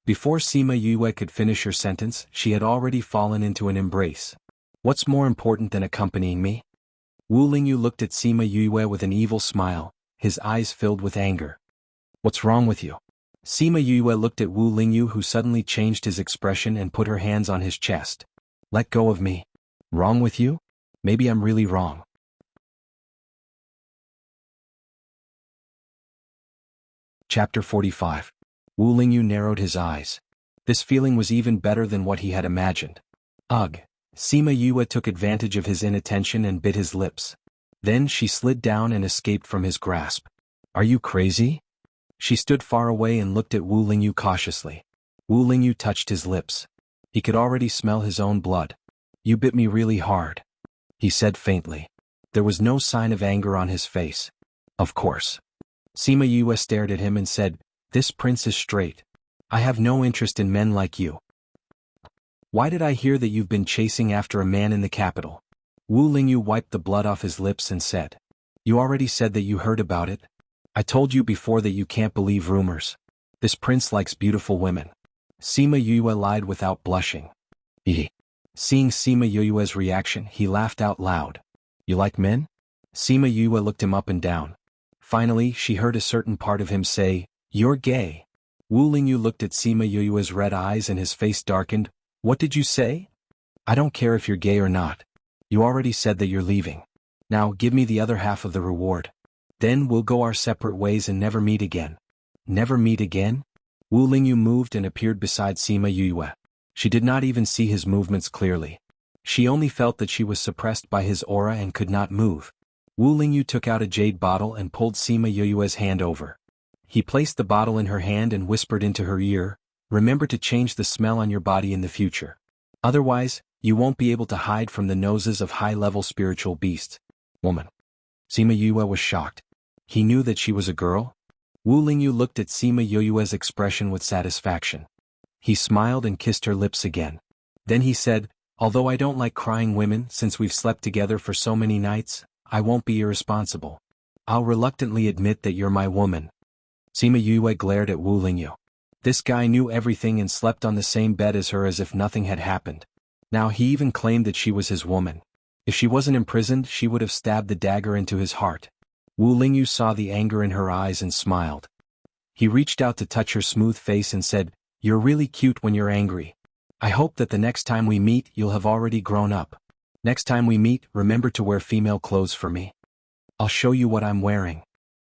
Before Sima Yue could finish her sentence, she had already fallen into an embrace. What's more important than accompanying me? Wu Lingyu looked at Sima Yue with an evil smile, his eyes filled with anger. What's wrong with you? Sima Yue looked at Wu Lingyu, who suddenly changed his expression and put her hands on his chest. Let go of me. Wrong with you? Maybe I'm really wrong. Chapter 45. Wu Lingyu narrowed his eyes. This feeling was even better than what he had imagined. Ugh. Sima Yue took advantage of his inattention and bit his lips. Then she slid down and escaped from his grasp. Are you crazy? She stood far away and looked at Wu Lingyu cautiously. Wu Lingyu touched his lips. He could already smell his own blood. You bit me really hard, he said faintly. There was no sign of anger on his face. Of course. Sima Yue stared at him and said, this prince is straight. I have no interest in men like you. Why did I hear that you've been chasing after a man in the capital? Wu Lingyu wiped the blood off his lips and said. You already said that you heard about it. I told you before that you can't believe rumors. This prince likes beautiful women. Sima Yue lied without blushing. Seeing Sima Yue's reaction, he laughed out loud. You like men? Sima Yue looked him up and down. Finally, she heard a certain part of him say, You're gay. Wu Lingyu looked at Sima Yue's red eyes and his face darkened. What did you say? I don't care if you're gay or not. You already said that you're leaving. Now give me the other half of the reward. Then we'll go our separate ways and never meet again. Never meet again? Wu Lingyu moved and appeared beside Sima Yue. She did not even see his movements clearly. She only felt that she was suppressed by his aura and could not move. Wu Lingyu took out a jade bottle and pulled Sima Yue's hand over. He placed the bottle in her hand and whispered into her ear, Remember to change the smell on your body in the future. Otherwise, You won't be able to hide from the noses of high-level spiritual beasts. Woman. Sima Yue was shocked. He knew that she was a girl. Wu Lingyu looked at Sima Yue's expression with satisfaction. He smiled and kissed her lips again. Then he said, although I don't like crying women since we've slept together for so many nights, I won't be irresponsible. I'll reluctantly admit that you're my woman. Sima Yue glared at Wu Lingyu. This guy knew everything and slept on the same bed as her as if nothing had happened. Now he even claimed that she was his woman. If she wasn't imprisoned, she would have stabbed the dagger into his heart. Wu Lingyu saw the anger in her eyes and smiled. He reached out to touch her smooth face and said, "You're really cute when you're angry. I hope that the next time we meet you'll have already grown up. Next time we meet, remember to wear female clothes for me. I'll show you what I'm wearing."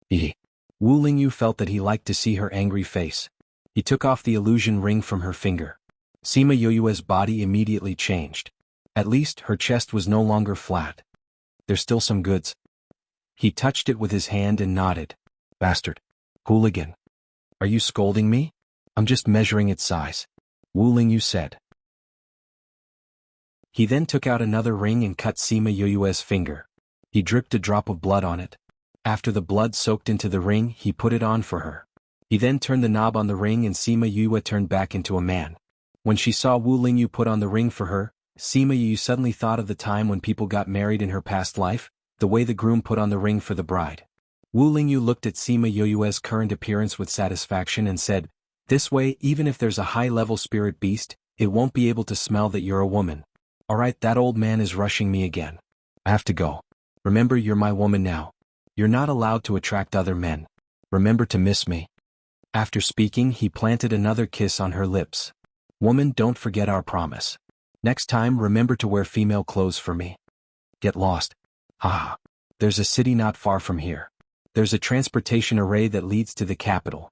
Wu Lingyu felt that he liked to see her angry face. He took off the illusion ring from her finger. Sima Yue's body immediately changed. At least, her chest was no longer flat. There's still some goods. He touched it with his hand and nodded. Bastard. Hooligan. Are you scolding me? I'm just measuring its size. Wu Lingyu said. He then took out another ring and cut Sima Yue's finger. He dripped a drop of blood on it. After the blood soaked into the ring, he put it on for her. He then turned the knob on the ring and Sima Yue turned back into a man. When she saw Wu Lingyu put on the ring for her, Sima Yue suddenly thought of the time when people got married in her past life, the way the groom put on the ring for the bride. Wu Lingyu looked at Sima Yue's current appearance with satisfaction and said, "This way, even if there's a high-level spirit beast, it won't be able to smell that you're a woman. Alright, that old man is rushing me again. I have to go. Remember, you're my woman now. You're not allowed to attract other men. Remember to miss me." After speaking, he planted another kiss on her lips. "Woman, don't forget our promise. Next time, remember to wear female clothes for me. Get lost. Haha. There's a city not far from here. There's a transportation array that leads to the capital."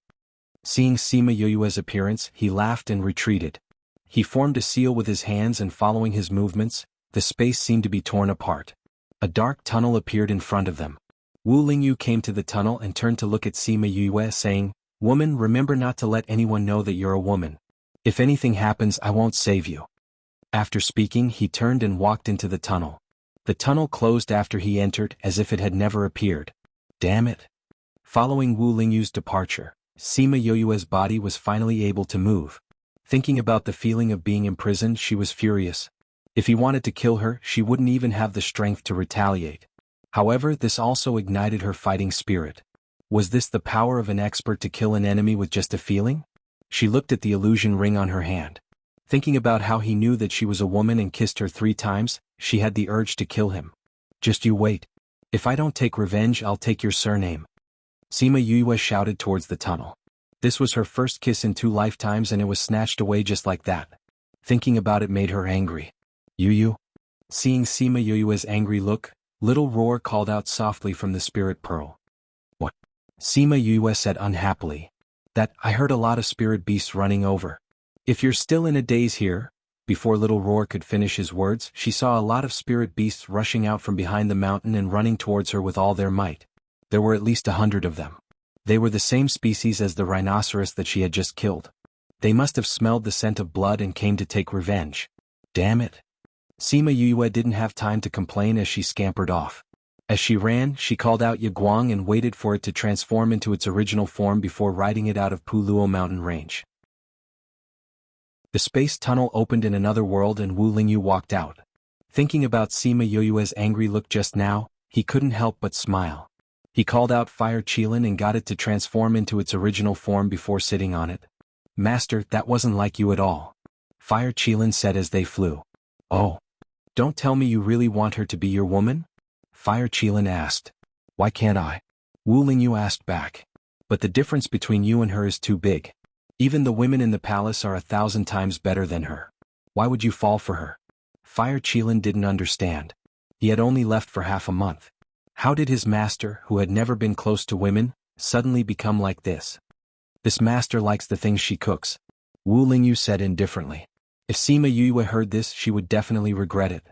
Seeing Sima Yue's appearance, he laughed and retreated. He formed a seal with his hands and following his movements, the space seemed to be torn apart. A dark tunnel appeared in front of them. Wu Lingyu came to the tunnel and turned to look at Sima Yue saying, "Woman, remember not to let anyone know that you're a woman. If anything happens, I won't save you." After speaking, he turned and walked into the tunnel. The tunnel closed after he entered as if it had never appeared. Damn it. Following Wu Lingyu's departure, Sima Yue's body was finally able to move. Thinking about the feeling of being imprisoned, she was furious. If he wanted to kill her, she wouldn't even have the strength to retaliate. However, this also ignited her fighting spirit. Was this the power of an expert to kill an enemy with just a feeling? She looked at the illusion ring on her hand. Thinking about how he knew that she was a woman and kissed her 3 times, she had the urge to kill him. "Just you wait. If I don't take revenge, I'll take your surname." Sima Yue shouted towards the tunnel. This was her first kiss in 2 lifetimes and it was snatched away just like that. Thinking about it made her angry. "Yu." Seeing Sima Yue's angry look, Little Roar called out softly from the spirit pearl. "What?" Sima Yue said unhappily. "That, I heard a lot of spirit beasts running over. If you're still in a daze here." Before Little Roar could finish his words, she saw a lot of spirit beasts rushing out from behind the mountain and running towards her with all their might. There were at least 100 of them. They were the same species as the rhinoceros that she had just killed. They must have smelled the scent of blood and came to take revenge. Damn it. Sima Yue didn't have time to complain as she scampered off. As she ran, she called out Yaguang and waited for it to transform into its original form before riding it out of Puluo mountain range. The space tunnel opened in another world and Wu Lingyu walked out. Thinking about Sima Yue's angry look just now, he couldn't help but smile. He called out Fire Qilin and got it to transform into its original form before sitting on it. "Master, that wasn't like you at all," Fire Qilin said as they flew. "Oh. Don't tell me you really want her to be your woman?" Fire Qilin asked. "Why can't I?" Wu Lingyu asked back. "But the difference between you and her is too big. Even the women in the palace are 1,000 times better than her. Why would you fall for her?" Fire Qilin didn't understand. He had only left for half a month. How did his master, who had never been close to women, suddenly become like this? "This master likes the things she cooks," Wu Lingyu said indifferently. If Sima Yue heard this, she would definitely regret it.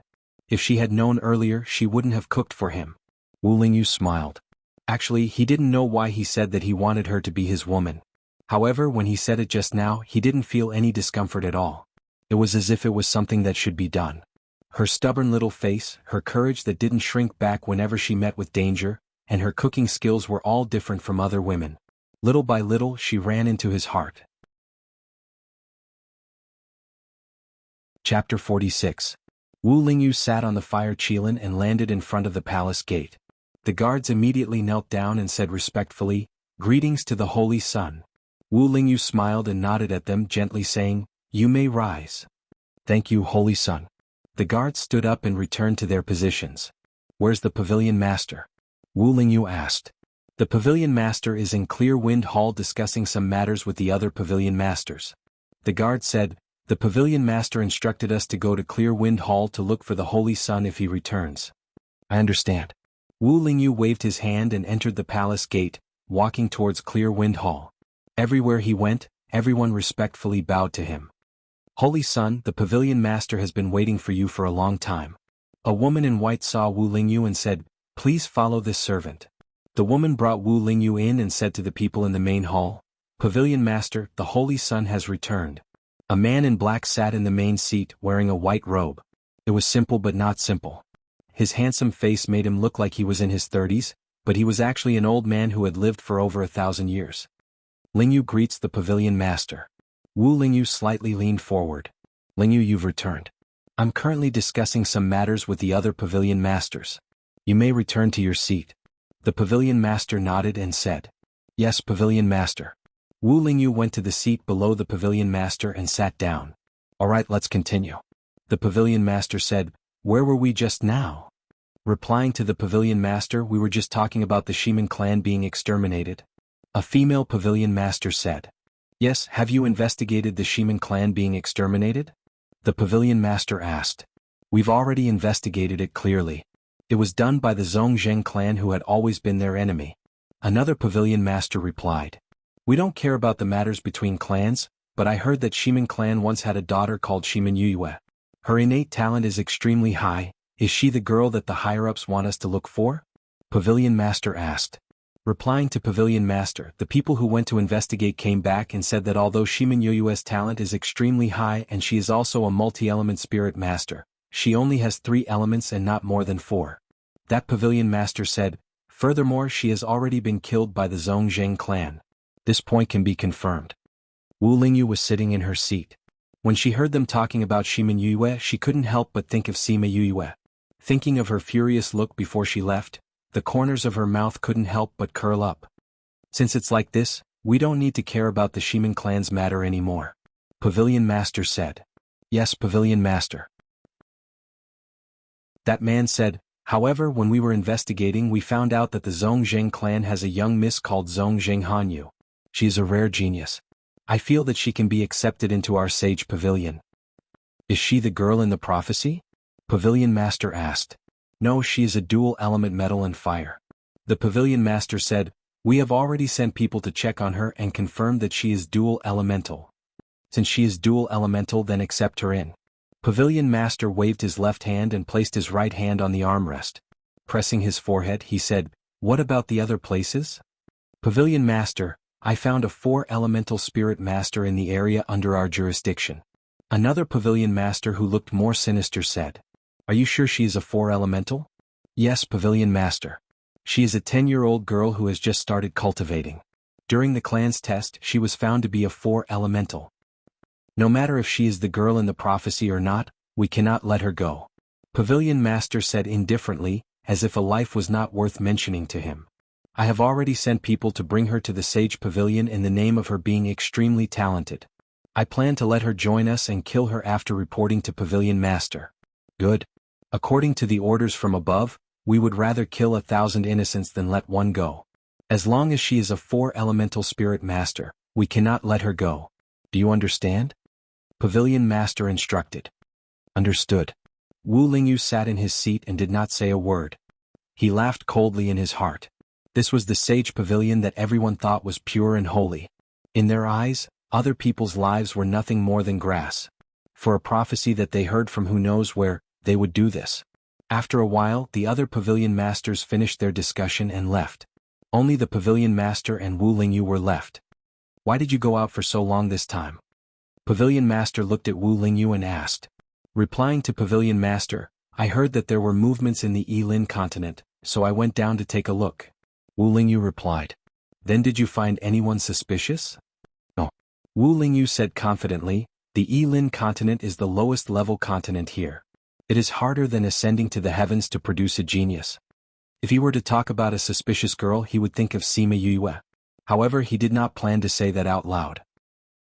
If she had known earlier, she wouldn't have cooked for him. Wu Lingyu smiled. Actually, he didn't know why he said that he wanted her to be his woman. However, when he said it just now, he didn't feel any discomfort at all. It was as if it was something that should be done. Her stubborn little face, her courage that didn't shrink back whenever she met with danger, and her cooking skills were all different from other women. Little by little she ran into his heart. Chapter 46. Wu Lingyu sat on the fire qilin and landed in front of the palace gate. The guards immediately knelt down and said respectfully, "Greetings to the Holy Sun." Wu Lingyu smiled and nodded at them gently saying, "You may rise." "Thank you, Holy Sun." The guards stood up and returned to their positions. "Where's the pavilion master?" Wu Lingyu asked. "The pavilion master is in Clear Wind Hall discussing some matters with the other pavilion masters." The guard said, "The pavilion master instructed us to go to Clear Wind Hall to look for the Holy Sun if he returns." "I understand." Wu Lingyu waved his hand and entered the palace gate, walking towards Clear Wind Hall. Everywhere he went, everyone respectfully bowed to him. "Holy Sun, the pavilion master has been waiting for you for a long time." A woman in white saw Wu Lingyu and said, "Please follow this servant." The woman brought Wu Lingyu in and said to the people in the main hall, "Pavilion master, the Holy Sun has returned." A man in black sat in the main seat wearing a white robe. It was simple but not simple. His handsome face made him look like he was in his 30s, but he was actually an old man who had lived for over 1,000 years. Lingyu greets the pavilion master. Wu Lingyu slightly leaned forward. "Lingyu, you've returned. I'm currently discussing some matters with the other pavilion masters. You may return to your seat." The pavilion master nodded and said, "Yes, pavilion master." Wu Lingyu went to the seat below the pavilion master and sat down. "All right, let's continue." The pavilion master said, "Where were we just now?" Replying to the pavilion master, "We were just talking about the Shiman clan being exterminated." A female pavilion master said, "Yes, have you investigated the Shiman clan being exterminated?" The pavilion master asked. "We've already investigated it clearly. It was done by the Zhongzheng clan who had always been their enemy." Another pavilion master replied, "We don't care about the matters between clans, but I heard that Shiman clan once had a daughter called Shiman Yue. Her innate talent is extremely high. Is she the girl that the higher-ups want us to look for?" Pavilion master asked. Replying to pavilion master, the people who went to investigate came back and said that although Shiman Yue's talent is extremely high and she is also a multi-element spirit master, she only has 3 elements and not more than 4. That pavilion master said, "Furthermore, she has already been killed by the Zhongzheng clan." This point can be confirmed. Wu Lingyu was sitting in her seat. When she heard them talking about Shiman Yue, she couldn't help but think of Sima Yue. Thinking of her furious look before she left, the corners of her mouth couldn't help but curl up. "Since it's like this, we don't need to care about the Shiman clan's matter anymore," Pavilion Master said. "Yes, Pavilion Master." That man said, "However, when we were investigating we found out that the Zhongzheng clan has a young miss called Zhongzheng Hanyu. She is a rare genius. I feel that she can be accepted into our sage pavilion." "Is she the girl in the prophecy?" Pavilion Master asked. "No, she is a dual element metal and fire." The Pavilion Master said, "We have already sent people to check on her and confirmed that she is dual elemental. Since she is dual elemental, then accept her in." Pavilion Master waved his left hand and placed his right hand on the armrest. Pressing his forehead, he said, "What about the other places?" "Pavilion Master, I found a 4-elemental spirit master in the area under our jurisdiction." Another Pavilion Master who looked more sinister said, "Are you sure she is a 4-elemental?" "Yes, Pavilion Master. She is a 10-year-old girl who has just started cultivating. During the clan's test, she was found to be a 4-elemental. No matter if she is the girl in the prophecy or not, we cannot let her go." Pavilion Master said indifferently, as if a life was not worth mentioning to him. "I have already sent people to bring her to the Sage Pavilion in the name of her being extremely talented. I plan to let her join us and kill her after reporting to Pavilion Master." "Good. According to the orders from above, we would rather kill 1,000 innocents than let one go. As long as she is a 4-elemental spirit master, we cannot let her go. Do you understand?" Pavilion Master instructed. "Understood." Wu Lingyu sat in his seat and did not say a word. He laughed coldly in his heart. This was the Sage Pavilion that everyone thought was pure and holy. In their eyes, other people's lives were nothing more than grass. For a prophecy that they heard from who knows where, they would do this. After a while, the other Pavilion Masters finished their discussion and left. Only the Pavilion Master and Wu Lingyu were left. "Why did you go out for so long this time?" Pavilion Master looked at Wu Lingyu and asked. Replying to Pavilion Master, I heard that there were movements in the Yilin continent, so I went down to take a look. Wu Lingyu replied. Then did you find anyone suspicious? No. Wu Lingyu said confidently, the Yilin continent is the lowest level continent here. It is harder than ascending to the heavens to produce a genius. If he were to talk about a suspicious girl, he would think of Sima Yue. However, he did not plan to say that out loud.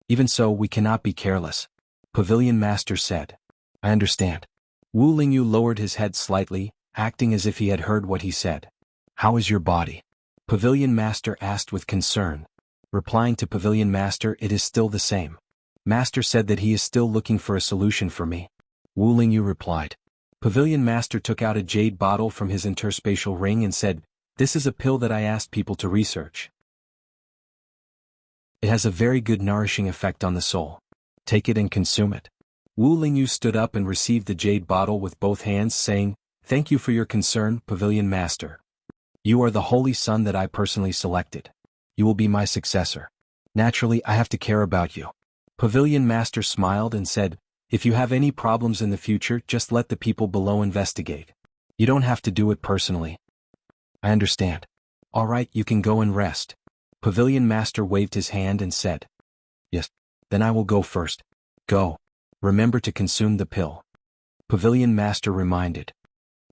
Even so, we cannot be careless. Pavilion Master said. I understand. Wu Lingyu lowered his head slightly, acting as if he had heard what he said. How is your body? Pavilion Master asked with concern. Replying to Pavilion Master, it is still the same. Master said that he is still looking for a solution for me. Wu Lingyu replied. Pavilion Master took out a jade bottle from his interspatial ring and said, This is a pill that I asked people to research. It has a very good nourishing effect on the soul. Take it and consume it. Wu Lingyu stood up and received the jade bottle with both hands, saying, Thank you for your concern, Pavilion Master. You are the holy son that I personally selected. You will be my successor. Naturally, I have to care about you. Pavilion Master smiled and said, If you have any problems in the future, just let the people below investigate. You don't have to do it personally. I understand. All right, you can go and rest. Pavilion Master waved his hand and said, Yes. Then I will go first. Go. Remember to consume the pill. Pavilion Master reminded.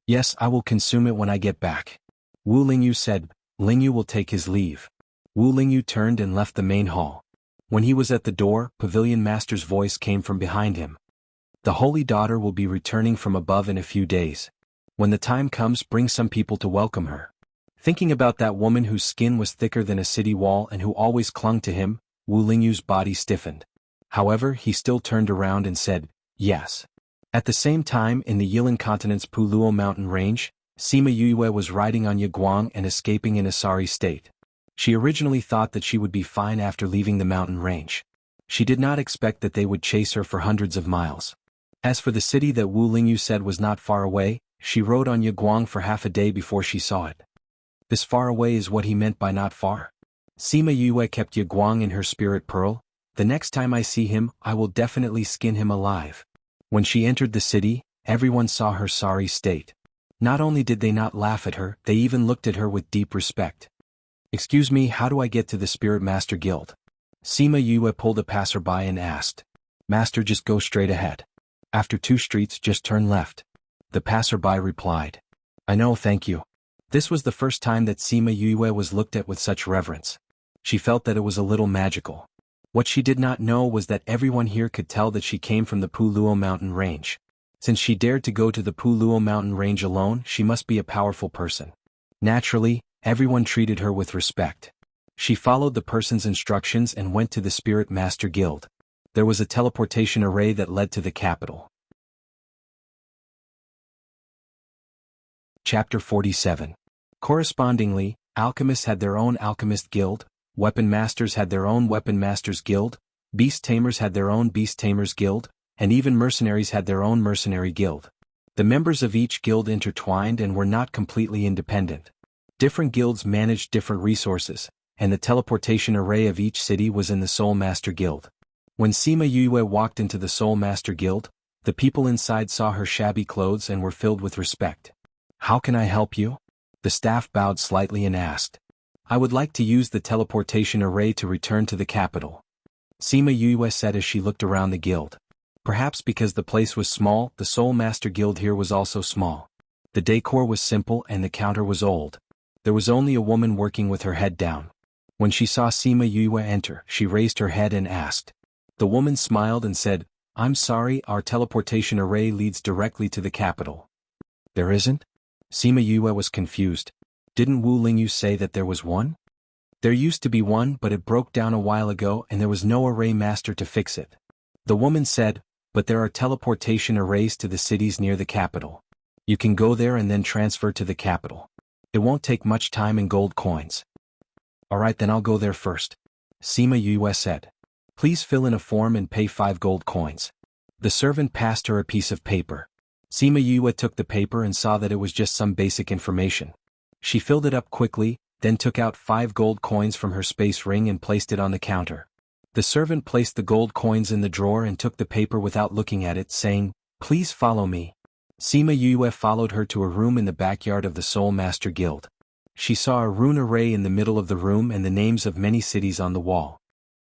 Yes, I will consume it when I get back. Wu Lingyu said. Lingyu will take his leave. Wu Lingyu turned and left the main hall. When he was at the door, Pavilion Master's voice came from behind him. The Holy Daughter will be returning from above in a few days. When the time comes, bring some people to welcome her. Thinking about that woman whose skin was thicker than a city wall and who always clung to him, Wu Lingyu's body stiffened. However, he still turned around and said, Yes. At the same time, in the Yilin continent's Puluo mountain range, Sima Yue was riding on Yaguang and escaping in a sorry state. She originally thought that she would be fine after leaving the mountain range. She did not expect that they would chase her for hundreds of miles. As for the city that Wu Lingyu said was not far away, she rode on Yaguang for half a day before she saw it. This far away is what he meant by not far. Sima Yue kept Yaguang in her spirit pearl. The next time I see him, I will definitely skin him alive. When she entered the city, everyone saw her sorry state. Not only did they not laugh at her, they even looked at her with deep respect. Excuse me, how do I get to the Spirit Master Guild? Sima Yue pulled a passerby and asked. Master, just go straight ahead. After 2 streets, just turn left. The passerby replied. I know, thank you. This was the first time that Sima Yue was looked at with such reverence. She felt that it was a little magical. What she did not know was that everyone here could tell that she came from the Puluo mountain range. Since she dared to go to the Puluo mountain range alone, she must be a powerful person. Naturally, everyone treated her with respect. She followed the person's instructions and went to the Spirit Master Guild. There was a teleportation array that led to the capital. Chapter 47. Correspondingly, alchemists had their own alchemist guild, weapon masters had their own weapon masters guild, beast tamers had their own beast tamers guild, and even mercenaries had their own mercenary guild. The members of each guild intertwined and were not completely independent. Different guilds managed different resources, and the teleportation array of each city was in the Soul Master Guild. When Sima Yue walked into the Soul Master Guild, the people inside saw her shabby clothes and were filled with respect. How can I help you? The staff bowed slightly and asked. I would like to use the teleportation array to return to the capital. Sima Yue said as she looked around the guild. Perhaps because the place was small, the Soul Master Guild here was also small. The decor was simple and the counter was old. There was only a woman working with her head down. When she saw Sima Yue enter, she raised her head and asked. The woman smiled and said, I'm sorry, our teleportation array leads directly to the capital. There isn't? Sima Yue was confused. Didn't Wu Lingyu say that there was one? There used to be one, but it broke down a while ago and there was no array master to fix it. The woman said, but there are teleportation arrays to the cities near the capital. You can go there and then transfer to the capital. It won't take much time and gold coins. Alright, then I'll go there first. Sima Yue said. Please fill in a form and pay 5 gold coins. The servant passed her a piece of paper. Sima Yue took the paper and saw that it was just some basic information. She filled it up quickly, then took out 5 gold coins from her space ring and placed it on the counter. The servant placed the gold coins in the drawer and took the paper without looking at it, saying, Please follow me. Sima Yue followed her to a room in the backyard of the Soul Master Guild. She saw a rune array in the middle of the room and the names of many cities on the wall.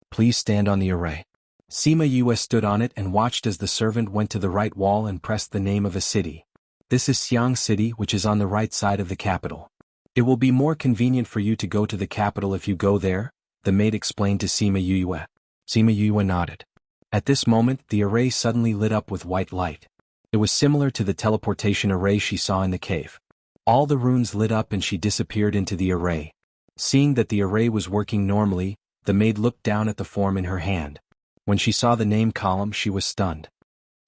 Please stand on the array. Sima Yue stood on it and watched as the servant went to the right wall and pressed the name of a city. This is Xiang City, which is on the right side of the capital. It will be more convenient for you to go to the capital if you go there, the maid explained to Sima Yue. Sima Yue nodded. At this moment, the array suddenly lit up with white light. It was similar to the teleportation array she saw in the cave. All the runes lit up and she disappeared into the array. Seeing that the array was working normally, the maid looked down at the form in her hand. When she saw the name column, she was stunned.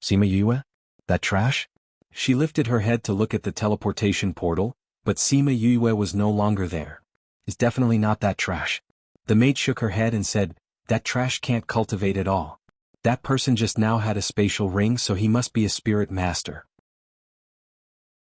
Sima Yue? That trash? She lifted her head to look at the teleportation portal, but Sima Yue was no longer there. It's definitely not that trash. The maid shook her head and said, that trash can't cultivate at all. That person just now had a spatial ring, so he must be a spirit master.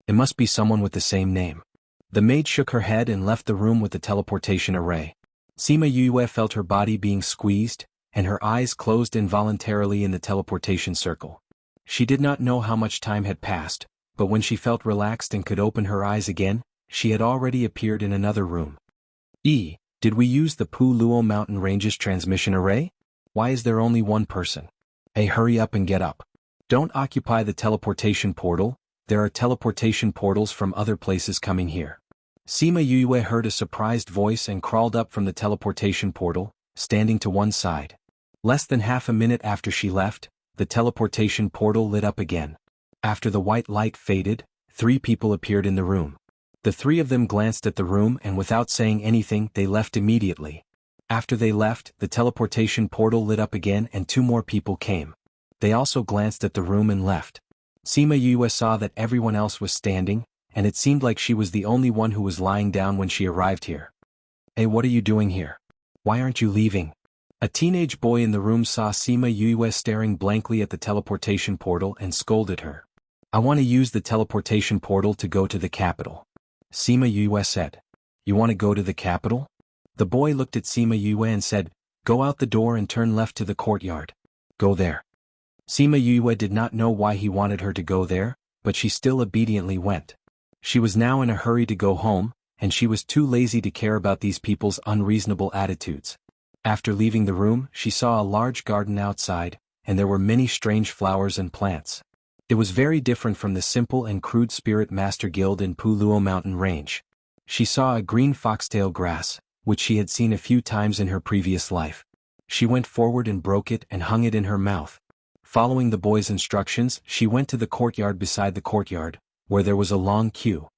It must be someone with the same name. The maid shook her head and left the room with the teleportation array. Sima Yue felt her body being squeezed, and her eyes closed involuntarily in the teleportation circle. She did not know how much time had passed, but when she felt relaxed and could open her eyes again, she had already appeared in another room. Did we use the Pu Luo Mountain Range's transmission array? Why is there only one person? Hey, hurry up and get up. Don't occupy the teleportation portal, there are teleportation portals from other places coming here. Sima Yue heard a surprised voice and crawled up from the teleportation portal, standing to one side. Less than half a minute after she left, the teleportation portal lit up again. After the white light faded, 3 people appeared in the room. The 3 of them glanced at the room and without saying anything they left immediately. After they left, the teleportation portal lit up again and 2 more people came. They also glanced at the room and left. Sima Yue saw that everyone else was standing, and it seemed like she was the only one who was lying down when she arrived here. Hey, what are you doing here? Why aren't you leaving? A teenage boy in the room saw Sima Yue staring blankly at the teleportation portal and scolded her. I want to use the teleportation portal to go to the capital. Sima Yue said. You want to go to the capital? The boy looked at Sima Yue and said, go out the door and turn left to the courtyard. Go there. Sima Yue did not know why he wanted her to go there, but she still obediently went. She was now in a hurry to go home, and she was too lazy to care about these people's unreasonable attitudes. After leaving the room, she saw a large garden outside, and there were many strange flowers and plants. It was very different from the simple and crude Spirit Master Guild in Pu Luo Mountain Range. She saw a green foxtail grass, which she had seen a few times in her previous life. She went forward and broke it and hung it in her mouth. Following the boy's instructions, she went to the courtyard beside the courtyard, where there was a long queue.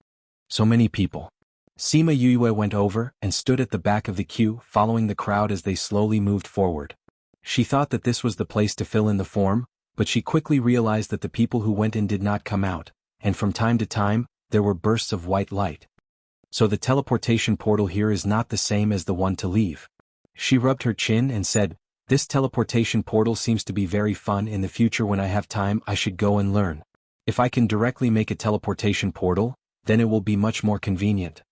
So many people. Sima Yue went over and stood at the back of the queue, following the crowd as they slowly moved forward. She thought that this was the place to fill in the form, but she quickly realized that the people who went in did not come out, and from time to time, there were bursts of white light. So the teleportation portal here is not the same as the one to leave. She rubbed her chin and said, this teleportation portal seems to be very fun. In the future, when I have time, I should go and learn. If I can directly make a teleportation portal, then it will be much more convenient.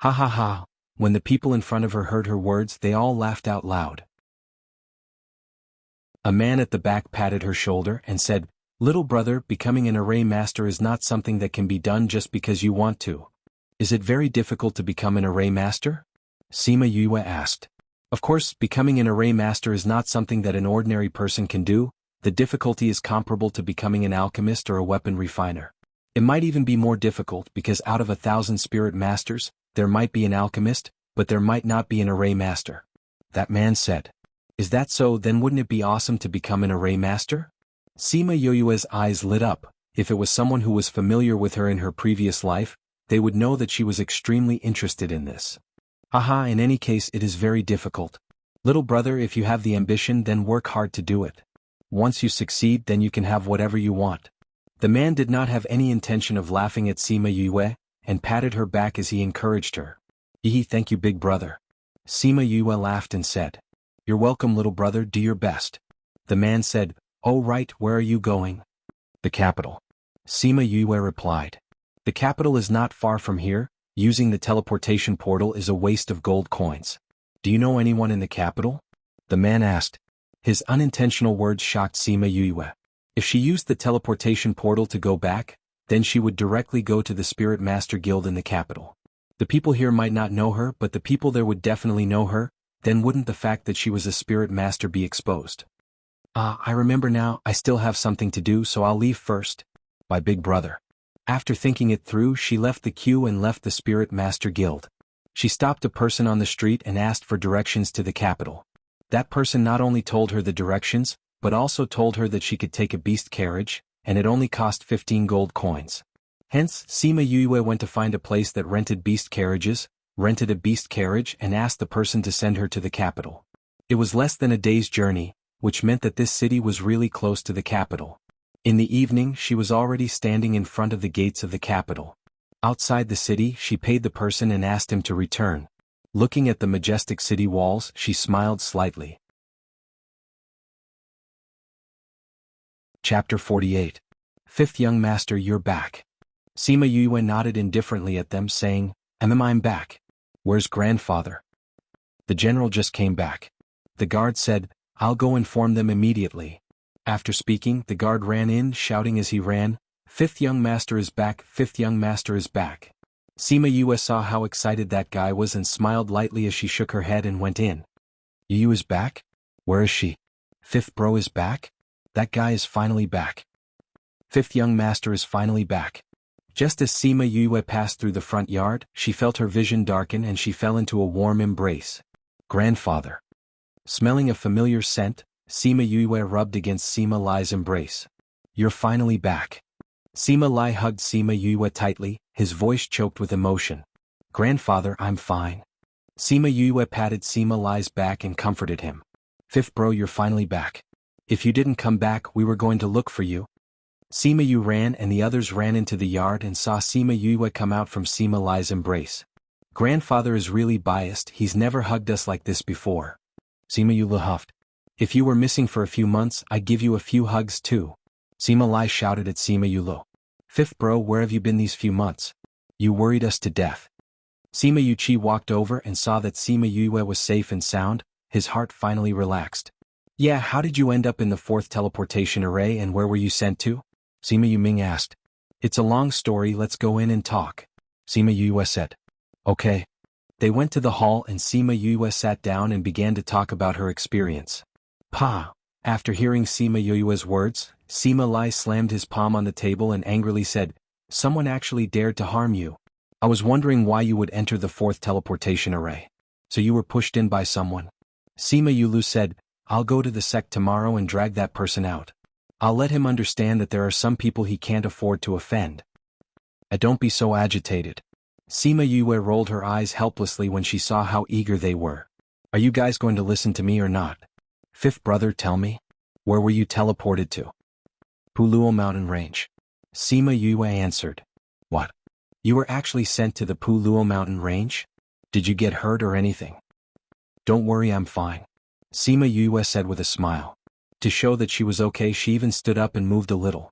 Ha ha ha. When the people in front of her heard her words, they all laughed out loud. A man at the back patted her shoulder and said, little brother, becoming an array master is not something that can be done just because you want to. Is it very difficult to become an array master? Sima Yue asked. Of course, becoming an array master is not something that an ordinary person can do. The difficulty is comparable to becoming an alchemist or a weapon refiner. It might even be more difficult because out of 1,000 spirit masters, there might be an alchemist, but there might not be an array master. That man said. Is that so? Then wouldn't it be awesome to become an array master? Sima Yue's eyes lit up. If it was someone who was familiar with her in her previous life, they would know that she was extremely interested in this. Haha, in any case it is very difficult. Little brother, if you have the ambition, then work hard to do it. Once you succeed, then you can have whatever you want. The man did not have any intention of laughing at Sima Yue, and patted her back as he encouraged her. Thank you, big brother. Sima Yue laughed and said. You're welcome, little brother, do your best. The man said, oh right, where are you going? The capital. Sima Yue replied. The capital is not far from here. Using the teleportation portal is a waste of gold coins. Do you know anyone in the capital? The man asked. His unintentional words shocked Sima Yue. If she used the teleportation portal to go back, then she would directly go to the Spirit Master Guild in the capital. The people here might not know her, but the people there would definitely know her. Then wouldn't the fact that she was a Spirit Master be exposed? I remember now, I still have something to do, so I'll leave first. By Big Brother. After thinking it through, she left the queue and left the Spirit Master Guild. She stopped a person on the street and asked for directions to the capital. That person not only told her the directions, but also told her that she could take a beast carriage, and it only cost 15 gold coins. Hence, Sima Yue went to find a place that rented beast carriages, rented a beast carriage and asked the person to send her to the capital. It was less than a day's journey, which meant that this city was really close to the capital. In the evening, she was already standing in front of the gates of the capital. Outside the city, she paid the person and asked him to return. Looking at the majestic city walls, she smiled slightly. Chapter 48. Fifth Young Master, you're back. Sima Yue nodded indifferently at them, saying, I'm back. Where's grandfather? The general just came back. The guard said, I'll go inform them immediately. After speaking, the guard ran in, shouting as he ran, Fifth Young Master is back, Fifth Young Master is back. Sima Yue saw how excited that guy was and smiled lightly as she shook her head and went in. Yu is back? Where is she? Fifth bro is back? That guy is finally back. Fifth Young Master is finally back. Just as Sima Yue passed through the front yard, she felt her vision darken and she fell into a warm embrace. Grandfather. Smelling a familiar scent, Sima Yue rubbed against Sima Lai's embrace. You're finally back. Sima Lai hugged Sima Yue tightly, his voice choked with emotion. Grandfather, I'm fine. Sima Yue patted Sima Lai's back and comforted him. Fifth bro, you're finally back. If you didn't come back, we were going to look for you. Sima Yue ran and the others ran into the yard and saw Sima Yue come out from Sima Lai's embrace. Grandfather is really biased, he's never hugged us like this before. Sima Yue huffed. If you were missing for a few months, I'd give you a few hugs too. Sima Lai shouted at Sima Yue. Fifth bro, where have you been these few months? You worried us to death. Sima Yuchi walked over and saw that Sima Yue was safe and sound, his heart finally relaxed. Yeah, how did you end up in the fourth teleportation array and where were you sent to? Sima Yuming asked. It's a long story, let's go in and talk. Sima Yue said. Okay. They went to the hall and Sima Yue sat down and began to talk about her experience. Pa. After hearing Sima Yue's words, Sima Lai slammed his palm on the table and angrily said, Someone actually dared to harm you. I was wondering why you would enter the fourth teleportation array. So you were pushed in by someone. Sima Yue said, I'll go to the sect tomorrow and drag that person out. I'll let him understand that there are some people he can't afford to offend. Don't be so agitated. Sima Yue rolled her eyes helplessly when she saw how eager they were. Are you guys going to listen to me or not? Fifth brother, tell me. Where were you teleported to? Puluo Mountain Range. Sima Yue answered. What? You were actually sent to the Puluo Mountain Range? Did you get hurt or anything? Don't worry, I'm fine. Sima Yue said with a smile. To show that she was okay, she even stood up and moved a little.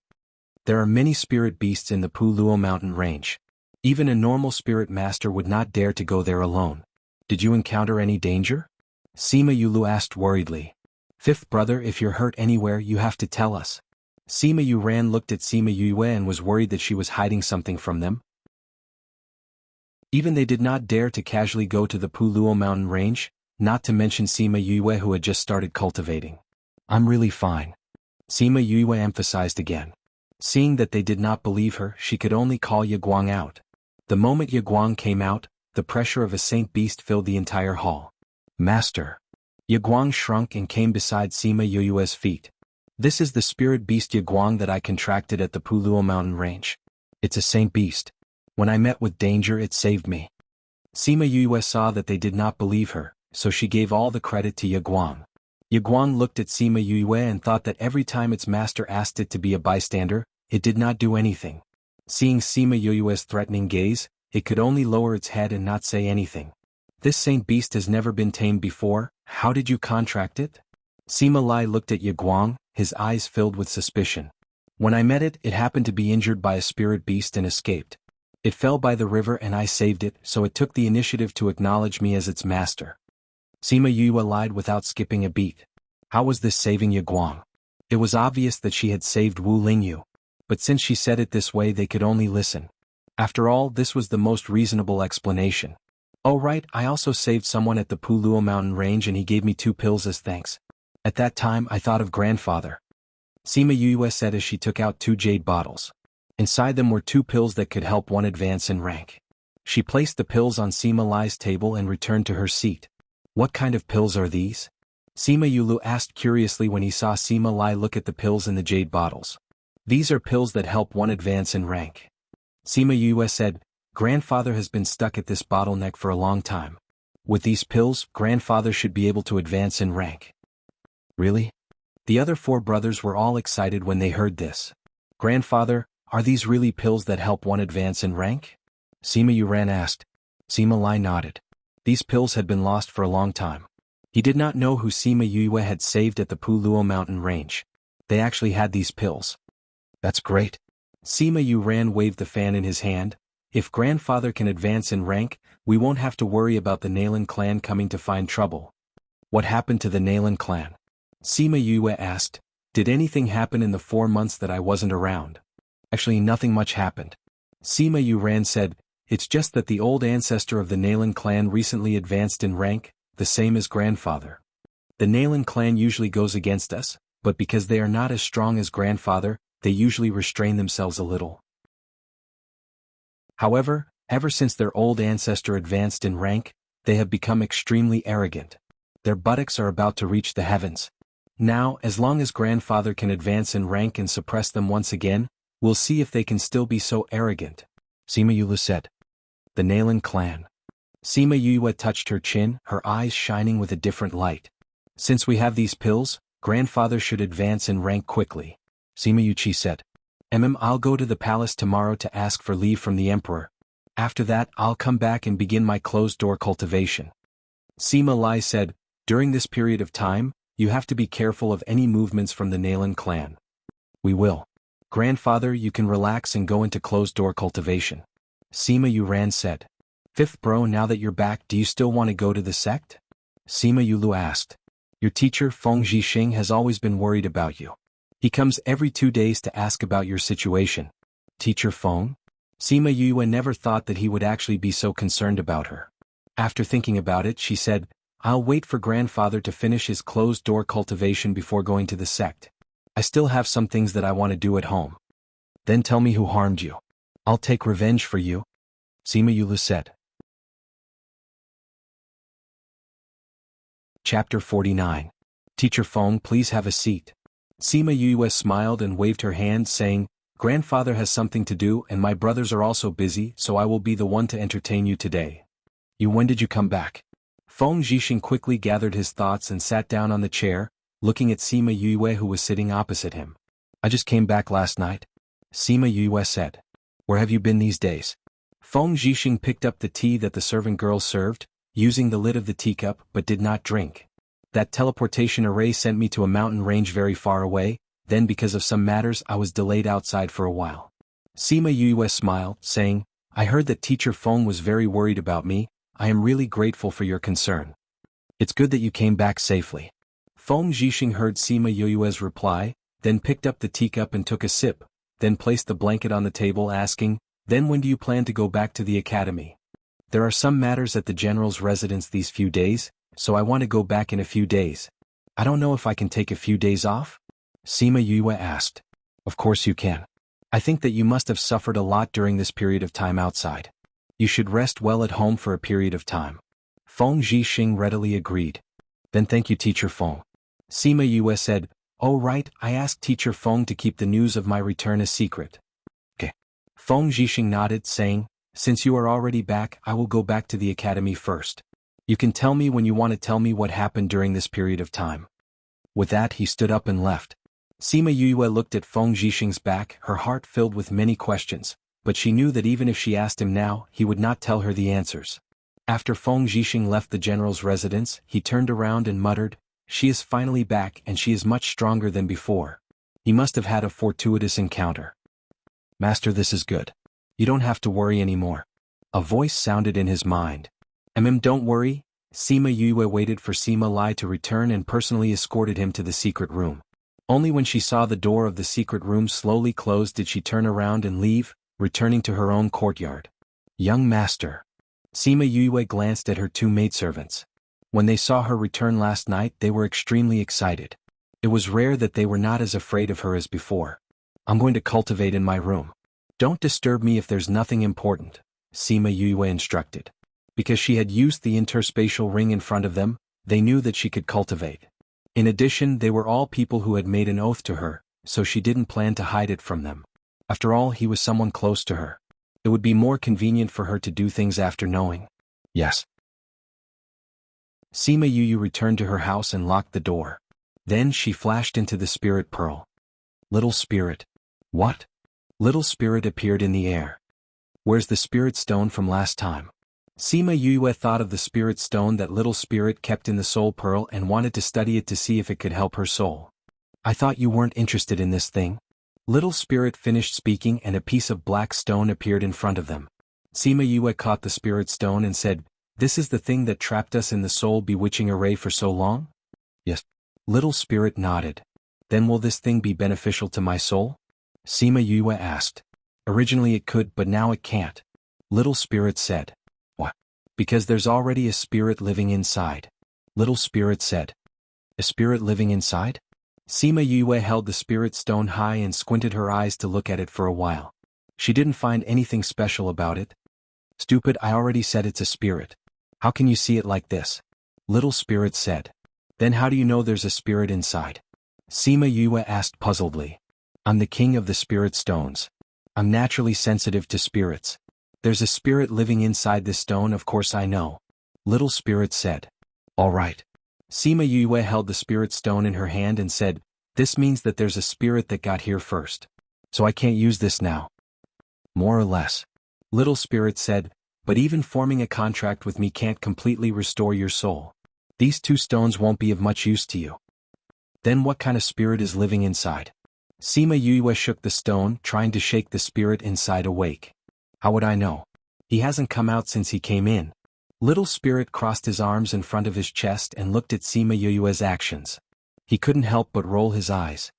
There are many spirit beasts in the Puluo Mountain Range. Even a normal spirit master would not dare to go there alone. Did you encounter any danger? Sima Yue asked worriedly. Fifth brother, if you're hurt anywhere, you have to tell us. Sima Yue looked at Sima Yue and was worried that she was hiding something from them. Even they did not dare to casually go to the Puluo Mountain Range, not to mention Sima Yue who had just started cultivating. I'm really fine. Sima Yue emphasized again. Seeing that they did not believe her, she could only call Ye Guang out. The moment Ye Guang came out, the pressure of a saint beast filled the entire hall. Master. Ye Guang shrunk and came beside Sima Yue's feet. This is the spirit beast Ye Guang that I contracted at the Puluo Mountain Range. It's a saint beast. When I met with danger, it saved me. Sima Yue saw that they did not believe her, so she gave all the credit to Ye Guang. Ye Guang looked at Sima Yue and thought that every time its master asked it to be a bystander, it did not do anything. Seeing Sima Yue's threatening gaze, it could only lower its head and not say anything. This saint beast has never been tamed before, how did you contract it? Sima Lai looked at Ye Guang, his eyes filled with suspicion. When I met it, it happened to be injured by a spirit beast and escaped. It fell by the river and I saved it, so it took the initiative to acknowledge me as its master. Sima Yue lied without skipping a beat. How was this saving Ye Guang? It was obvious that she had saved Wu Lingyu. But since she said it this way, they could only listen. After all, this was the most reasonable explanation. Oh right, I also saved someone at the Puluo mountain range and he gave me 2 pills as thanks. At that time I thought of grandfather. Sima Yue said as she took out 2 jade bottles. Inside them were 2 pills that could help one advance in rank. She placed the pills on Sima Lai's table and returned to her seat. What kind of pills are these? Sima Yulu asked curiously when he saw Sima Lai look at the pills in the jade bottles. These are pills that help one advance in rank. Sima Yue said, grandfather has been stuck at this bottleneck for a long time. With these pills, grandfather should be able to advance in rank. Really? The other 4 brothers were all excited when they heard this. Grandfather, are these really pills that help one advance in rank? Sima Yuran asked. Sima Lai nodded. These pills had been lost for a long time. He did not know who Sima Yue had saved at the Puluo mountain range. They actually had these pills. That's great. Sima Yuran waved the fan in his hand. If grandfather can advance in rank, we won't have to worry about the Nalan clan coming to find trouble. What happened to the Nalan clan? Sima Yue asked. Did anything happen in the 4 months that I wasn't around? Actually, nothing much happened. Sima Yuran said, it's just that the old ancestor of the Nalan clan recently advanced in rank, the same as grandfather. The Nalan clan usually goes against us, but because they are not as strong as grandfather, they usually restrain themselves a little. However, ever since their old ancestor advanced in rank, they have become extremely arrogant. Their buttocks are about to reach the heavens. Now, as long as grandfather can advance in rank and suppress them once again, we'll see if they can still be so arrogant. Sima Yue said. The Nalan clan. Sima Yue touched her chin, her eyes shining with a different light. Since we have these pills, grandfather should advance in rank quickly. Sima Yuchi said. I'll go to the palace tomorrow to ask for leave from the emperor. After that, I'll come back and begin my closed-door cultivation. Sima Lai said, during this period of time, you have to be careful of any movements from the Nalan clan. We will. Grandfather, you can relax and go into closed-door cultivation. Sima Yuran said. 5th bro, now that you're back, do you still want to go to the sect? Sima Yulu asked. Your teacher, Feng Zhixing, has always been worried about you. He comes every 2 days to ask about your situation. Teacher Feng? Sima Yue never thought that he would actually be so concerned about her. After thinking about it, she said, I'll wait for grandfather to finish his closed-door cultivation before going to the sect. I still have some things that I want to do at home. Then tell me who harmed you. I'll take revenge for you. Sima Yulu said. Chapter 49. Teacher Feng, please have a seat. Sima Yue smiled and waved her hand, saying, grandfather has something to do and my brothers are also busy, so I will be the one to entertain you today. When did you come back? Feng Zhixing quickly gathered his thoughts and sat down on the chair, looking at Sima Yue who was sitting opposite him. I just came back last night. Sima Yue said. Where have you been these days? Feng Zhixing picked up the tea that the servant girl served, using the lid of the teacup, but did not drink. That teleportation array sent me to a mountain range very far away, then because of some matters I was delayed outside for a while. Sima Yue smiled, saying, I heard that teacher Feng was very worried about me. I am really grateful for your concern. It's good that you came back safely. Feng Zhixing heard Sima Yue's reply, then picked up the teacup and took a sip, then placed the blanket on the table asking, then when do you plan to go back to the academy? There are some matters at the general's residence these few days, so I want to go back in a few days. I don't know if I can take a few days off? Sima Yue asked. Of course you can. I think that you must have suffered a lot during this period of time outside. You should rest well at home for a period of time. Feng Zhixing readily agreed. Then thank you teacher Feng. Sima Yue said, oh right, I asked teacher Feng to keep the news of my return a secret. Okay. Feng Zhixing nodded, saying, since you are already back, I will go back to the academy first. You can tell me when you want to tell me what happened during this period of time. With that he stood up and left. Sima Yue looked at Feng Zhixing's back, her heart filled with many questions, but she knew that even if she asked him now, he would not tell her the answers. After Feng Zhixing left the general's residence, he turned around and muttered, she is finally back and she is much stronger than before. He must have had a fortuitous encounter. Master, this is good. You don't have to worry anymore. A voice sounded in his mind. Don't worry. Sima Yue waited for Sima Lai to return and personally escorted him to the secret room. Only when she saw the door of the secret room slowly close did she turn around and leave, returning to her own courtyard. Young master. Sima Yue glanced at her two maidservants. When they saw her return last night they were extremely excited. It was rare that they were not as afraid of her as before. I'm going to cultivate in my room. Don't disturb me if there's nothing important, Sima Yue instructed. Because she had used the interspatial ring in front of them, they knew that she could cultivate. In addition, they were all people who had made an oath to her, so she didn't plan to hide it from them. After all, he was someone close to her. It would be more convenient for her to do things after knowing. Yes. Sima Yue returned to her house and locked the door. Then she flashed into the spirit pearl. Little spirit. What? Little spirit appeared in the air. Where's the spirit stone from last time? Sima Yue thought of the spirit stone that little spirit kept in the soul pearl and wanted to study it to see if it could help her soul. I thought you weren't interested in this thing. Little spirit finished speaking and a piece of black stone appeared in front of them. Sima Yue caught the spirit stone and said, "This is the thing that trapped us in the soul bewitching array for so long?" Yes. Little spirit nodded. Then will this thing be beneficial to my soul? Sima Yue asked. Originally it could, but now it can't. Little spirit said. What? Because there's already a spirit living inside. Little spirit said. A spirit living inside? Sima Yue held the spirit stone high and squinted her eyes to look at it for a while. She didn't find anything special about it. Stupid, I already said it's a spirit. How can you see it like this? Little spirit said. Then how do you know there's a spirit inside? Sima Yue asked puzzledly. I'm the king of the spirit stones. I'm naturally sensitive to spirits. There's a spirit living inside this stone, of course I know. Little spirit said. All right. Sima Yue held the spirit stone in her hand and said, this means that there's a spirit that got here first. So I can't use this now. More or less. Little spirit said, but even forming a contract with me can't completely restore your soul. These two stones won't be of much use to you. Then what kind of spirit is living inside? Sima Yue shook the stone, trying to shake the spirit inside awake. How would I know? He hasn't come out since he came in. Little spirit crossed his arms in front of his chest and looked at Sima Yue's actions. He couldn't help but roll his eyes.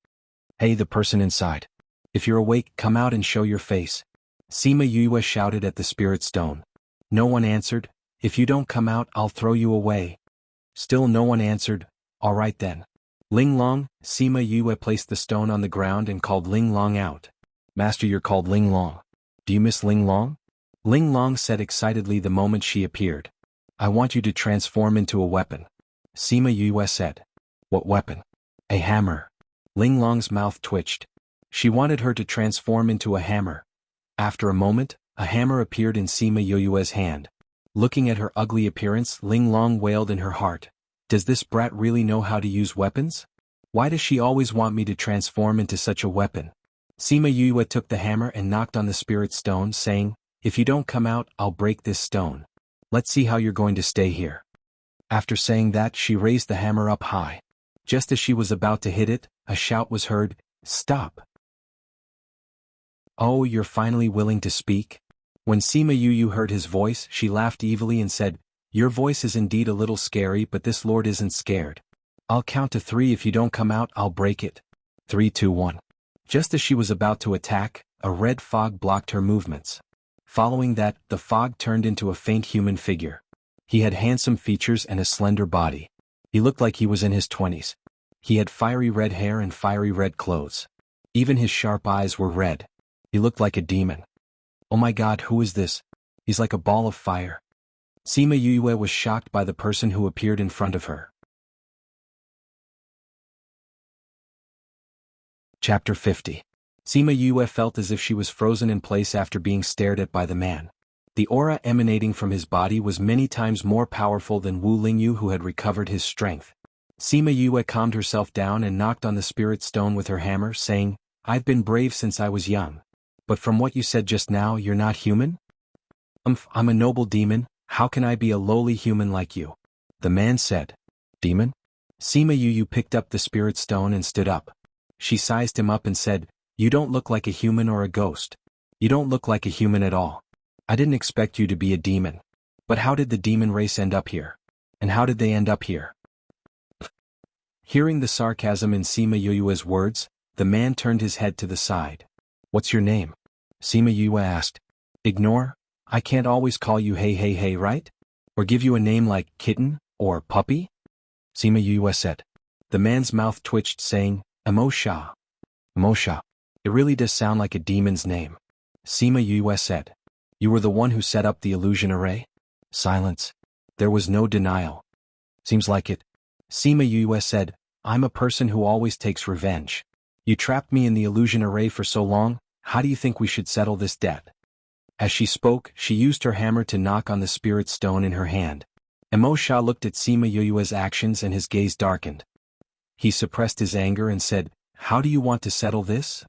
Hey, the person inside. If you're awake, come out and show your face. Sima Yue shouted at the spirit stone. No one answered. If you don't come out, I'll throw you away. Still no one answered. All right then. Ling Long, Sima Yue placed the stone on the ground and called Ling Long out. Master, you're called Ling Long. Do you miss Ling Long? Ling Long said excitedly the moment she appeared. I want you to transform into a weapon. Sima Yue said. What weapon? A hammer. Ling Long's mouth twitched. She wanted her to transform into a hammer. After a moment, a hammer appeared in Sima Yue's hand. Looking at her ugly appearance, Ling Long wailed in her heart. Does this brat really know how to use weapons? Why does she always want me to transform into such a weapon? Sima Yue took the hammer and knocked on the spirit stone, saying, if you don't come out, I'll break this stone. Let's see how you're going to stay here. After saying that, she raised the hammer up high. Just as she was about to hit it, a shout was heard, stop. Oh, you're finally willing to speak? When Sima Yue heard his voice, she laughed evilly and said, your voice is indeed a little scary, but this lord isn't scared. I'll count to 3. If you don't come out, I'll break it. 3, 2, 1. Just as she was about to attack, a red fog blocked her movements. Following that, the fog turned into a faint human figure. He had handsome features and a slender body. He looked like he was in his 20s. He had fiery red hair and fiery red clothes. Even his sharp eyes were red. He looked like a demon. Oh my God, who is this? He's like a ball of fire. Sima Yue was shocked by the person who appeared in front of her. Chapter 50. Sima Yue felt as if she was frozen in place after being stared at by the man. The aura emanating from his body was many times more powerful than Wu Lingyu, who had recovered his strength. Sima Yue calmed herself down and knocked on the spirit stone with her hammer, saying, I've been brave since I was young. But from what you said just now, you're not human? I'm a noble demon. How can I be a lowly human like you? The man said. Demon? Sima Yue picked up the spirit stone and stood up. She sized him up and said, you don't look like a human or a ghost. You don't look like a human at all. I didn't expect you to be a demon. But how did the demon race end up here? And how did they end up here? Hearing the sarcasm in Sima Yue's words, the man turned his head to the side. What's your name? Sima Yue asked. Ignore? I can't always call you hey hey hey, right? Or give you a name like Kitten or Puppy? Sima Yue said. The man's mouth twitched, saying, Emosha. Emosha. It really does sound like a demon's name. Sima Yue said. You were the one who set up the illusion array? Silence. There was no denial. Seems like it. Sima Yue said, I'm a person who always takes revenge. You trapped me in the illusion array for so long, how do you think we should settle this debt? As she spoke, she used her hammer to knock on the spirit stone in her hand. Emosha looked at Sima Yue's actions and his gaze darkened. He suppressed his anger and said, How do you want to settle this?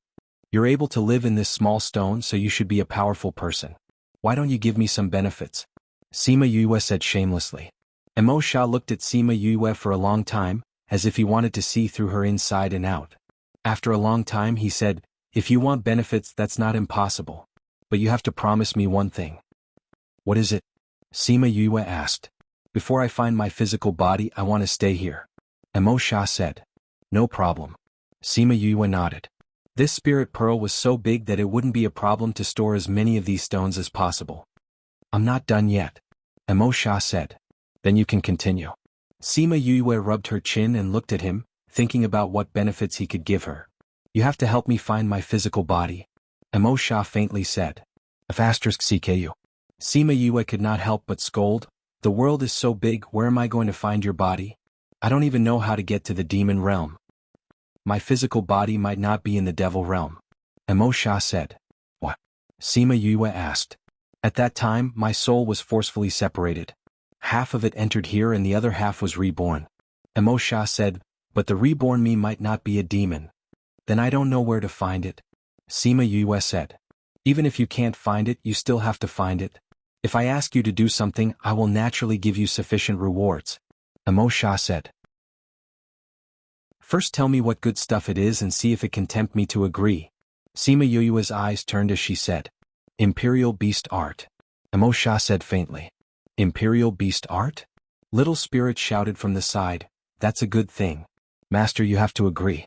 You're able to live in this small stone, so you should be a powerful person. Why don't you give me some benefits? Sima Yue said shamelessly. Emosha looked at Sima Yue for a long time, as if he wanted to see through her inside and out. After a long time he said, If you want benefits, that's not impossible. But you have to promise me one thing. What is it? Sima Yue asked. Before I find my physical body, I want to stay here. Emosha said. No problem. Sima Yue nodded. This spirit pearl was so big that it wouldn't be a problem to store as many of these stones as possible. I'm not done yet. Emosha said. Then you can continue. Sima Yue rubbed her chin and looked at him, thinking about what benefits he could give her. You have to help me find my physical body. Emosha faintly said. *CKU. Sima Yue could not help but scold. The world is so big, where am I going to find your body? I don't even know how to get to the demon realm. My physical body might not be in the devil realm. Emosha said. What? Sima Yue asked. At that time, my soul was forcefully separated. Half of it entered here and the other half was reborn. Emosha said, but the reborn me might not be a demon. Then I don't know where to find it. Sima Yue said. Even if you can't find it, you still have to find it. If I ask you to do something, I will naturally give you sufficient rewards. Emosha said. First tell me what good stuff it is and see if it can tempt me to agree. Sima Yue's eyes turned as she said. Imperial Beast Art. Emosha said faintly. Imperial Beast Art? Little Spirit shouted from the side. That's a good thing. Master, you have to agree.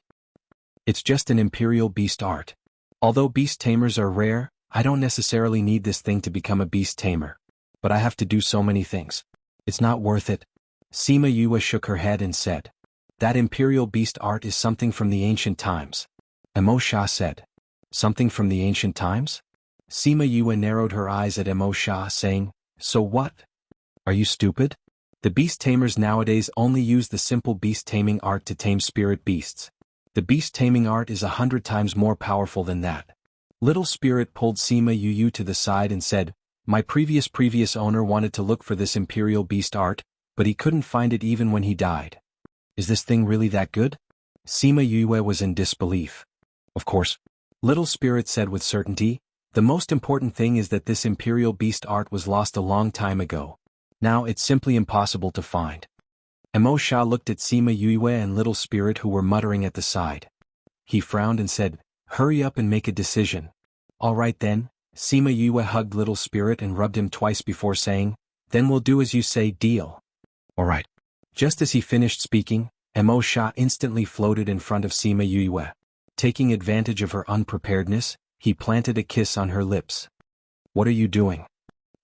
It's just an Imperial Beast Art. Although beast tamers are rare, I don't necessarily need this thing to become a beast tamer. But I have to do so many things. It's not worth it. Sima Yue shook her head and said. That Imperial Beast Art is something from the ancient times. Emosha said. Something from the ancient times? Sima Yue narrowed her eyes at Emosha, saying, So what? Are you stupid? The beast tamers nowadays only use the simple beast taming art to tame spirit beasts. The beast taming art is 100 times more powerful than that. Little Spirit pulled Sima Yue to the side and said, My previous owner wanted to look for this Imperial Beast Art, but he couldn't find it even when he died. Is this thing really that good? Sima Yue was in disbelief. Of course. Little Spirit said with certainty, the most important thing is that this Imperial Beast Art was lost a long time ago. Now it's simply impossible to find. Emosha looked at Sima Yue and Little Spirit who were muttering at the side. He frowned and said, Hurry up and make a decision. All right then. Sima Yue hugged Little Spirit and rubbed him twice before saying, Then we'll do as you say, deal. All right. Just as he finished speaking, Emosha instantly floated in front of Sima Yue. Taking advantage of her unpreparedness, he planted a kiss on her lips. What are you doing?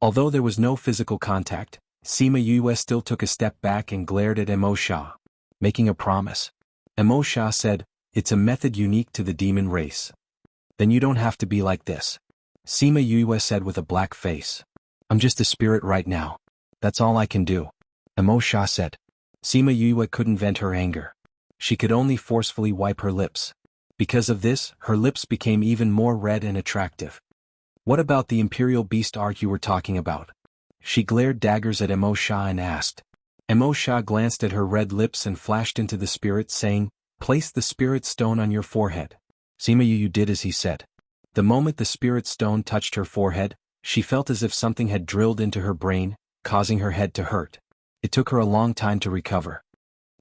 Although there was no physical contact, Sima Yue still took a step back and glared at Emosha. Making a promise. Emosha said, It's a method unique to the demon race. Then you don't have to be like this. Sima Yue said with a black face. I'm just a spirit right now. That's all I can do. Emosha said. Sima Yue couldn't vent her anger. She could only forcefully wipe her lips. Because of this, her lips became even more red and attractive. What about the Imperial Beast Art you were talking about? She glared daggers at Emosha and asked. Emosha glanced at her red lips and flashed into the spirit, saying, Place the spirit stone on your forehead. Sima Yue did as he said. The moment the spirit stone touched her forehead, she felt as if something had drilled into her brain, causing her head to hurt. It took her a long time to recover.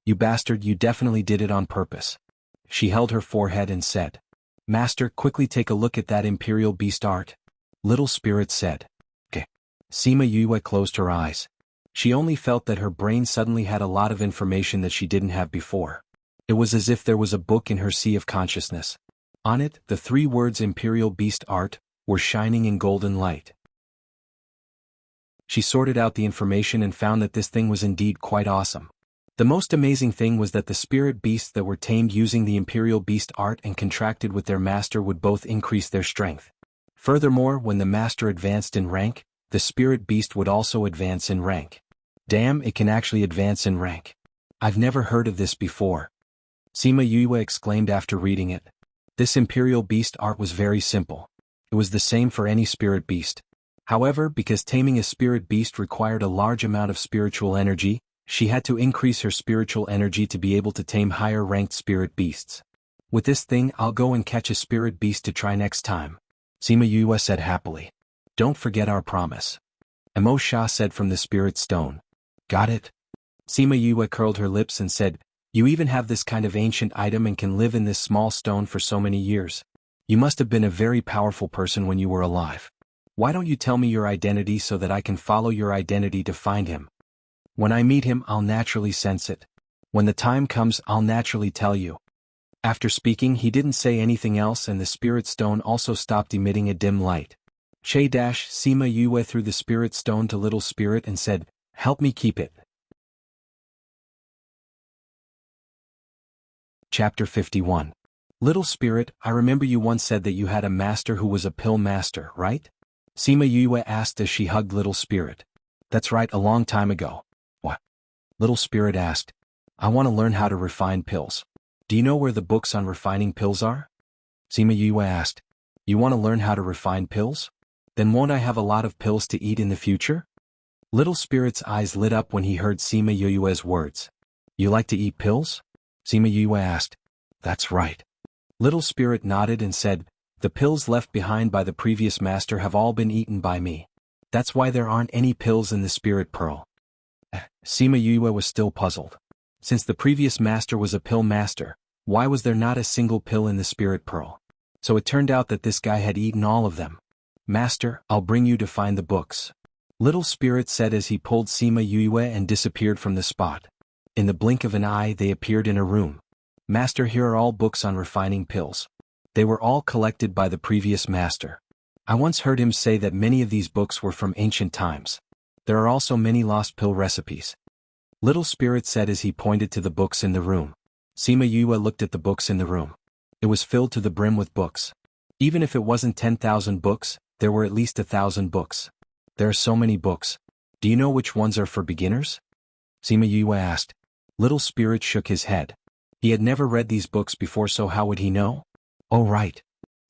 You bastard, you definitely did it on purpose. She held her forehead and said. Master, quickly take a look at that Imperial Beast Art. Little Spirit said. Okay. Sima Yue closed her eyes. She only felt that her brain suddenly had a lot of information that she didn't have before. It was as if there was a book in her sea of consciousness. On it, the 3 words Imperial Beast Art were shining in golden light. She sorted out the information and found that this thing was indeed quite awesome. The most amazing thing was that the spirit beasts that were tamed using the Imperial Beast Art and contracted with their master would both increase their strength. Furthermore, when the master advanced in rank, the spirit beast would also advance in rank. Damn, it can actually advance in rank. I've never heard of this before. Sima Yue exclaimed after reading it. This Imperial Beast Art was very simple. It was the same for any spirit beast. However, because taming a spirit beast required a large amount of spiritual energy, she had to increase her spiritual energy to be able to tame higher-ranked spirit beasts. With this thing, I'll go and catch a spirit beast to try next time. Sima Yue said happily. Don't forget our promise. Emo Sha said from the spirit stone. Got it? Sima Yue curled her lips and said, you even have this kind of ancient item and can live in this small stone for so many years. You must have been a very powerful person when you were alive. Why don't you tell me your identity so that I can follow your identity to find him? When I meet him, I'll naturally sense it. When the time comes, I'll naturally tell you. After speaking, he didn't say anything else and the spirit stone also stopped emitting a dim light. Sima Yue threw the spirit stone to Little Spirit and said, help me keep it. Chapter 51. Little Spirit, I remember you once said that you had a master who was a pill master, right? Sima Yue asked as she hugged Little Spirit. That's right, a long time ago. What? Little Spirit asked. I want to learn how to refine pills. Do you know where the books on refining pills are? Sima Yue asked. You want to learn how to refine pills? Then won't I have a lot of pills to eat in the future? Little Spirit's eyes lit up when he heard Sima Yue's words. You like to eat pills? Sima Yue asked. That's right. Little Spirit nodded and said, the pills left behind by the previous master have all been eaten by me. That's why there aren't any pills in the Spirit Pearl. Sima Yue was still puzzled. Since the previous master was a pill master, why was there not a single pill in the Spirit Pearl? So it turned out that this guy had eaten all of them. Master, I'll bring you to find the books. Little Spirit said as he pulled Sima Yue and disappeared from the spot. In the blink of an eye they appeared in a room. Master, here are all books on refining pills. They were all collected by the previous master. I once heard him say that many of these books were from ancient times. There are also many lost pill recipes. Little Spirit said as he pointed to the books in the room. Sima Yue looked at the books in the room. It was filled to the brim with books. Even if it wasn't 10,000 books, there were at least 1,000 books. There are so many books. Do you know which ones are for beginners? Sima Yue asked. Little Spirit shook his head. He had never read these books before, so how would he know? Oh right.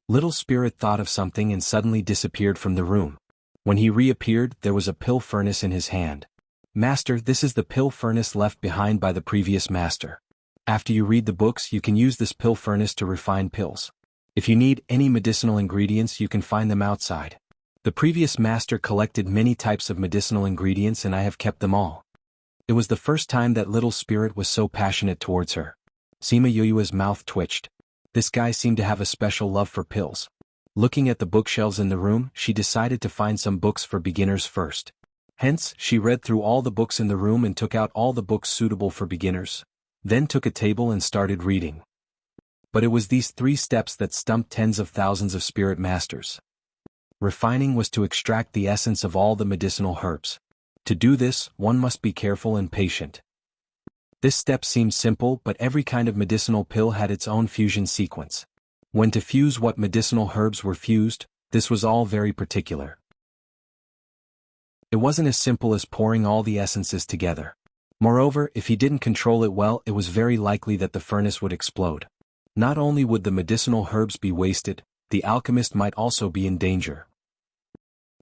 Little Spirit thought of something and suddenly disappeared from the room. When he reappeared, there was a pill furnace in his hand. Master, this is the pill furnace left behind by the previous master. After you read the books, you can use this pill furnace to refine pills. If you need any medicinal ingredients, you can find them outside. The previous master collected many types of medicinal ingredients and I have kept them all. It was the first time that Little Spirit was so passionate towards her. Sima Yue's mouth twitched. This guy seemed to have a special love for pills. Looking at the bookshelves in the room, she decided to find some books for beginners first. Hence, she read through all the books in the room and took out all the books suitable for beginners. Then took a table and started reading. But it was these 3 steps that stumped tens of thousands of spirit masters. Refining was to extract the essence of all the medicinal herbs. To do this, one must be careful and patient. This step seemed simple, but every kind of medicinal pill had its own fusion sequence. When to fuse what medicinal herbs were fused, this was all very particular. It wasn't as simple as pouring all the essences together. Moreover, if he didn't control it well, it was very likely that the furnace would explode. Not only would the medicinal herbs be wasted, the alchemist might also be in danger.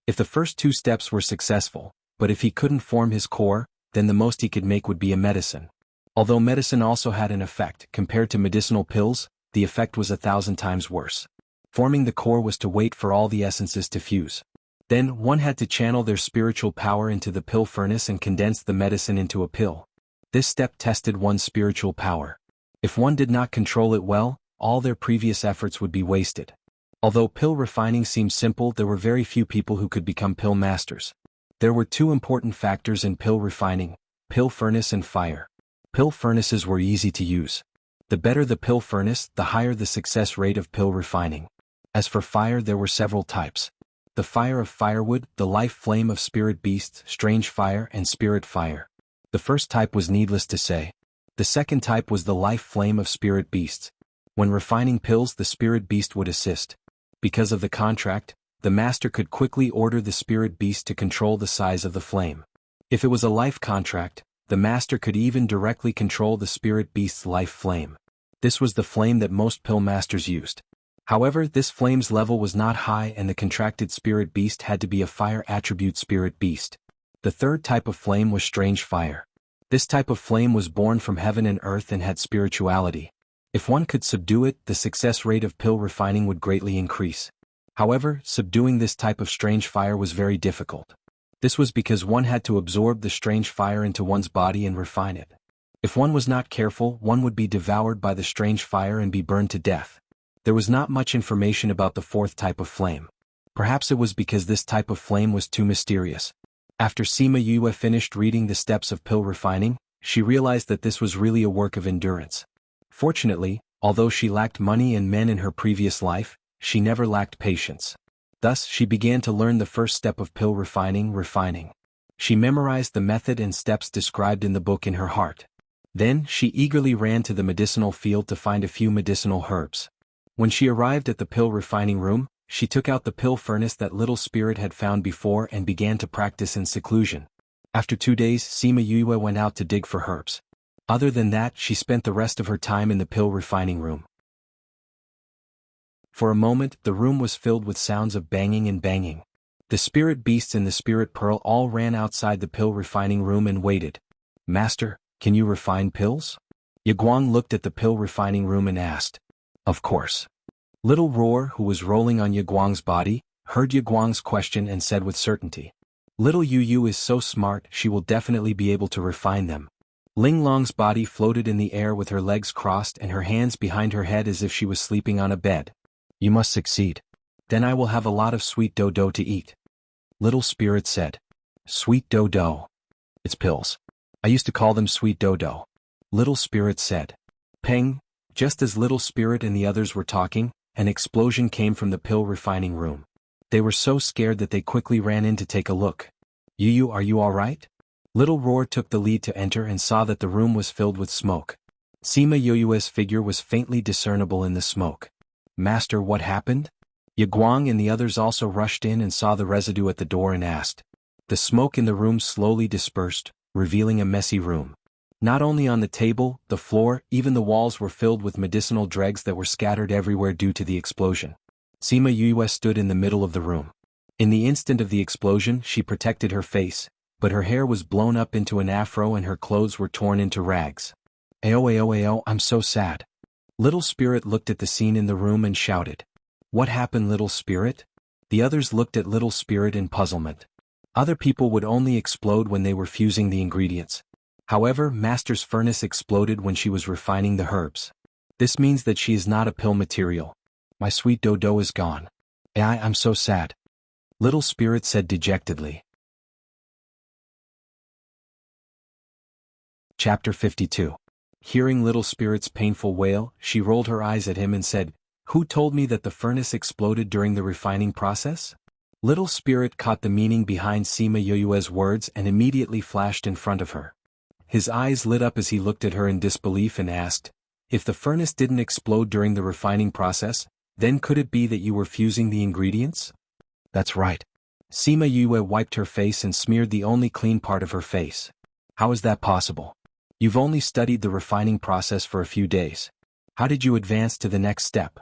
If the first 2 steps were successful, but if he couldn't form his core, then the most he could make would be a medicine. Although medicine also had an effect, compared to medicinal pills, the effect was 1,000 times worse. Forming the core was to wait for all the essences to fuse. Then, one had to channel their spiritual power into the pill furnace and condense the medicine into a pill. This step tested one's spiritual power. If one did not control it well, all their previous efforts would be wasted. Although pill refining seemed simple, there were very few people who could become pill masters. There were 2 important factors in pill refining: pill furnace and fire. Pill furnaces were easy to use. The better the pill furnace, the higher the success rate of pill refining. As for fire, there were several types. The fire of firewood, the life flame of spirit beasts, strange fire, and spirit fire. The first type was needless to say. The second type was the life flame of spirit beasts. When refining pills, the spirit beast would assist. Because of the contract, the master could quickly order the spirit beast to control the size of the flame. If it was a life contract, the master could even directly control the spirit beast's life flame. This was the flame that most pill masters used. However, this flame's level was not high and the contracted spirit beast had to be a fire attribute spirit beast. The third type of flame was strange fire. This type of flame was born from heaven and earth and had spirituality. If one could subdue it, the success rate of pill refining would greatly increase. However, subduing this type of strange fire was very difficult. This was because one had to absorb the strange fire into one's body and refine it. If one was not careful, one would be devoured by the strange fire and be burned to death. There was not much information about the fourth type of flame. Perhaps it was because this type of flame was too mysterious. After Sima Yue finished reading the steps of pill refining, she realized that this was really a work of endurance. Fortunately, although she lacked money and men in her previous life, she never lacked patience. Thus, she began to learn the first step of pill refining. She memorized the method and steps described in the book in her heart. Then, she eagerly ran to the medicinal field to find a few medicinal herbs. When she arrived at the pill refining room, she took out the pill furnace that little spirit had found before and began to practice in seclusion. After 2 days, Sima Yue went out to dig for herbs. Other than that, she spent the rest of her time in the pill refining room. For a moment, the room was filled with sounds of banging and banging. The spirit beasts and the spirit pearl all ran outside the pill refining room and waited. "Master, can you refine pills?" Yaguang looked at the pill refining room and asked. "Of course." Little Roar, who was rolling on Yaguang's body, heard Yaguang's question and said with certainty. "Little Yu is so smart, she will definitely be able to refine them." Ling Long's body floated in the air with her legs crossed and her hands behind her head as if she was sleeping on a bed. "You must succeed. Then I will have a lot of sweet dodo to eat." Little Spirit said. "Sweet dodo. It's pills. I used to call them sweet dodo." Little Spirit said. Peng. Just as Little Spirit and the others were talking, an explosion came from the pill refining room. They were so scared that they quickly ran in to take a look. "Yu, are you all right?" Little Roar took the lead to enter and saw that the room was filled with smoke. Sima Yue's figure was faintly discernible in the smoke. "Master, what happened?" Yaguang and the others also rushed in and saw the residue at the door and asked. The smoke in the room slowly dispersed, revealing a messy room. Not only on the table, the floor, even the walls were filled with medicinal dregs that were scattered everywhere due to the explosion. Sima Yue stood in the middle of the room. In the instant of the explosion, she protected her face, but her hair was blown up into an afro and her clothes were torn into rags. Ao, I'm so sad." Little Spirit looked at the scene in the room and shouted. "What happened, Little Spirit?" The others looked at Little Spirit in puzzlement. Other people would only explode when they were fusing the ingredients. However, Master's furnace exploded when she was refining the herbs. This means that she is not a pill material. "My sweet dodo is gone. I'm so sad." Little Spirit said dejectedly. Chapter 52. Hearing Little Spirit's painful wail, she rolled her eyes at him and said, "Who told me that the furnace exploded during the refining process?" Little Spirit caught the meaning behind Sima Yue's words and immediately flashed in front of her. His eyes lit up as he looked at her in disbelief and asked, "If the furnace didn't explode during the refining process, then could it be that you were fusing the ingredients?" "That's right." Sima Yue wiped her face and smeared the only clean part of her face. "How is that possible? You've only studied the refining process for a few days. How did you advance to the next step?"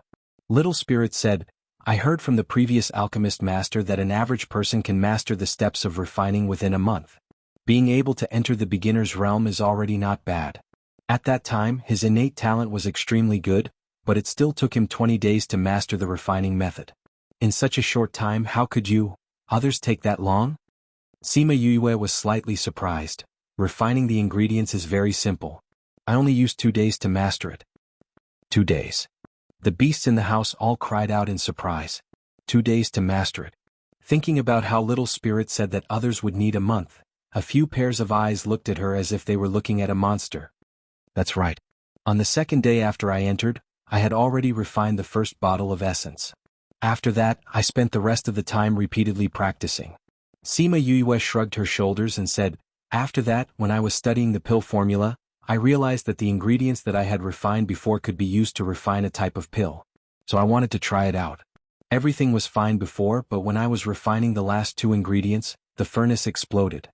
Little Spirit said, "I heard from the previous alchemist master that an average person can master the steps of refining within a month. Being able to enter the beginner's realm is already not bad. At that time, his innate talent was extremely good, but it still took him 20 days to master the refining method. In such a short time, how could others take that long?" Sima Yue was slightly surprised. "Refining the ingredients is very simple. I only used 2 days to master it." 2 days. The beasts in the house all cried out in surprise. 2 days to master it. Thinking about how Little Spirit said that others would need a month, a few pairs of eyes looked at her as if they were looking at a monster. "That's right. On the second day after I entered, I had already refined the first bottle of essence. After that, I spent the rest of the time repeatedly practicing. Sima Yue shrugged her shoulders and said, after that, when I was studying the pill formula, I realized that the ingredients that I had refined before could be used to refine a type of pill. So I wanted to try it out. Everything was fine before, but when I was refining the last two ingredients, the furnace exploded.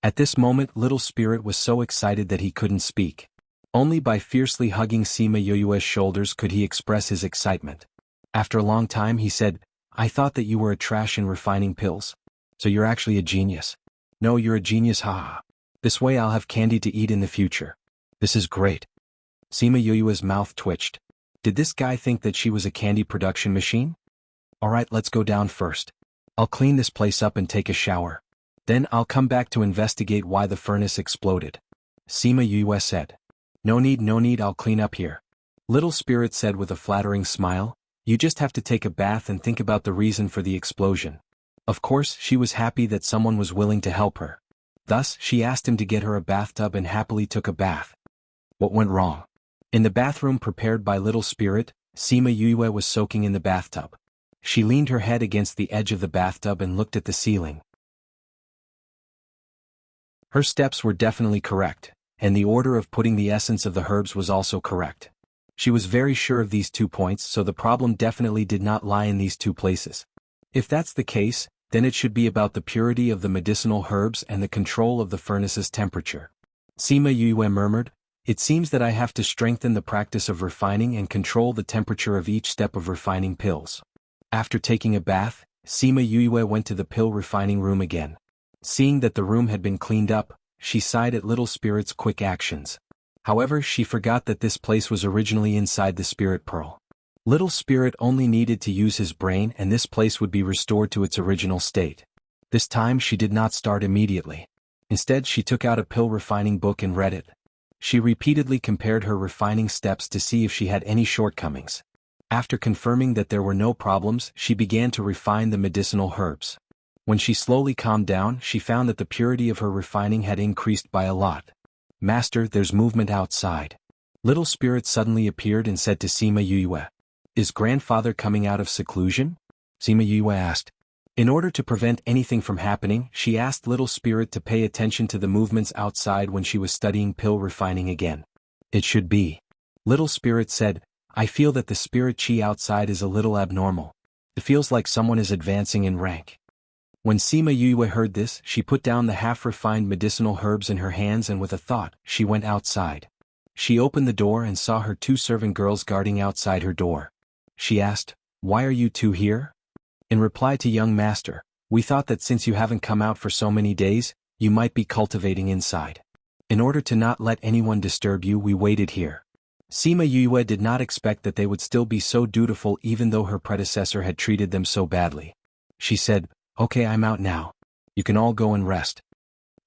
At this moment, Little Spirit was so excited that he couldn't speak. Only by fiercely hugging Sima Yue's shoulders could he express his excitement. After a long time he said, I thought that you were a trash in refining pills. So you're actually a genius. No, you're a genius, haha. This way I'll have candy to eat in the future. This is great. Sima Yue's mouth twitched. Did this guy think that she was a candy production machine? Alright, let's go down first. I'll clean this place up and take a shower. Then I'll come back to investigate why the furnace exploded. Sima Yue said. No need, I'll clean up here. Little Spirit said with a flattering smile, you just have to take a bath and think about the reason for the explosion. Of course, she was happy that someone was willing to help her. Thus, she asked him to get her a bathtub and happily took a bath. What went wrong? In the bathroom prepared by Little Spirit, Sima Yue was soaking in the bathtub. She leaned her head against the edge of the bathtub and looked at the ceiling. Her steps were definitely correct, and the order of putting the essence of the herbs was also correct. She was very sure of these 2 points, so the problem definitely did not lie in these 2 places. If that's the case, then it should be about the purity of the medicinal herbs and the control of the furnace's temperature. Sima Yue murmured, it seems that I have to strengthen the practice of refining and control the temperature of each step of refining pills. After taking a bath, Sima Yue went to the pill refining room again. Seeing that the room had been cleaned up, she sighed at Little Spirit's quick actions. However, she forgot that this place was originally inside the Spirit Pearl. Little Spirit only needed to use his brain and this place would be restored to its original state. This time she did not start immediately. Instead, she took out a pill refining book and read it. She repeatedly compared her refining steps to see if she had any shortcomings. After confirming that there were no problems, she began to refine the medicinal herbs. When she slowly calmed down, she found that the purity of her refining had increased by a lot. Master, there's movement outside. Little Spirit suddenly appeared and said to Sima Yue, is grandfather coming out of seclusion? Sima Yue asked. In order to prevent anything from happening, she asked Little Spirit to pay attention to the movements outside when she was studying pill refining again. It should be. Little Spirit said, I feel that the spirit chi outside is a little abnormal. It feels like someone is advancing in rank. When Sima Yue heard this, she put down the half-refined medicinal herbs in her hands and with a thought, she went outside. She opened the door and saw her 2 servant girls guarding outside her door. She asked, why are you 2 here? In reply to young master, we thought that since you haven't come out for so many days, you might be cultivating inside. In order to not let anyone disturb you, we waited here. Sima Yue did not expect that they would still be so dutiful even though her predecessor had treated them so badly. She said, okay, I'm out now. You can all go and rest.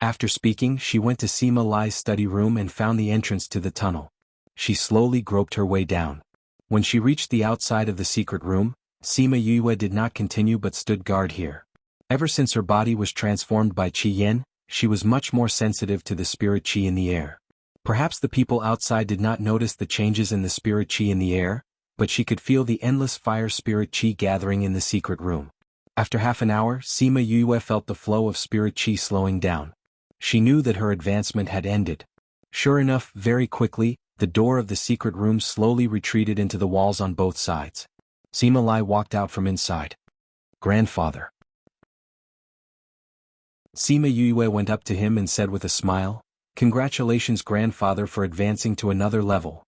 After speaking, she went to Sima Lai's study room and found the entrance to the tunnel. She slowly groped her way down. When she reached the outside of the secret room, Sima Yue did not continue but stood guard here. Ever since her body was transformed by Qi Yen, she was much more sensitive to the spirit Qi in the air. Perhaps the people outside did not notice the changes in the spirit Qi in the air, but she could feel the endless fire spirit Qi gathering in the secret room. After half an hour, Sima Yue felt the flow of spirit Qi slowing down. She knew that her advancement had ended. Sure enough, very quickly, the door of the secret room slowly retreated into the walls on both sides. Sima Lai walked out from inside. Grandfather. Sima Yue went up to him and said with a smile, congratulations grandfather for advancing to another level.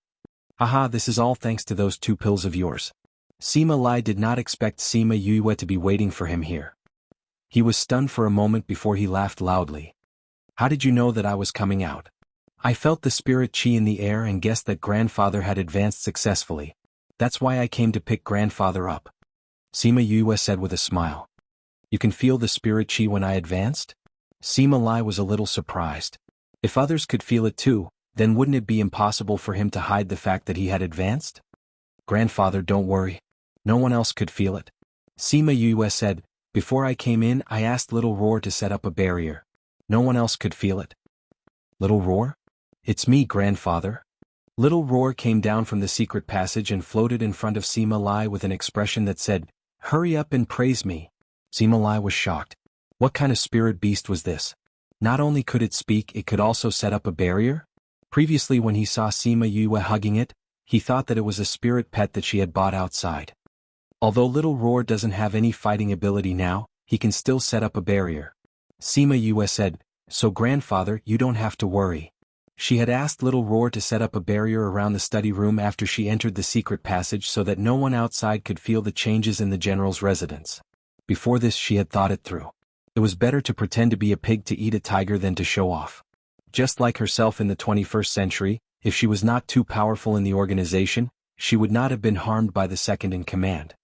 Haha, this is all thanks to those 2 pills of yours. Sima Lai did not expect Sima Yue to be waiting for him here. He was stunned for a moment before he laughed loudly. How did you know that I was coming out? I felt the spirit Qi in the air and guessed that grandfather had advanced successfully. That's why I came to pick grandfather up. Sima Yue said with a smile. You can feel the spirit Qi when I advanced? Sima Lai was a little surprised. If others could feel it too, then wouldn't it be impossible for him to hide the fact that he had advanced? Grandfather, don't worry. No one else could feel it. Sima Yue said, before I came in I asked Little Roar to set up a barrier. No one else could feel it. Little Roar? It's me, grandfather. Little Roar came down from the secret passage and floated in front of Sima Lai with an expression that said, "Hurry up and praise me." Sima Lai was shocked. What kind of spirit beast was this? Not only could it speak, it could also set up a barrier? Previously when he saw Sima Yue hugging it, he thought that it was a spirit pet that she had bought outside. Although Little Roar doesn't have any fighting ability now, he can still set up a barrier. Sima Yue said, "So grandfather, you don't have to worry." She had asked Little Roar to set up a barrier around the study room after she entered the secret passage so that no one outside could feel the changes in the general's residence. Before this she had thought it through. It was better to pretend to be a pig to eat a tiger than to show off. Just like herself in the 21st century, if she was not too powerful in the organization, she would not have been harmed by the second in command.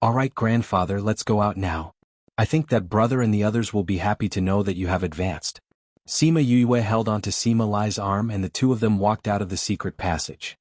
"Alright grandfather, let's go out now. I think that brother and the others will be happy to know that you have advanced." Sima Yue held onto Sima Lai's arm and the two of them walked out of the secret passage.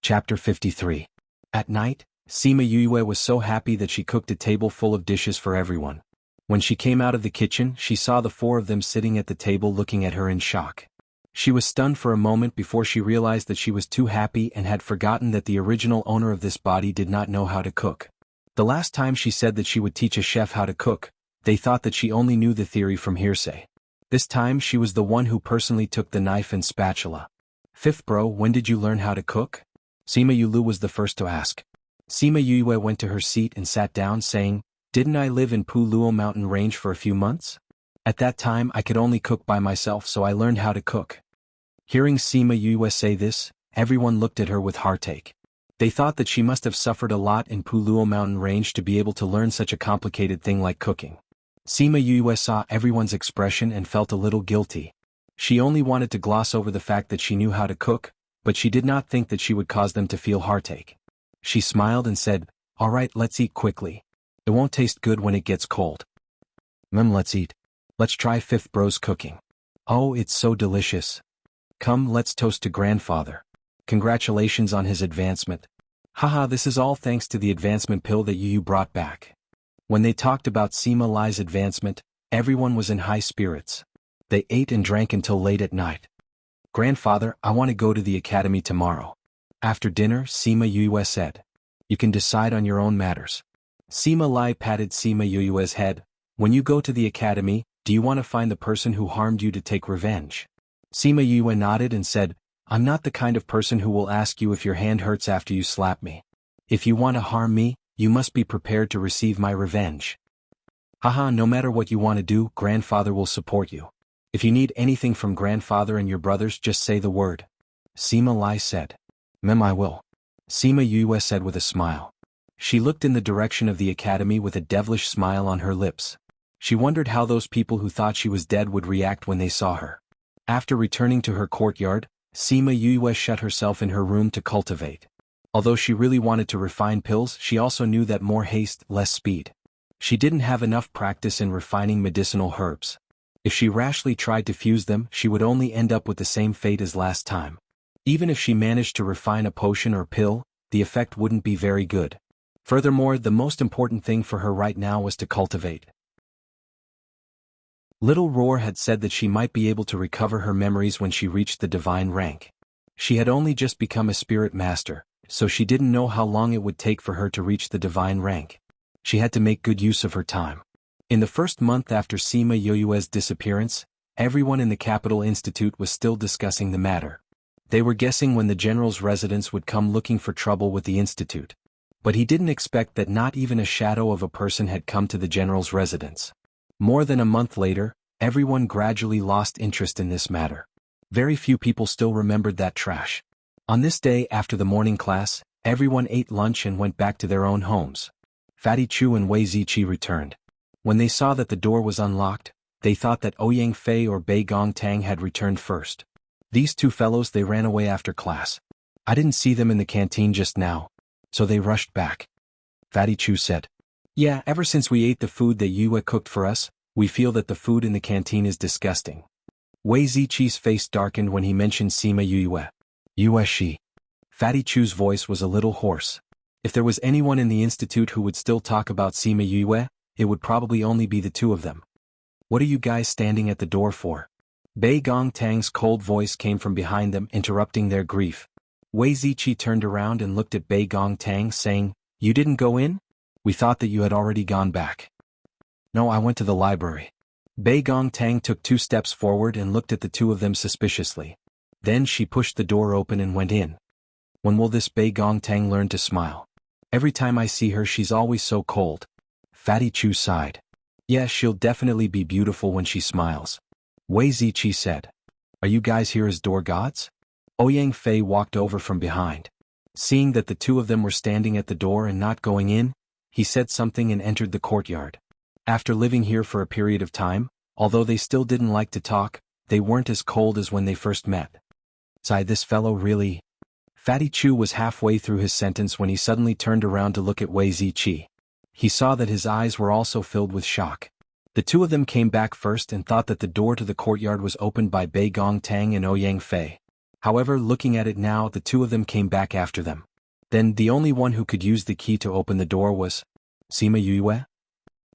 Chapter 53. At night, Sima Yue was so happy that she cooked a table full of dishes for everyone. When she came out of the kitchen, she saw the four of them sitting at the table looking at her in shock. She was stunned for a moment before she realized that she was too happy and had forgotten that the original owner of this body did not know how to cook. The last time she said that she would teach a chef how to cook, they thought that she only knew the theory from hearsay. This time she was the one who personally took the knife and spatula. "Fifth bro, when did you learn how to cook?" Sima Yulu was the first to ask. Sima Yue went to her seat and sat down saying, "Didn't I live in Puluo mountain range for a few months? At that time I could only cook by myself, so I learned how to cook." Hearing Sima Yue say this, everyone looked at her with heartache. They thought that she must have suffered a lot in Puluo mountain range to be able to learn such a complicated thing like cooking. Sima Yue saw everyone's expression and felt a little guilty. She only wanted to gloss over the fact that she knew how to cook, but she did not think that she would cause them to feel heartache. She smiled and said, "Alright, let's eat quickly. It won't taste good when it gets cold." Let's eat. Let's try Fifth Bro's cooking. Oh, it's so delicious. Come, let's toast to grandfather. Congratulations on his advancement. Haha, this is all thanks to the advancement pill that you brought back. When they talked about Sima Lai's advancement, everyone was in high spirits. They ate and drank until late at night. "Grandfather, I want to go to the academy tomorrow." After dinner, Sima Yue said, "You can decide on your own matters." Sima Lai patted Sima Yue's head. "When you go to the academy, do you want to find the person who harmed you to take revenge?" Sima Yue nodded and said, "I'm not the kind of person who will ask you if your hand hurts after you slap me. If you want to harm me, you must be prepared to receive my revenge." "Haha, no matter what you want to do, grandfather will support you. If you need anything from grandfather and your brothers, just say the word." Sima Lai said. I will." Sima Yue said with a smile. She looked in the direction of the academy with a devilish smile on her lips. She wondered how those people who thought she was dead would react when they saw her. After returning to her courtyard, Sima Yue shut herself in her room to cultivate. Although she really wanted to refine pills, she also knew that more haste, less speed. She didn't have enough practice in refining medicinal herbs. If she rashly tried to fuse them, she would only end up with the same fate as last time. Even if she managed to refine a potion or pill, the effect wouldn't be very good. Furthermore, the most important thing for her right now was to cultivate. Little Roar had said that she might be able to recover her memories when she reached the divine rank. She had only just become a spirit master, so she didn't know how long it would take for her to reach the divine rank. She had to make good use of her time. In the first month after Sima Yue's disappearance, everyone in the Capital Institute was still discussing the matter. They were guessing when the general's residence would come looking for trouble with the institute. But he didn't expect that not even a shadow of a person had come to the general's residence. More than a month later, everyone gradually lost interest in this matter. Very few people still remembered that trash. On this day after the morning class, everyone ate lunch and went back to their own homes. Fatty Chu and Wei Ziqi returned. When they saw that the door was unlocked, they thought that Ouyang Fei or Bei Gong Tang had returned first. These two fellows, they ran away after class. I didn't see them in the canteen just now, so they rushed back. Fatty Chu said, "Yeah, ever since we ate the food that Yue cooked for us, we feel that the food in the canteen is disgusting." Wei Ziqi's face darkened when he mentioned Sima Yue. "Yue she." Fatty Chu's voice was a little hoarse. If there was anyone in the institute who would still talk about Sima Yue, it would probably only be the two of them. "What are you guys standing at the door for?" Bei Gongtang's cold voice came from behind them, interrupting their grief. Wei Ziqi turned around and looked at Bei Gongtang, saying, "You didn't go in? We thought that you had already gone back." "No, I went to the library." Bei Gongtang took 2 steps forward and looked at the two of them suspiciously. Then she pushed the door open and went in. When will this Bei Gongtang learn to smile? Every time I see her she's always so cold. Fatty Chu sighed. "Yes, she'll definitely be beautiful when she smiles," Wei Ziqi said. "Are you guys here as door gods?" Ouyang Fei walked over from behind. Seeing that the two of them were standing at the door and not going in, he said something and entered the courtyard. After living here for a period of time, although they still didn't like to talk, they weren't as cold as when they first met. "Sigh, this fellow really..." Fatty Chu was halfway through his sentence when he suddenly turned around to look at Wei Ziqi. He saw that his eyes were also filled with shock. The two of them came back first and thought that the door to the courtyard was opened by Bei Gongtang and Ouyang Fei. However, looking at it now, the two of them came back after them. Then the only one who could use the key to open the door was Sima Yue?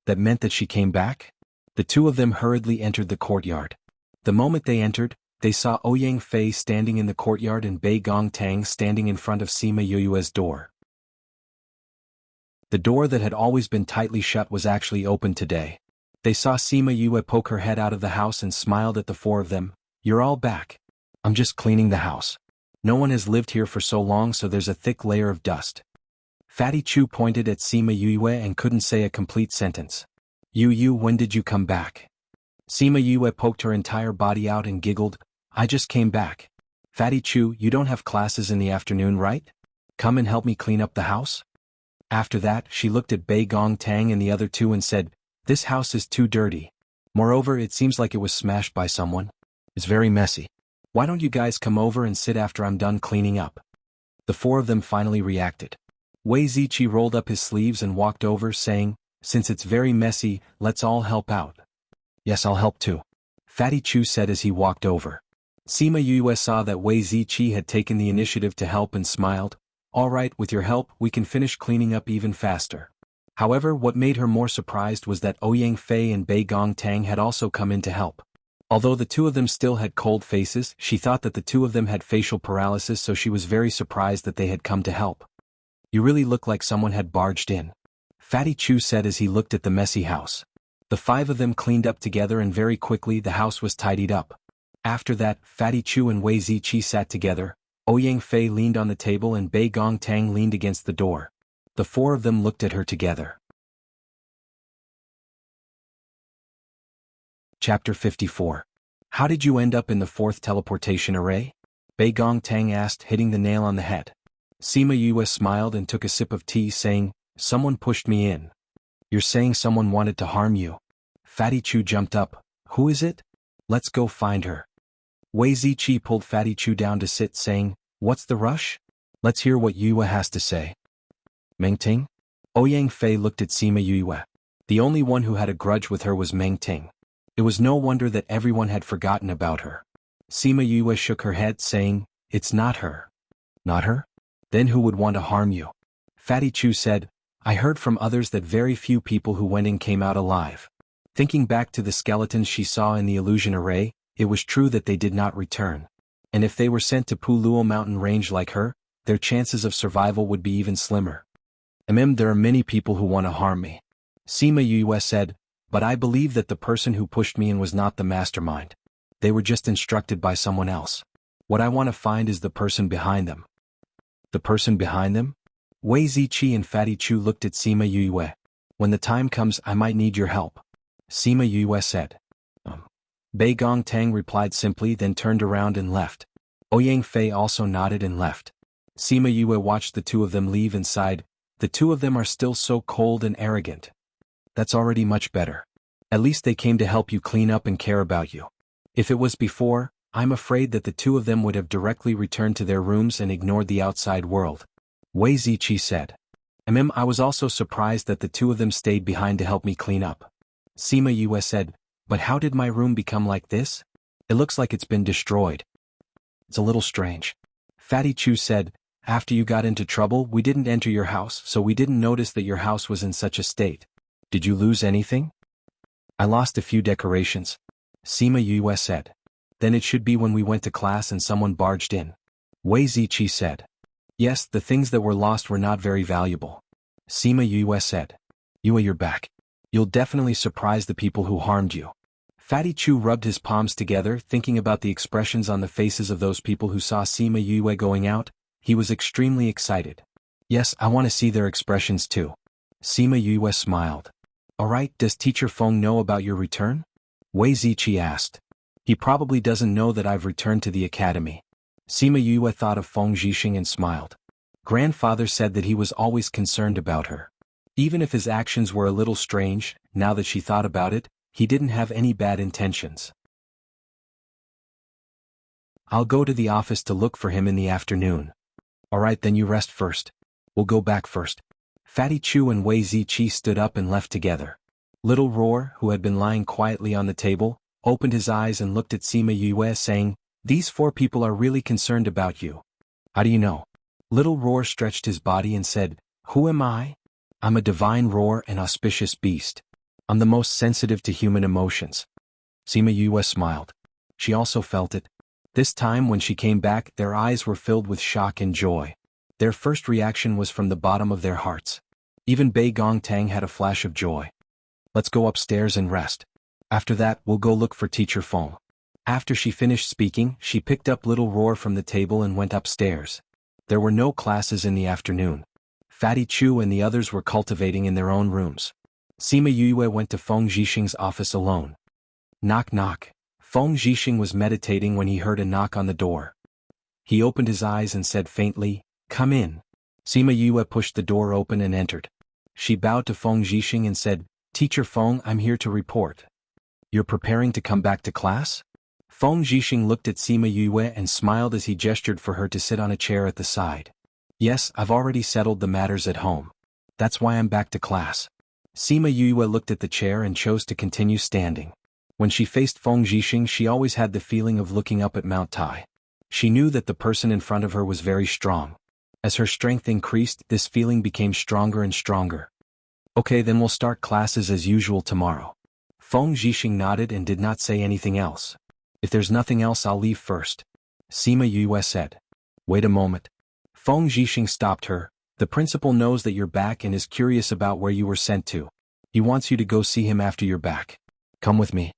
That meant that she came back? The two of them hurriedly entered the courtyard. The moment they entered, they saw Ouyang Fei standing in the courtyard and Bei Gongtang standing in front of Sima Yue's door. The door that had always been tightly shut was actually open today. They saw Sima Yue poke her head out of the house and smiled at the four of them. "You're all back. I'm just cleaning the house. No one has lived here for so long, so there's a thick layer of dust." Fatty Chu pointed at Sima Yue and couldn't say a complete sentence. "Yu, when did you come back?" Sima Yue poked her entire body out and giggled. "I just came back." "Fatty Chu, you don't have classes in the afternoon, right? Come and help me clean up the house?" After that, she looked at Bei Gongtang and the other two and said, "This house is too dirty. Moreover, it seems like it was smashed by someone. It's very messy. Why don't you guys come over and sit after I'm done cleaning up?" The four of them finally reacted. Wei Ziqi rolled up his sleeves and walked over, saying, "Since it's very messy, let's all help out." "Yes, I'll help too," Fatty Chu said as he walked over. Sima Yue saw that Wei Ziqi had taken the initiative to help and smiled. "All right, with your help, we can finish cleaning up even faster." However, what made her more surprised was that Ouyang Fei and Bei Gongtang had also come in to help. Although the two of them still had cold faces, she thought that the two of them had facial paralysis, so she was very surprised that they had come to help. "You really look like someone had barged in," Fatty Chu said as he looked at the messy house. The 5 of them cleaned up together and very quickly the house was tidied up. After that, Fatty Chu and Wei Ziqi sat together. Ouyang Fei leaned on the table and Bei Gongtang leaned against the door. The 4 of them looked at her together. Chapter 54. How did you end up in the 4th teleportation array? Bei Gongtang asked, hitting the nail on the head. Sima Yue smiled and took a sip of tea, saying, "Someone pushed me in." "You're saying someone wanted to harm you?" Fatty Chu jumped up. "Who is it? Let's go find her." Wei Ziqi pulled Fatty Chu down to sit, saying, "What's the rush? Let's hear what Yue has to say." "Meng Ting?" Ouyang Fei looked at Sima Yue. The only one who had a grudge with her was Meng Ting. It was no wonder that everyone had forgotten about her. Sima Yue shook her head, saying, "It's not her." "Not her? Then who would want to harm you?" Fatty Chu said, "I heard from others that very few people who went in came out alive." Thinking back to the skeletons she saw in the illusion array, it was true that they did not return. And if they were sent to Puluo mountain range like her, their chances of survival would be even slimmer. There are many people who want to harm me," Sima Yue said, "but I believe that the person who pushed me in was not the mastermind. They were just instructed by someone else. What I want to find is the person behind them." "The person behind them?" Wei Ziqi and Fatty Chu looked at Sima Yue. "When the time comes, I might need your help," Sima Yue said. Bei Gongtang replied simply, then turned around and left. Ouyang Fei also nodded and left. Sima Yue watched the two of them leave and sighed. "The two of them are still so cold and arrogant." "That's already much better. At least they came to help you clean up and care about you. If it was before, I'm afraid that the two of them would have directly returned to their rooms and ignored the outside world," Wei Ziqi said. I was also surprised that the two of them stayed behind to help me clean up," Sima Yue said. "But how did my room become like this? It looks like it's been destroyed." "It's a little strange," Fatty Chu said. "After you got into trouble, we didn't enter your house, so we didn't notice that your house was in such a state. Did you lose anything?" "I lost a few decorations," Sima Yue said. Then it should be when we went to class and someone barged in. Wei Ziqi said. Yes, the things that were lost were not very valuable. Sima Yue said. Yue, you're back. You'll definitely surprise the people who harmed you. Fatty Chu rubbed his palms together, thinking about the expressions on the faces of those people who saw Sima Yue going out. He was extremely excited. Yes, I want to see their expressions too. Sima Yue smiled. Alright, does Teacher Feng know about your return? Wei Ziqi asked. He probably doesn't know that I've returned to the academy. Sima Yue thought of Feng Zhixing and smiled. Grandfather said that he was always concerned about her. Even if his actions were a little strange, now that she thought about it, he didn't have any bad intentions. I'll go to the office to look for him in the afternoon. Alright, then you rest first. We'll go back first. Fatty Chu and Wei Ziqi stood up and left together. Little Roar, who had been lying quietly on the table, opened his eyes and looked at Sima Yue, saying, These 4 people are really concerned about you. How do you know? Little Roar stretched his body and said, Who am I? I'm a divine roar and auspicious beast. I'm the most sensitive to human emotions. Sima Yue smiled. She also felt it. This time when she came back, their eyes were filled with shock and joy. Their first reaction was from the bottom of their hearts. Even Bei Gongtang had a flash of joy. Let's go upstairs and rest. After that, we'll go look for Teacher Feng. After she finished speaking, she picked up Little Roar from the table and went upstairs. There were no classes in the afternoon. Fatty Chu and the others were cultivating in their own rooms. Sima Yue went to Feng Zhixing's office alone. Knock knock. Feng Zhixing was meditating when he heard a knock on the door. He opened his eyes and said faintly, Come in. Sima Yue pushed the door open and entered. She bowed to Feng Zhixing and said, Teacher Feng, I'm here to report. You're preparing to come back to class? Feng Zhixing looked at Sima Yue and smiled as he gestured for her to sit on a chair at the side. Yes, I've already settled the matters at home. That's why I'm back to class. Sima Yue looked at the chair and chose to continue standing. When she faced Feng Zhixing, she always had the feeling of looking up at Mount Tai. She knew that the person in front of her was very strong. As her strength increased, this feeling became stronger and stronger. Okay, then we'll start classes as usual tomorrow. Feng Zhixing nodded and did not say anything else. If there's nothing else, I'll leave first. Sima Yue said. Wait a moment. Feng Zhixing stopped her. The principal knows that you're back and is curious about where you were sent to. He wants you to go see him after you're back. Come with me.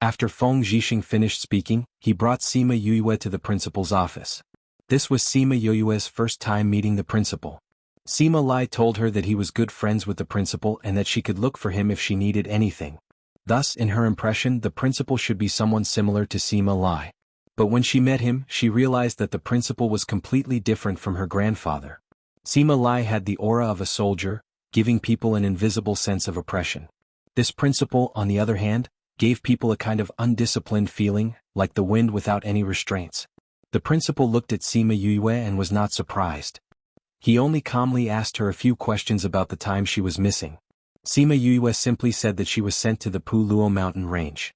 After Feng Zhixing finished speaking, he brought Sima Yue to the principal's office. This was Sima Yue's first time meeting the principal. Sima Lai told her that he was good friends with the principal and that she could look for him if she needed anything. Thus, in her impression, the principal should be someone similar to Sima Lai. But when she met him, she realized that the principal was completely different from her grandfather. Sima Lai had the aura of a soldier, giving people an invisible sense of oppression. This principal, on the other hand, gave people a kind of undisciplined feeling, like the wind without any restraints. The principal looked at Sima Yue and was not surprised. He only calmly asked her a few questions about the time she was missing. Sima Yue simply said that she was sent to the Puluo mountain range.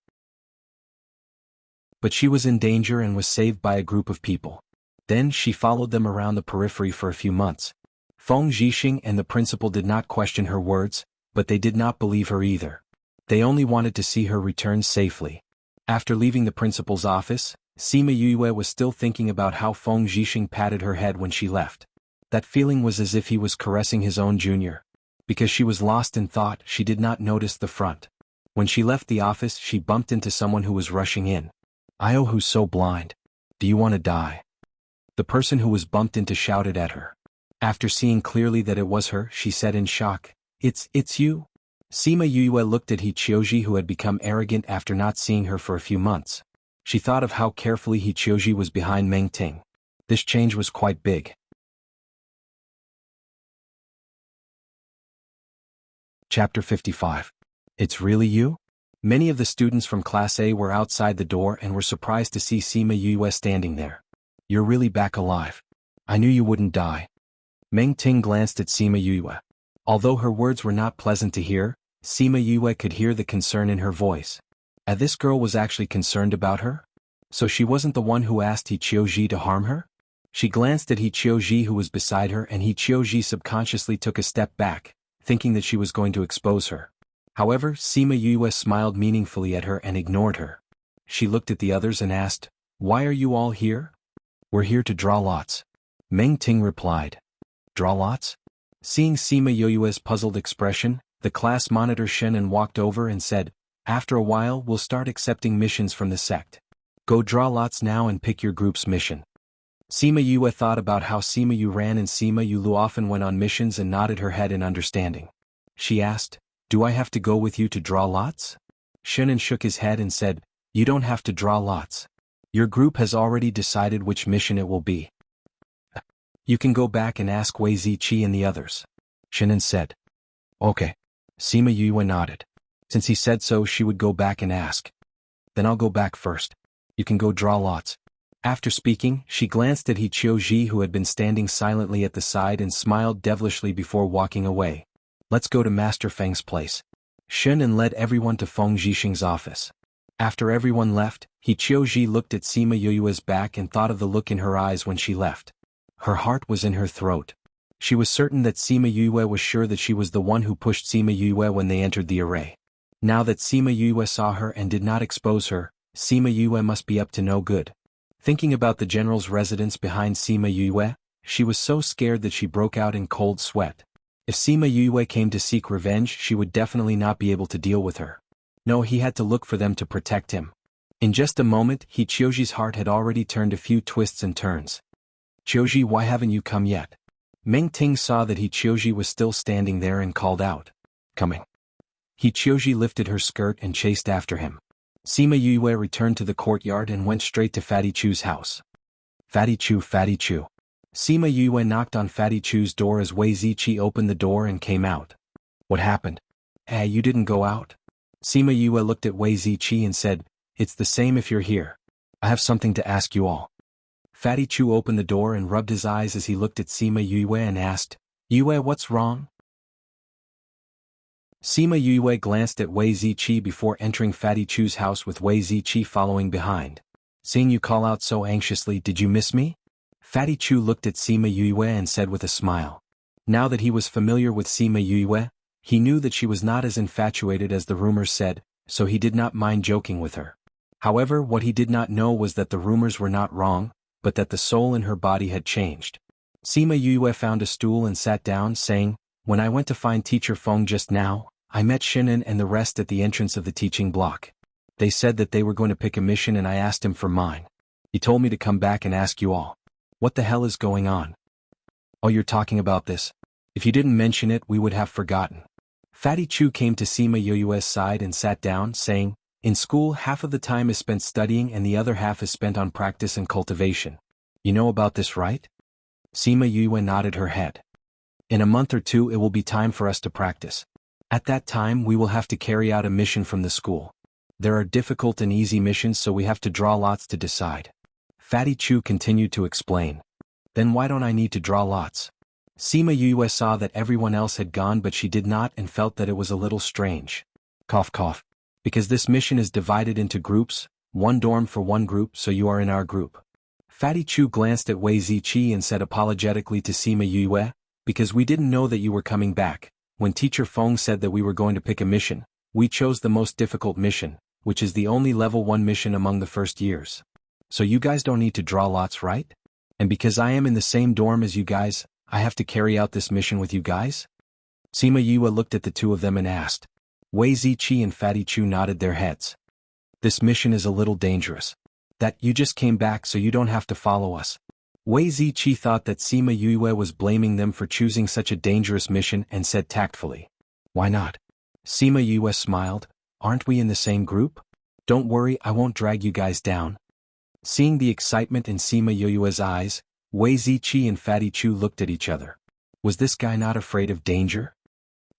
But she was in danger and was saved by a group of people. Then she followed them around the periphery for a few months. Feng Zhixing and the principal did not question her words, but they did not believe her either. They only wanted to see her return safely. After leaving the principal's office, Sima Yue was still thinking about how Feng Zhixing patted her head when she left. That feeling was as if he was caressing his own junior. Because she was lost in thought, she did not notice the front. When she left the office, she bumped into someone who was rushing in. Io, who's so blind? Do you want to die? The person who was bumped into shouted at her. After seeing clearly that it was her, she said in shock, It's you? Sima Yue looked at He Qiuji, who had become arrogant after not seeing her for a few months. She thought of how carefully He Qiuji was behind Meng Ting. This change was quite big. Chapter 55. It's really you? Many of the students from Class A were outside the door and were surprised to see Sima Yue standing there. You're really back alive. I knew you wouldn't die. Meng Ting glanced at Sima Yue. Although her words were not pleasant to hear, Sima Yue could hear the concern in her voice. This girl was actually concerned about her? So she wasn't the one who asked He Qiuji to harm her? She glanced at He Qiuji, who was beside her, and He Qiuji subconsciously took a step back, thinking that she was going to expose her. However, Sima Yue smiled meaningfully at her and ignored her. She looked at the others and asked, "Why are you all here?" "We're here to draw lots," Meng Ting replied. "Draw lots?" Seeing Sima Yoyue's puzzled expression, the class monitor Shannon walked over and said, "After a while we'll start accepting missions from the sect. Go draw lots now and pick your group's mission." Sima Yue thought about how Sima Yu ran and Sima Yulu often went on missions and nodded her head in understanding. She asked, "Do I have to go with you to draw lots?" Shannon shook his head and said, "You don't have to draw lots. Your group has already decided which mission it will be. You can go back and ask Wei Ziqi and the others," Shannon said. "Okay." Sima Yue nodded. Since he said so, she would go back and ask. "Then I'll go back first. You can go draw lots." After speaking, she glanced at He Qiuji, who had been standing silently at the side, and smiled devilishly before walking away. "Let's go to Master Feng's place." Shannon led everyone to Feng Zhixing's office. After everyone left, He Qiuji looked at Sima Yoyue's back and thought of the look in her eyes when she left. Her heart was in her throat. She was certain that Sima Yue was sure that she was the one who pushed Sima Yue when they entered the array. Now that Sima Yue saw her and did not expose her, Sima Yue must be up to no good. Thinking about the general's residence behind Sima Yue, she was so scared that she broke out in cold sweat. If Sima Yue came to seek revenge, she would definitely not be able to deal with her. No, he had to look for them to protect him. In just a moment, He Qiuji's heart had already turned a few twists and turns. "Qiuji, why haven't you come yet?" Meng Ting saw that He Qiuji was still standing there and called out, "Coming." He Qiuji lifted her skirt and chased after him. Sima Yue returned to the courtyard and went straight to Fatty Chu's house. "Fatty Chu, Fatty Chu." Sima Yue knocked on Fatty Chu's door as Wei Ziqi opened the door and came out. "What happened?" You didn't go out?" Sima Yue looked at Wei Ziqi and said, "It's the same if you're here. I have something to ask you all." Fatty Chu opened the door and rubbed his eyes as he looked at Sima Yue and asked, "Yue, what's wrong?" Sima Yue glanced at Wei Ziqi before entering Fatty Chu's house with Wei Ziqi following behind. "Seeing you call out so anxiously, did you miss me?" Fatty Chu looked at Sima Yue and said with a smile. Now that he was familiar with Sima Yue, he knew that she was not as infatuated as the rumors said, so he did not mind joking with her. However, what he did not know was that the rumors were not wrong, but that the soul in her body had changed. Sima Yue found a stool and sat down, saying, "When I went to find Teacher Feng just now, I met Shinan and the rest at the entrance of the teaching block. They said that they were going to pick a mission and I asked him for mine. He told me to come back and ask you all. What the hell is going on?" "Oh, you're talking about this? If you didn't mention it, we would have forgotten." Fatty Chu came to Sima Yoyue's side and sat down, saying, "In school, half of the time is spent studying and the other half is spent on practice and cultivation. You know about this, right?" Sima Yue nodded her head. "In a month or two it will be time for us to practice. At that time we will have to carry out a mission from the school. There are difficult and easy missions, so we have to draw lots to decide." Fatty Chu continued to explain. "Then why don't I need to draw lots?" Sima Yue saw that everyone else had gone but she did not and felt that it was a little strange. Cough cough. "Because this mission is divided into groups, one dorm for one group, so you are in our group." Fatty Chu glanced at Wei Ziqi and said apologetically to Sima Yue, "Because we didn't know that you were coming back. When Teacher Feng said that we were going to pick a mission, we chose the most difficult mission, which is the only level 1 mission among the first years. So you guys don't need to draw lots, right? And because I am in the same dorm as you guys, I have to carry out this mission with you guys?" Sima Yue looked at the two of them and asked. Wei Ziqi and Fatty Chu nodded their heads. "This mission is a little dangerous. That you just came back so you don't have to follow us." Wei Ziqi thought that Sima Yue was blaming them for choosing such a dangerous mission and said tactfully, "Why not?" Sima Yue smiled, "Aren't we in the same group? Don't worry, I won't drag you guys down." Seeing the excitement in Sima Yue's eyes, Wei Ziqi and Fatty Chu looked at each other. Was this guy not afraid of danger?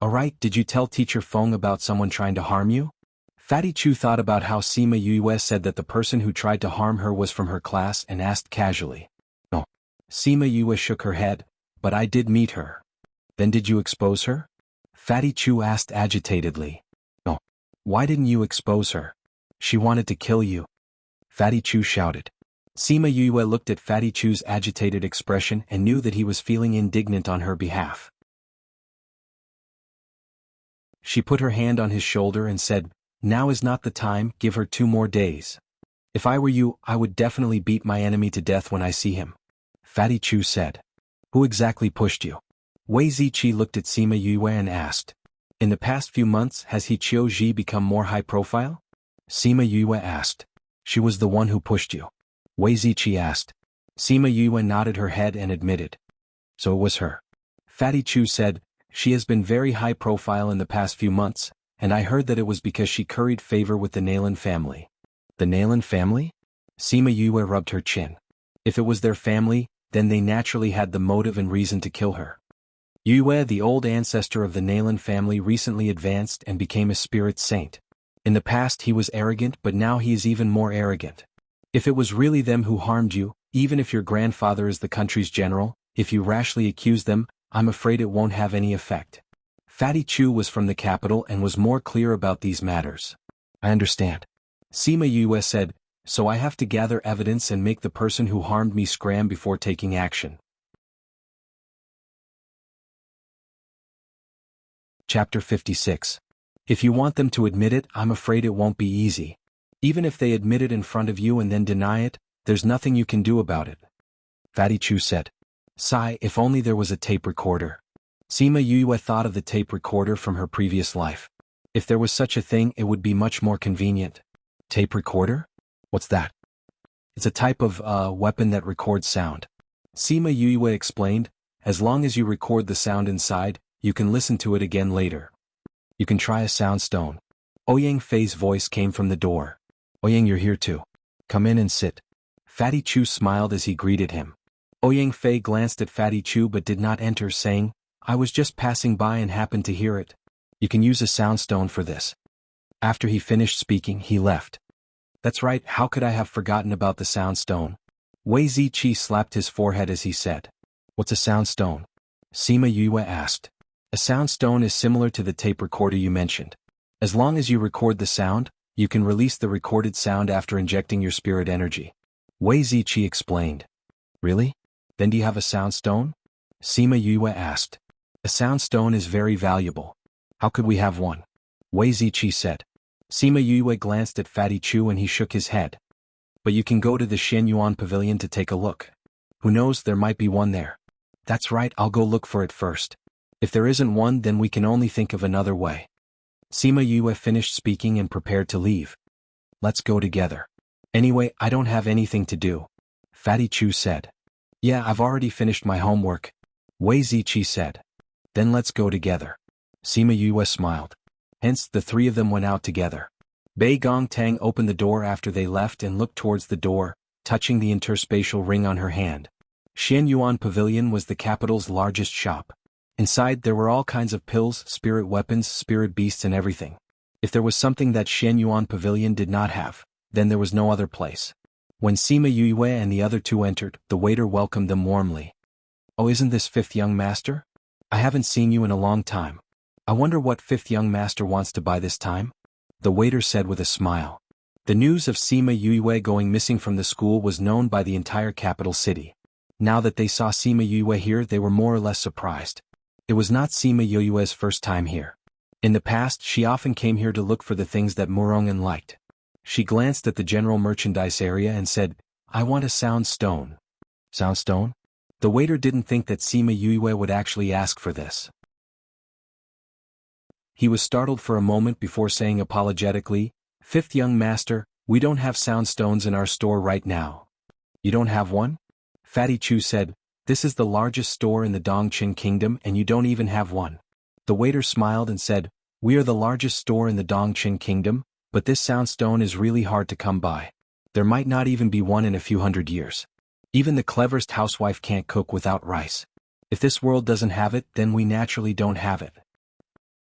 "Alright, did you tell Teacher Feng about someone trying to harm you?" Fatty Chu thought about how Sima Yue said that the person who tried to harm her was from her class and asked casually. "No." Sima Yue shook her head, "But I did meet her." "Then did you expose her?" Fatty Chu asked agitatedly. "No." "Why didn't you expose her?" "She wanted to kill you," Fatty Chu shouted. Sima Yue looked at Fatty Chu's agitated expression and knew that he was feeling indignant on her behalf. She put her hand on his shoulder and said, "Now is not the time, give her 2 more days." If I were you, I would definitely beat my enemy to death when I see him. Fatty Chu said. Who exactly pushed you? Wei Ziqi looked at Sima Yue and asked. In the past few months, has He Qiu Ji become more high profile? Sima Yue asked. She was the one who pushed you. Wei Ziqi asked. Sima Yue nodded her head and admitted. So it was her. Fatty Chu said, she has been very high profile in the past few months, and I heard that it was because she curried favor with the Nalan family. The Nalan family? Sima Yue rubbed her chin. If it was their family, then they naturally had the motive and reason to kill her. Yue, the old ancestor of the Nalan family, recently advanced and became a spirit saint. In the past he was arrogant, but now he is even more arrogant. If it was really them who harmed you, even if your grandfather is the country's general, if you rashly accuse them, I'm afraid it won't have any effect. Fatty Chu was from the capital and was more clear about these matters. I understand. Sima Yue said, so I have to gather evidence and make the person who harmed me scram before taking action. Chapter 56. If you want them to admit it, I'm afraid it won't be easy. Even if they admit it in front of you and then deny it, there's nothing you can do about it. Fatty Chu said. Sigh, if only there was a tape recorder. Sima Yue thought of the tape recorder from her previous life. If there was such a thing, it would be much more convenient. Tape recorder? What's that? It's a type of, weapon that records sound. Sima Yue explained, as long as you record the sound inside, you can listen to it again later. You can try a sound stone. Ouyang Fei's voice came from the door. Ouyang, you're here too. Come in and sit. Fatty Chu smiled as he greeted him. Ouyang Fei glanced at Fatty Chu but did not enter, saying, I was just passing by and happened to hear it. You can use a sound stone for this. After he finished speaking, he left. That's right, how could I have forgotten about the sound stone? Wei Ziqi slapped his forehead as he said. What's a sound stone? Sima Yue asked. A sound stone is similar to the tape recorder you mentioned. As long as you record the sound, you can release the recorded sound after injecting your spirit energy. Wei Ziqi explained. Really? Then do you have a sound stone? Sima Yue asked. A sound stone is very valuable. How could we have one? Wei Ziqi said. Sima Yue glanced at Fatty Chu and he shook his head. But you can go to the Xianyuan Pavilion to take a look. Who knows, there might be one there. That's right, I'll go look for it first. If there isn't one, then we can only think of another way. Sima Yue finished speaking and prepared to leave. Let's go together. Anyway, I don't have anything to do. Fatty Chu said. Yeah, I've already finished my homework. Wei Ziqi said. Then let's go together. Sima Yue smiled. Hence, the three of them went out together. Bei Gongtang opened the door after they left and looked towards the door, touching the interspatial ring on her hand. Xianyuan Pavilion was the capital's largest shop. Inside there were all kinds of pills, spirit weapons, spirit beasts and everything. If there was something that Xianyuan Pavilion did not have, then there was no other place. When Sima Yue and the other two entered, the waiter welcomed them warmly. Oh, isn't this fifth young master? I haven't seen you in a long time. I wonder what fifth young master wants to buy this time? The waiter said with a smile. The news of Sima Yue going missing from the school was known by the entire capital city. Now that they saw Sima Yue here, they were more or less surprised. It was not Sima Yue's first time here. In the past, she often came here to look for the things that Murongan liked. She glanced at the general merchandise area and said, I want a sound stone. Sound stone? The waiter didn't think that Sima Yue would actually ask for this. He was startled for a moment before saying apologetically, Fifth young master, we don't have sound stones in our store right now. You don't have one? Fatty Chu said, this is the largest store in the Dongqing Kingdom and you don't even have one. The waiter smiled and said, we are the largest store in the Dongqing Kingdom, but this sound stone is really hard to come by. There might not even be one in a few hundred years. Even the cleverest housewife can't cook without rice. If this world doesn't have it, then we naturally don't have it.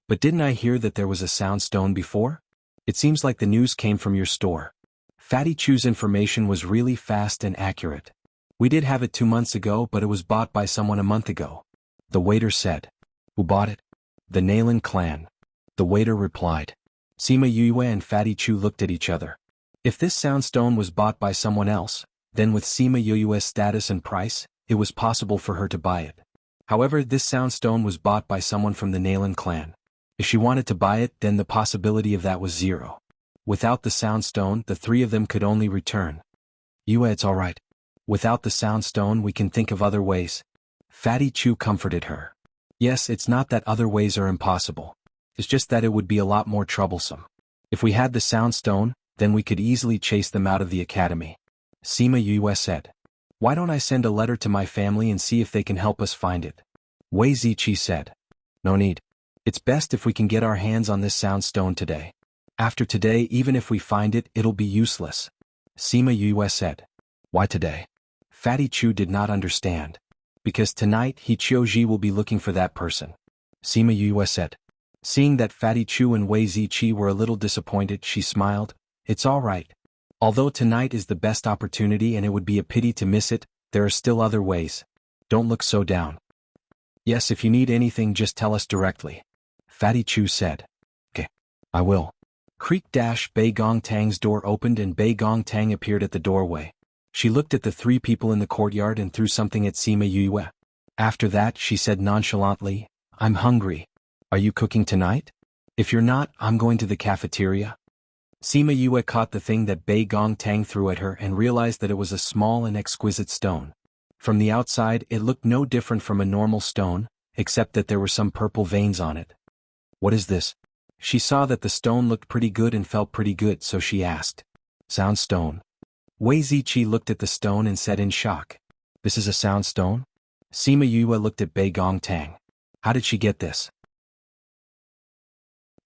But didn't I hear that there was a sound stone before? It seems like the news came from your store. Fatty Chu's information was really fast and accurate. We did have it 2 months ago, but it was bought by someone a month ago. The waiter said. Who bought it? The Nalan clan. The waiter replied. Sima Yue and Fatty Chu looked at each other. If this sound stone was bought by someone else, then with Sima Yue's status and price, it was possible for her to buy it. However, this sound stone was bought by someone from the Nalan clan. If she wanted to buy it, then the possibility of that was zero. Without the sound stone, the three of them could only return. Yue, it's alright. Without the sound stone, we can think of other ways. Fatty Chu comforted her. Yes, it's not that other ways are impossible. It's just that it would be a lot more troublesome. If we had the sound stone, then we could easily chase them out of the academy. Sima Yue said. Why don't I send a letter to my family and see if they can help us find it? Wei Ziqi said. No need. It's best if we can get our hands on this sound stone today. After today, even if we find it, it'll be useless. Sima Yue said. Why today? Fatty Chu did not understand. Because tonight, He Chioji will be looking for that person. Sima Yue said. Seeing that Fatty Chu and Wei Ziqi were a little disappointed, she smiled. It's all right. Although tonight is the best opportunity and it would be a pity to miss it, there are still other ways. Don't look so down. Yes, if you need anything, just tell us directly. Fatty Chu said. Okay. I will. Creak dash. Bei Gong Tang's door opened and Bei Gong Tang appeared at the doorway. She looked at the three people in the courtyard and threw something at Sima Yue. After that, she said nonchalantly, I'm hungry. Are you cooking tonight? If you're not, I'm going to the cafeteria. Sima Yue caught the thing that Bei Gong Tang threw at her and realized that it was a small and exquisite stone. From the outside, it looked no different from a normal stone, except that there were some purple veins on it. What is this? She saw that the stone looked pretty good and felt pretty good, so she asked. Sound stone. Wei Ziqi looked at the stone and said in shock. This is a sound stone? Sima Yue looked at Bei Gong Tang. How did she get this?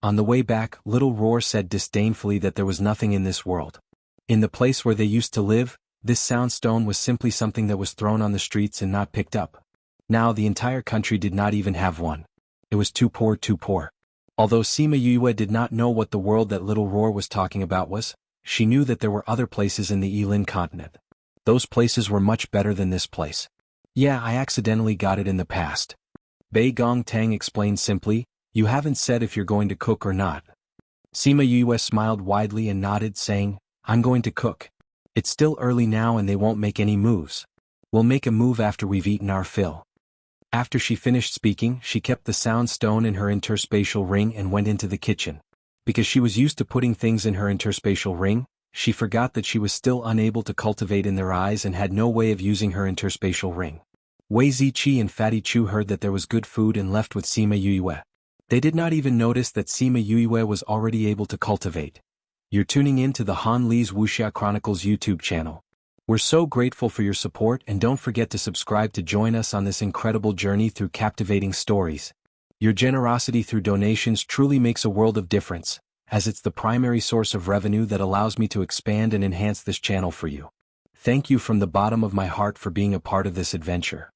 On the way back, Little Roar said disdainfully that there was nothing in this world. In the place where they used to live, this sound stone was simply something that was thrown on the streets and not picked up. Now the entire country did not even have one. It was too poor, too poor. Although Sima Yue did not know what the world that Little Roar was talking about was, she knew that there were other places in the Yilin continent. Those places were much better than this place. Yeah, I accidentally got it in the past. Bei Gong Tang explained simply, you haven't said if you're going to cook or not. Sima Yue smiled widely and nodded, saying, I'm going to cook. It's still early now and they won't make any moves. We'll make a move after we've eaten our fill. After she finished speaking, she kept the sound stone in her interspatial ring and went into the kitchen. Because she was used to putting things in her interspatial ring, she forgot that she was still unable to cultivate in their eyes and had no way of using her interspatial ring. Wei Ziqi and Fatty Chu heard that there was good food and left with Sima Yue. They did not even notice that Sima Yue was already able to cultivate. You're tuning in to the Han Li's Wuxia Chronicles YouTube channel. We're so grateful for your support and don't forget to subscribe to join us on this incredible journey through captivating stories. Your generosity through donations truly makes a world of difference, as it's the primary source of revenue that allows me to expand and enhance this channel for you. Thank you from the bottom of my heart for being a part of this adventure.